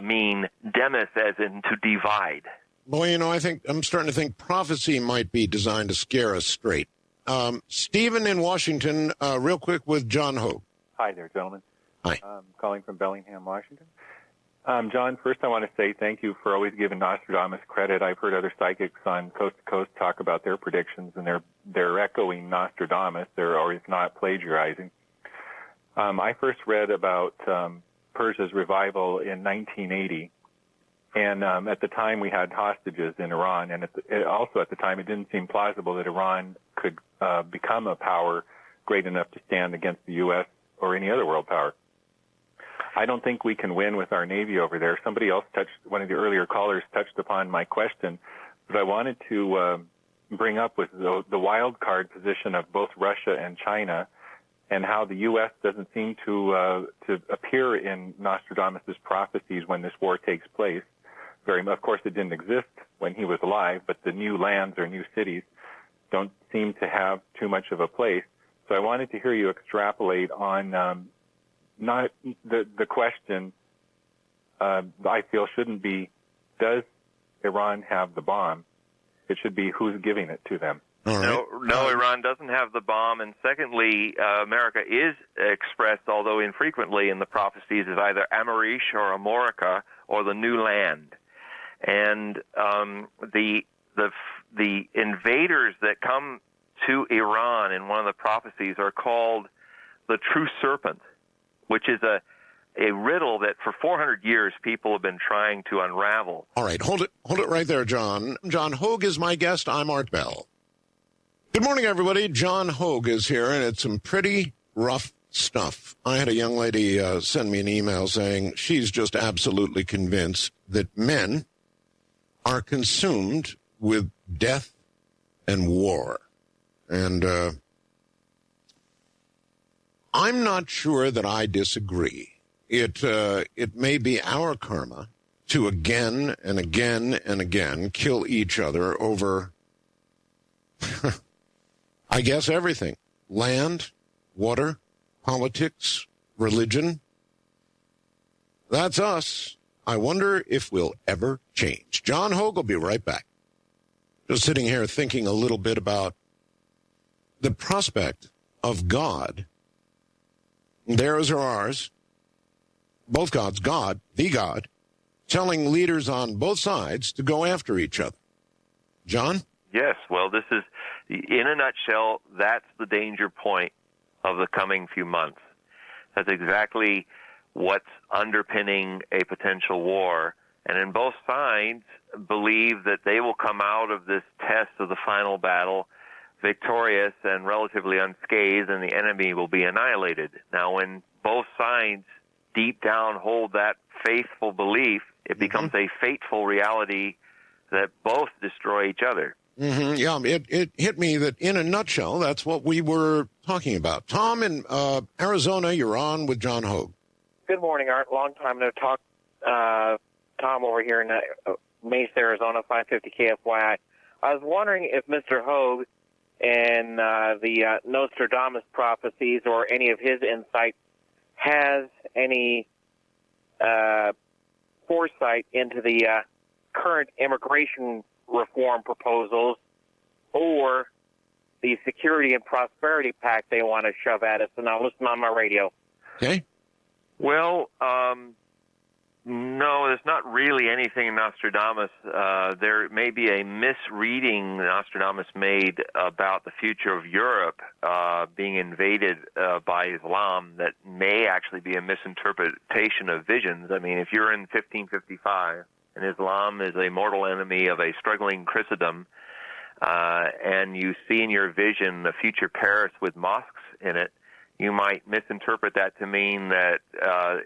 mean demis, as in to divide. Boy, I'm starting to think prophecy might be designed to scare us straight. Stephen in Washington, real quick with John Hogue. Hi there, gentlemen. Hi. I'm calling from Bellingham, Washington. John, first I want to say thank you for always giving Nostradamus credit. I've heard other psychics on Coast to Coast talk about their predictions, and they're echoing Nostradamus, or if not plagiarizing. I first read about Persia's revival in 1980, and at the time we had hostages in Iran, and also at the time it didn't seem plausible that Iran could become a power great enough to stand against the U.S. or any other world power. I don't think we can win with our Navy over there. Somebody else one of the earlier callers touched upon my question, but I wanted to bring up with the wild card position of both Russia and China, and how the U.S. doesn't seem to appear in Nostradamus' prophecies when this war takes place. Of course, it didn't exist when he was alive, but the new lands or new cities don't seem to have too much of a place. So I wanted to hear you extrapolate on not the question. I feel shouldn't be, does Iran have the bomb? It should be, who's giving it to them. No, Iran doesn't have the bomb. And secondly, America is expressed, although infrequently, in the prophecies as either Amarish or Amorica or the new land. And the invaders that come to Iran in one of the prophecies are called the true serpent, which is a riddle that for 400 years people have been trying to unravel. All right, hold it right there, John. John Hogue is my guest. I'm Art Bell. Good morning, everybody. John Hogue is here, and it's some pretty rough stuff. I had a young lady send me an email saying she's just absolutely convinced that men are consumed with death and war. And I'm not sure that I disagree. It may be our karma to again and again and again kill each other over, I guess, everything. Land, water, politics, religion. That's us. I wonder if we'll ever change. John Hogue will be right back. Just sitting here thinking a little bit about the prospect of God, theirs or ours, both gods, God, the God, telling leaders on both sides to go after each other. John? Yes, well, this is, in a nutshell, that's the danger point of the coming few months. That's exactly what's underpinning a potential war, And then both sides believe that they will come out of this test of the final battle victorious and relatively unscathed, and the enemy will be annihilated. Now, when both sides deep down hold that faithful belief, it becomes a fateful reality that both destroy each other. Yeah, it hit me that in a nutshell, that's what we were talking about. Tom in Arizona, you're on with John Hogue. Good morning, Art. Long time no talk. Tom over here in Mesa, Arizona, 550 KFYI. I was wondering if Mr. Hogue and the Nostradamus prophecies or any of his insight has any foresight into the current immigration reform proposals or the Security and Prosperity Pact they want to shove at us. And I'll listen on my radio. Okay. Well, no, there's not really anything in Nostradamus. There may be a misreading Nostradamus made about the future of Europe being invaded by Islam that may actually be a misinterpretation of visions. I mean, if you're in 1555 and Islam is a mortal enemy of a struggling Christendom, and you see in your vision a future Paris with mosques in it, you might misinterpret that to mean that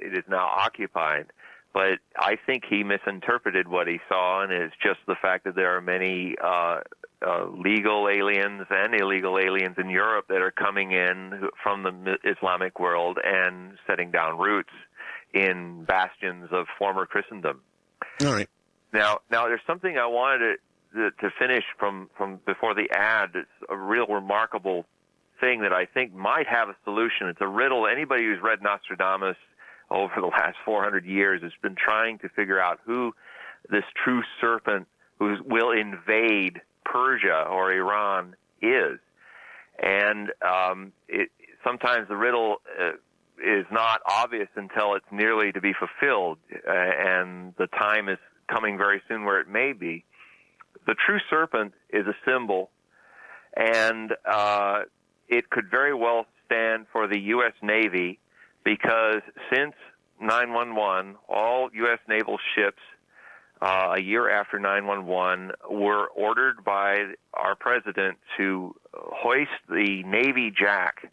it is now occupied. But I think he misinterpreted what he saw, and it's just the fact that there are many legal aliens and illegal aliens in Europe that are coming in from the Islamic world and setting down roots in bastions of former Christendom. All right. Now there's something I wanted to finish from before the ad. It's a real remarkable thing that I think might have a solution. It's a riddle. Anybody who's read Nostradamus over the last 400 years has been trying to figure out who this true serpent who will invade Persia or Iran is. And sometimes the riddle is not obvious until it's nearly to be fulfilled, and the time is coming very soon where it may be. The true serpent is a symbol, and it could very well stand for the U.S. Navy, because since 9/11, all U.S. naval ships a year after 9/11 were ordered by our president to hoist the Navy Jack,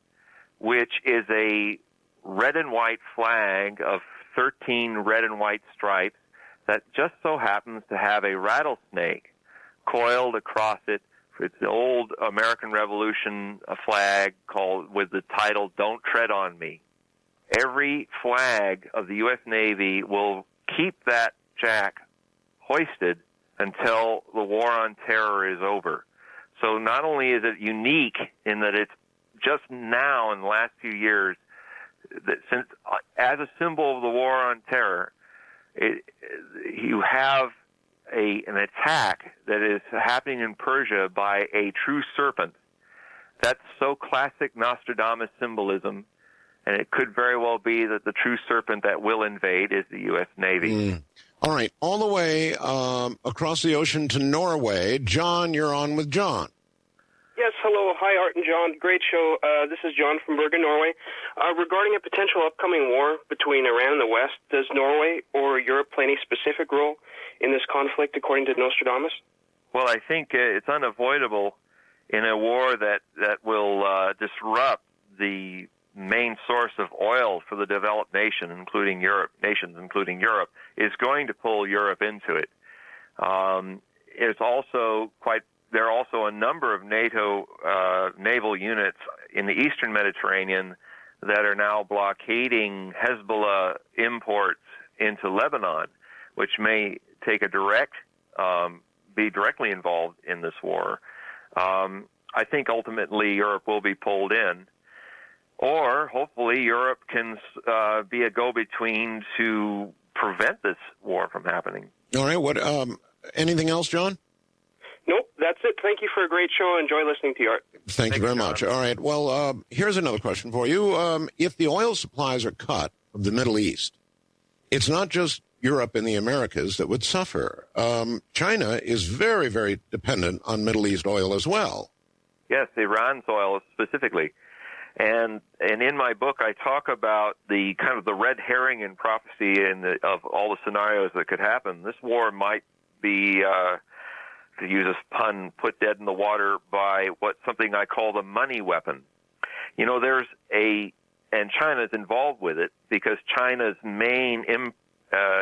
which is a red and white flag of 13 red and white stripes that just so happens to have a rattlesnake coiled across it. It's the old American Revolution flag called with the title, "Don't Tread on Me." Every flag of the U.S. Navy will keep that jack hoisted until the war on terror is over. So not only is it unique in that it's just now in the last few years, that since as a symbol of the war on terror, you have an attack that is happening in Persia by a true serpent. That's so classic Nostradamus symbolism, and it could very well be that the true serpent that will invade is the U.S. Navy. All right, all the way across the ocean to Norway. John, you're on with John. Yes, hello. Hi, Art and John. Great show. This is John from Bergen, Norway. Regarding a potential upcoming war between Iran and the West, does Norway or Europe play any specific role in this conflict, according to Nostradamus? Well, I think it's unavoidable in a war that will disrupt the main source of oil for the developed nations, including Europe, is going to pull Europe into it. There are also a number of NATO naval units in the eastern Mediterranean that are now blockading Hezbollah imports into Lebanon, which may take be directly involved in this war. I think ultimately Europe will be pulled in, or hopefully Europe can be a go-between to prevent this war from happening. All right. What? Anything else, John? Nope, that's it. Thank you for a great show. Enjoy listening to you, Art. Thank you very much. All right. Well, here's another question for you. If the oil supplies are cut of the Middle East, it's not just Europe and the Americas that would suffer. China is very, very dependent on Middle East oil as well. Yes, Iran's oil specifically. And in my book, I talk about the kind of the red herring in prophecy of all the scenarios that could happen. This war might be, to use a pun, put dead in the water by something I call the money weapon. You know, and China's involved with it because China's main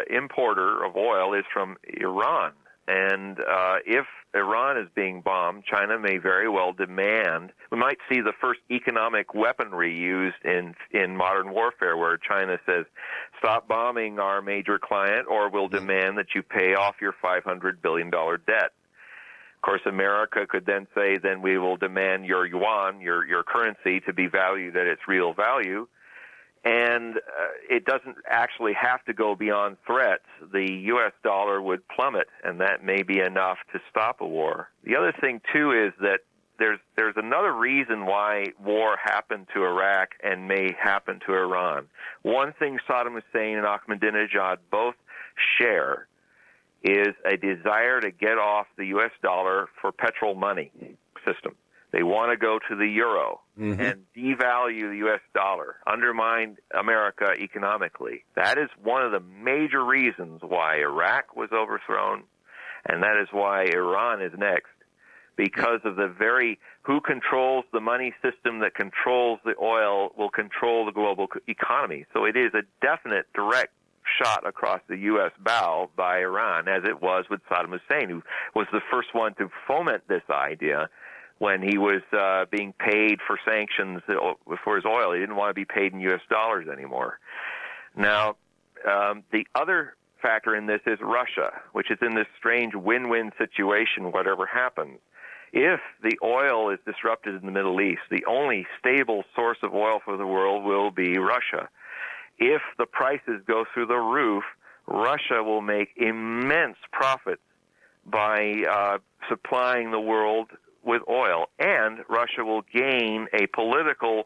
importer of oil is from Iran. And if Iran is being bombed, China may very well demand, we might see the first economic weaponry used in modern warfare where China says, stop bombing our major client or we'll demand that you pay off your $500 billion debt. Of course, America could then say, then we will demand your yuan, your currency, to be valued at its real value. And it doesn't actually have to go beyond threats. The U.S. dollar would plummet, and that may be enough to stop a war. The other thing, too, is that there's another reason why war happened to Iraq and may happen to Iran. One thing Saddam Hussein and Ahmadinejad both share is a desire to get off the U.S. dollar for petrol money system. They want to go to the euro and devalue the U.S. dollar, undermine America economically. That is one of the major reasons why Iraq was overthrown, and that is why Iran is next, because of who controls the money system that controls the oil will control the global economy. So it is a definite direct shot across the U.S. bow by Iran, as it was with Saddam Hussein, who was the first one to foment this idea when he was being paid for sanctions for his oil. He didn't want to be paid in U.S. dollars anymore. Now, the other factor in this is Russia, which is in this strange win-win situation, whatever happens. If the oil is disrupted in the Middle East, the only stable source of oil for the world will be Russia. If the prices go through the roof, Russia will make immense profits by supplying the world with oil, and Russia will gain a political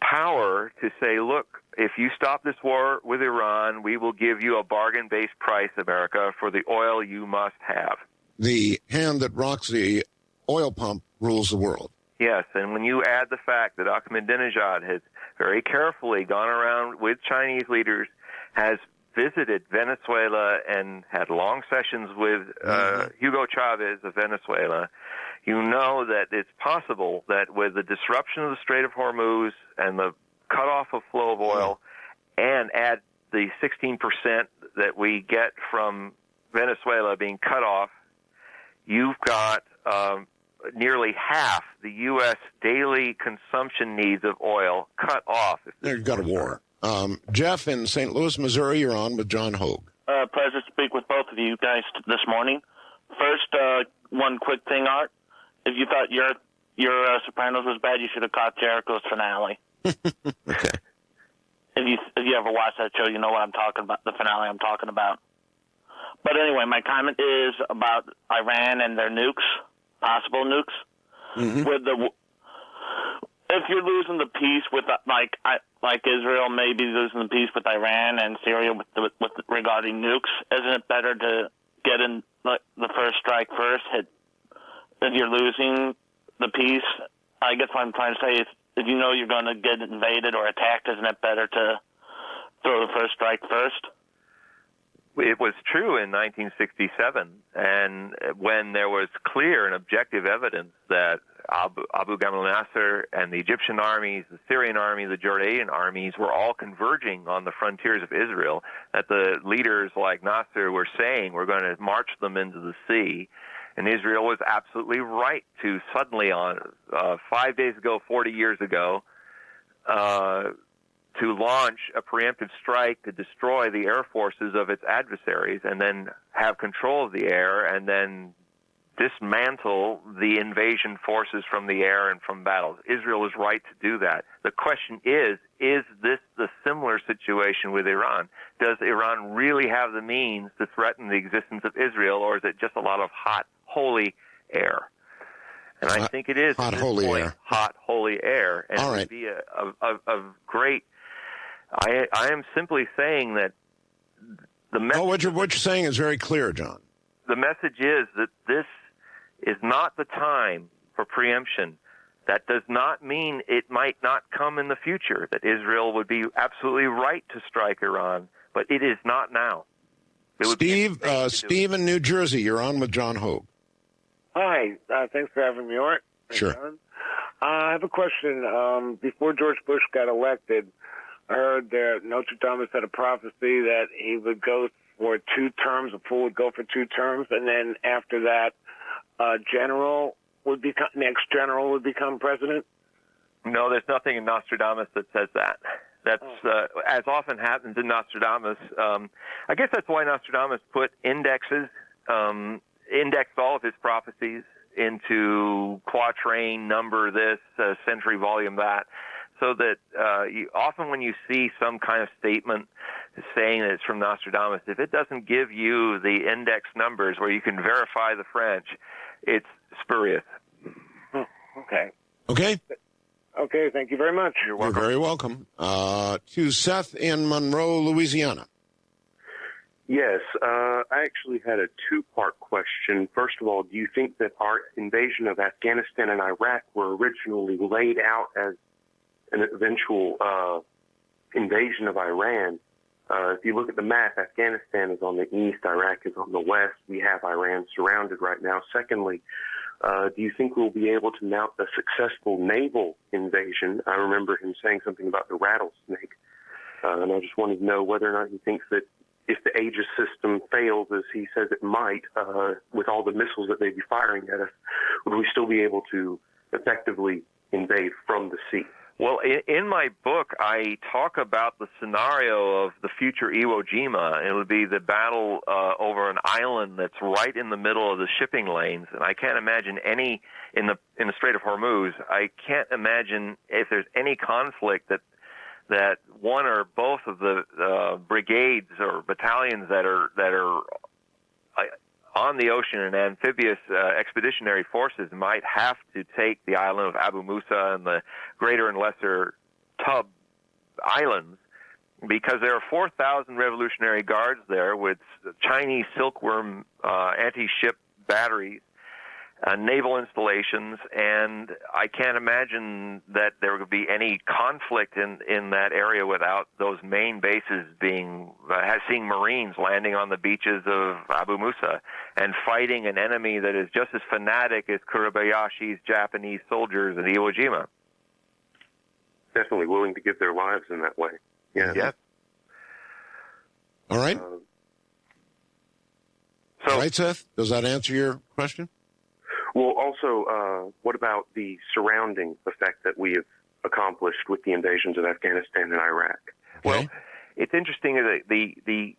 power to say, look, if you stop this war with Iran, we will give you a bargain-based price, America, for the oil you must have. The hand that rocks the oil pump rules the world. Yes, and when you add the fact that Ahmadinejad has very carefully gone around with Chinese leaders, has visited Venezuela and had long sessions with Hugo Chavez of Venezuela, you know that it's possible that with the disruption of the Strait of Hormuz and the cutoff of flow of oil, and add the 16% that we get from Venezuela being cut off, you've got nearly half the U.S. daily consumption needs of oil cut off. You've got a war. Jeff in St. Louis, Missouri, you're on with John Hogue. Pleasure to speak with both of you guys this morning. First, one quick thing, Art. If you thought your Sopranos was bad, you should have caught Jericho's finale. Okay. If you ever watch that show, you know what I'm talking about, the finale I'm talking about. But anyway, my comment is about Iran and their nukes, possible nukes. With if you're losing the peace with like Israel, maybe losing the peace with Iran and Syria with regarding nukes, isn't it better to get in the first strike first? If you're losing the peace, I guess what I'm trying to say is, if you know you're going to get invaded or attacked, isn't it better to throw the first strike first? It was true in 1967, and when there was clear and objective evidence that Abu Gamal Nasser and the Egyptian armies, the Syrian army, the Jordanian armies were all converging on the frontiers of Israel, that the leaders like Nasser were saying we're going to march them into the sea. And Israel was absolutely right to suddenly, on 5 days ago, 40 years ago, to launch a preemptive strike to destroy the air forces of its adversaries and then have control of the air and then dismantle the invasion forces from the air and from battles. Israel is right to do that. The question is this the similar situation with Iran? Does Iran really have the means to threaten the existence of Israel, or is it just a lot of hot, holy air? And I think it is hot, holy air. Hot, holy air. And all right. It would be a great... I am simply saying that the message... what you're saying is very clear, John. The message is that this is not the time for preemption. That does not mean it might not come in the future, that Israel would be absolutely right to strike Iran, but it is not now. Steve in New Jersey, you're on with John Hogue. Hi, thanks for having me on. Sure. I have a question. Before George Bush got elected, I heard that Nostradamus had a prophecy that he would go for 2 terms, a fool would go for 2 terms, and then after that, next general would become president? No, there's nothing in Nostradamus that says that. That's as often happens in Nostradamus. I guess that's why Nostradamus put indexed all of his prophecies into quatrain, number this, century, volume that, so that often when you see some kind of statement saying that it's from Nostradamus, if it doesn't give you the index numbers where you can verify the French, it's spurious. Okay. Okay. Okay, thank you very much. You're welcome. You're very welcome. To Seth in Monroe, Louisiana. Yes, I actually had a 2-part question. First of all, do you think that our invasion of Afghanistan and Iraq were originally laid out as an eventual invasion of Iran? If you look at the map, Afghanistan is on the east, Iraq is on the west. We have Iran surrounded right now. Secondly, do you think we'll be able to mount a successful naval invasion? I remember him saying something about the rattlesnake, and I just wanted to know whether or not he thinks that if the Aegis system fails, as he says it might, with all the missiles that they'd be firing at us, would we still be able to effectively invade from the sea? Well, in my book, I talk about the scenario of the future Iwo Jima. It would be the battle over an island that's right in the middle of the shipping lanes, and I can't imagine any in the Strait of Hormuz. I can't imagine if there's any conflict that one or both of the brigades or battalions that are on the ocean and amphibious expeditionary forces might have to take the island of Abu Musa and the greater and lesser Tub Islands, because there are 4,000 Revolutionary Guards there with Chinese silkworm anti-ship batteries, naval installations, and I can't imagine that there would be any conflict in that area without those main bases being seeing Marines landing on the beaches of Abu Musa and fighting an enemy that is just as fanatic as Kuribayashi's Japanese soldiers at Iwo Jima. Definitely willing to give their lives in that way. Yeah. Yes. All right. All right, Seth, does that answer your question? Well, also, what about the surrounding effect that we have accomplished with the invasions of Afghanistan and Iraq? Well, it's interesting that the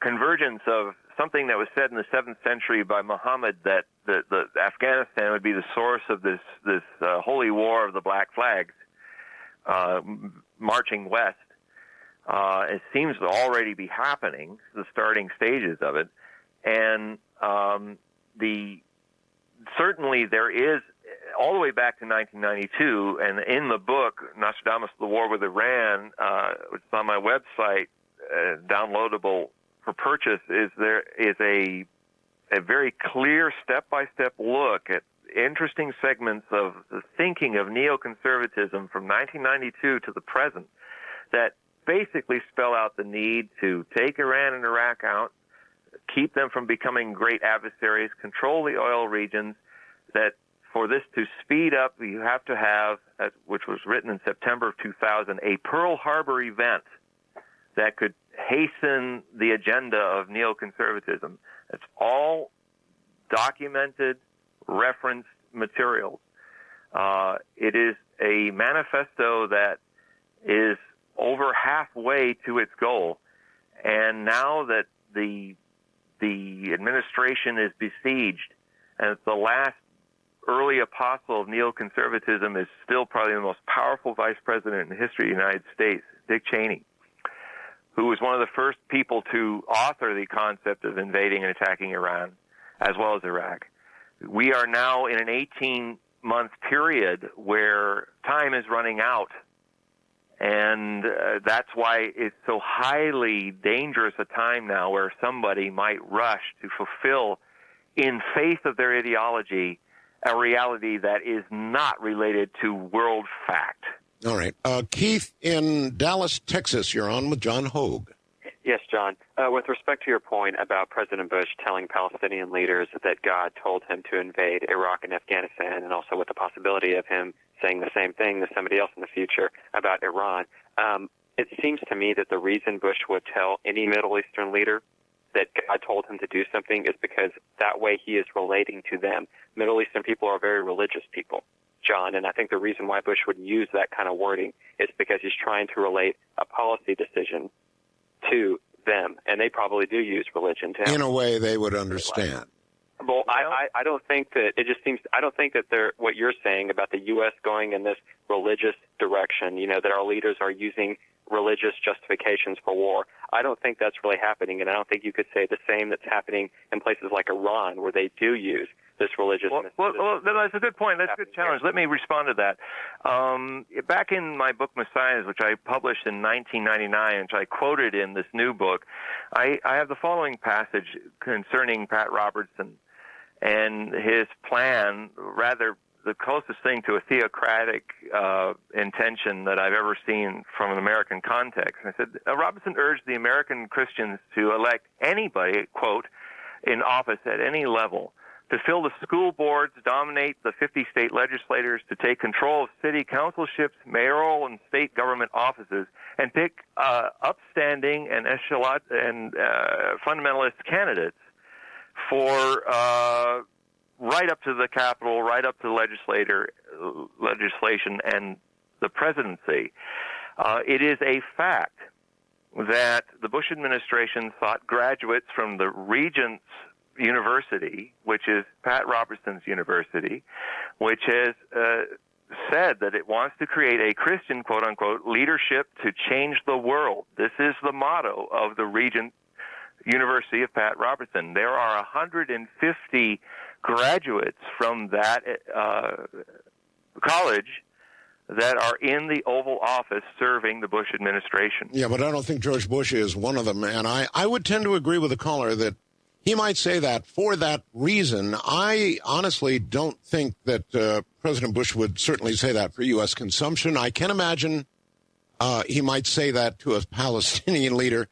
convergence of something that was said in the 7th century by Muhammad, that the Afghanistan would be the source of this holy war of the black flags marching west. It seems to already be happening, the starting stages of it, and certainly there is, all the way back to 1992, and in the book, Nostradamus, The War with Iran, which is on my website, downloadable for purchase, there is a very clear step-by-step look at interesting segments of the thinking of neoconservatism from 1992 to the present that basically spell out the need to take Iran and Iraq out, keep them from becoming great adversaries, control the oil regions, that for this to speed up, you have to have, which was written in September of 2000, a Pearl Harbor event that could hasten the agenda of neoconservatism. It's all documented, referenced materials. It is a manifesto that is over halfway to its goal, and now that the administration is besieged, and the last early apostle of neoconservatism is still probably the most powerful vice president in the history of the United States, Dick Cheney, who was one of the first people to author the concept of invading and attacking Iran, as well as Iraq. We are now in an 18-month period where time is running out, and that's why it's so highly dangerous a time now where somebody might rush to fulfill, in faith of their ideology, a reality that is not related to world fact. All right. Keith in Dallas, Texas, you're on with John Hogue. Yes, John. With respect to your point about President Bush telling Palestinian leaders that God told him to invade Iraq and Afghanistan, and also with the possibility of him saying the same thing to somebody else in the future about Iran, it seems to me that the reason Bush would tell any Middle Eastern leader that God told him to do something is because that way he is relating to them. Middle Eastern people are very religious people, John, and I think the reason why Bush would use that kind of wording is because he's trying to relate a policy decision to them, and they probably do use religion to him. In a way they would understand. Well, I don't think that it just seems. I don't think that what you're saying about the U.S. going in this religious direction, that our leaders are using religious justifications for war. I don't think that's really happening, and I don't think you could say the same that's happening in places like Iran, where they do use this religious. Well, that's a good point. That's a good challenge. Let me respond to that. Back in my book Messiahs, which I published in 1999, which I quoted in this new book, I have the following passage concerning Pat Robertson and his plan, rather the closest thing to a theocratic intention that I've ever seen from an American context. And I said, Robertson urged the American Christians to elect anybody, quote, in office at any level, to fill the school boards, dominate the 50 state legislators, to take control of city councilships, mayoral and state government offices, and pick upstanding and fundamentalist candidates for right up to the Capitol, right up to the legislation and the presidency. It is a fact that the Bush administration sought graduates from the Regent's University, which is Pat Robertson's university, which has said that it wants to create a Christian, quote-unquote, leadership to change the world. This is the motto of the Regent University of Pat Robertson. There are 150 graduates from that college that are in the Oval Office serving the Bush administration. Yeah, but I don't think George Bush is one of them. And I would tend to agree with the caller that he might say that for that reason. I honestly don't think that President Bush would certainly say that for U.S. consumption. I can imagine he might say that to a Palestinian leader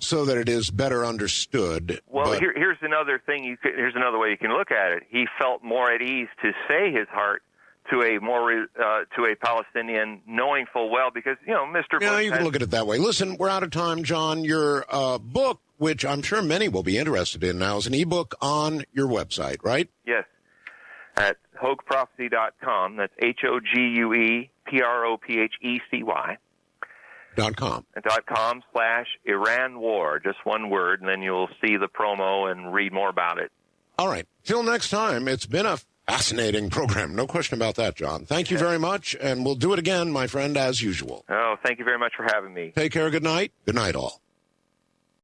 so that it is better understood. Well, here's another thing. Here's another way you can look at it. He felt more at ease to say his heart to a Palestinian, knowing full well, because Mr. Bush. You can look at it that way. Listen, we're out of time, John. Your book, which I'm sure many will be interested in now, is an ebook on your website, right? Yes, at HogueProphecy.com. That's HOGUEPROPHECY. .com. .com/Iran War, just one word, and then you'll see the promo and read more about it. All right. Till next time, it's been a fascinating program. No question about that, John. Thank you very much, and we'll do it again, my friend, as usual. Oh, thank you very much for having me. Take care. Good night. Good night, all.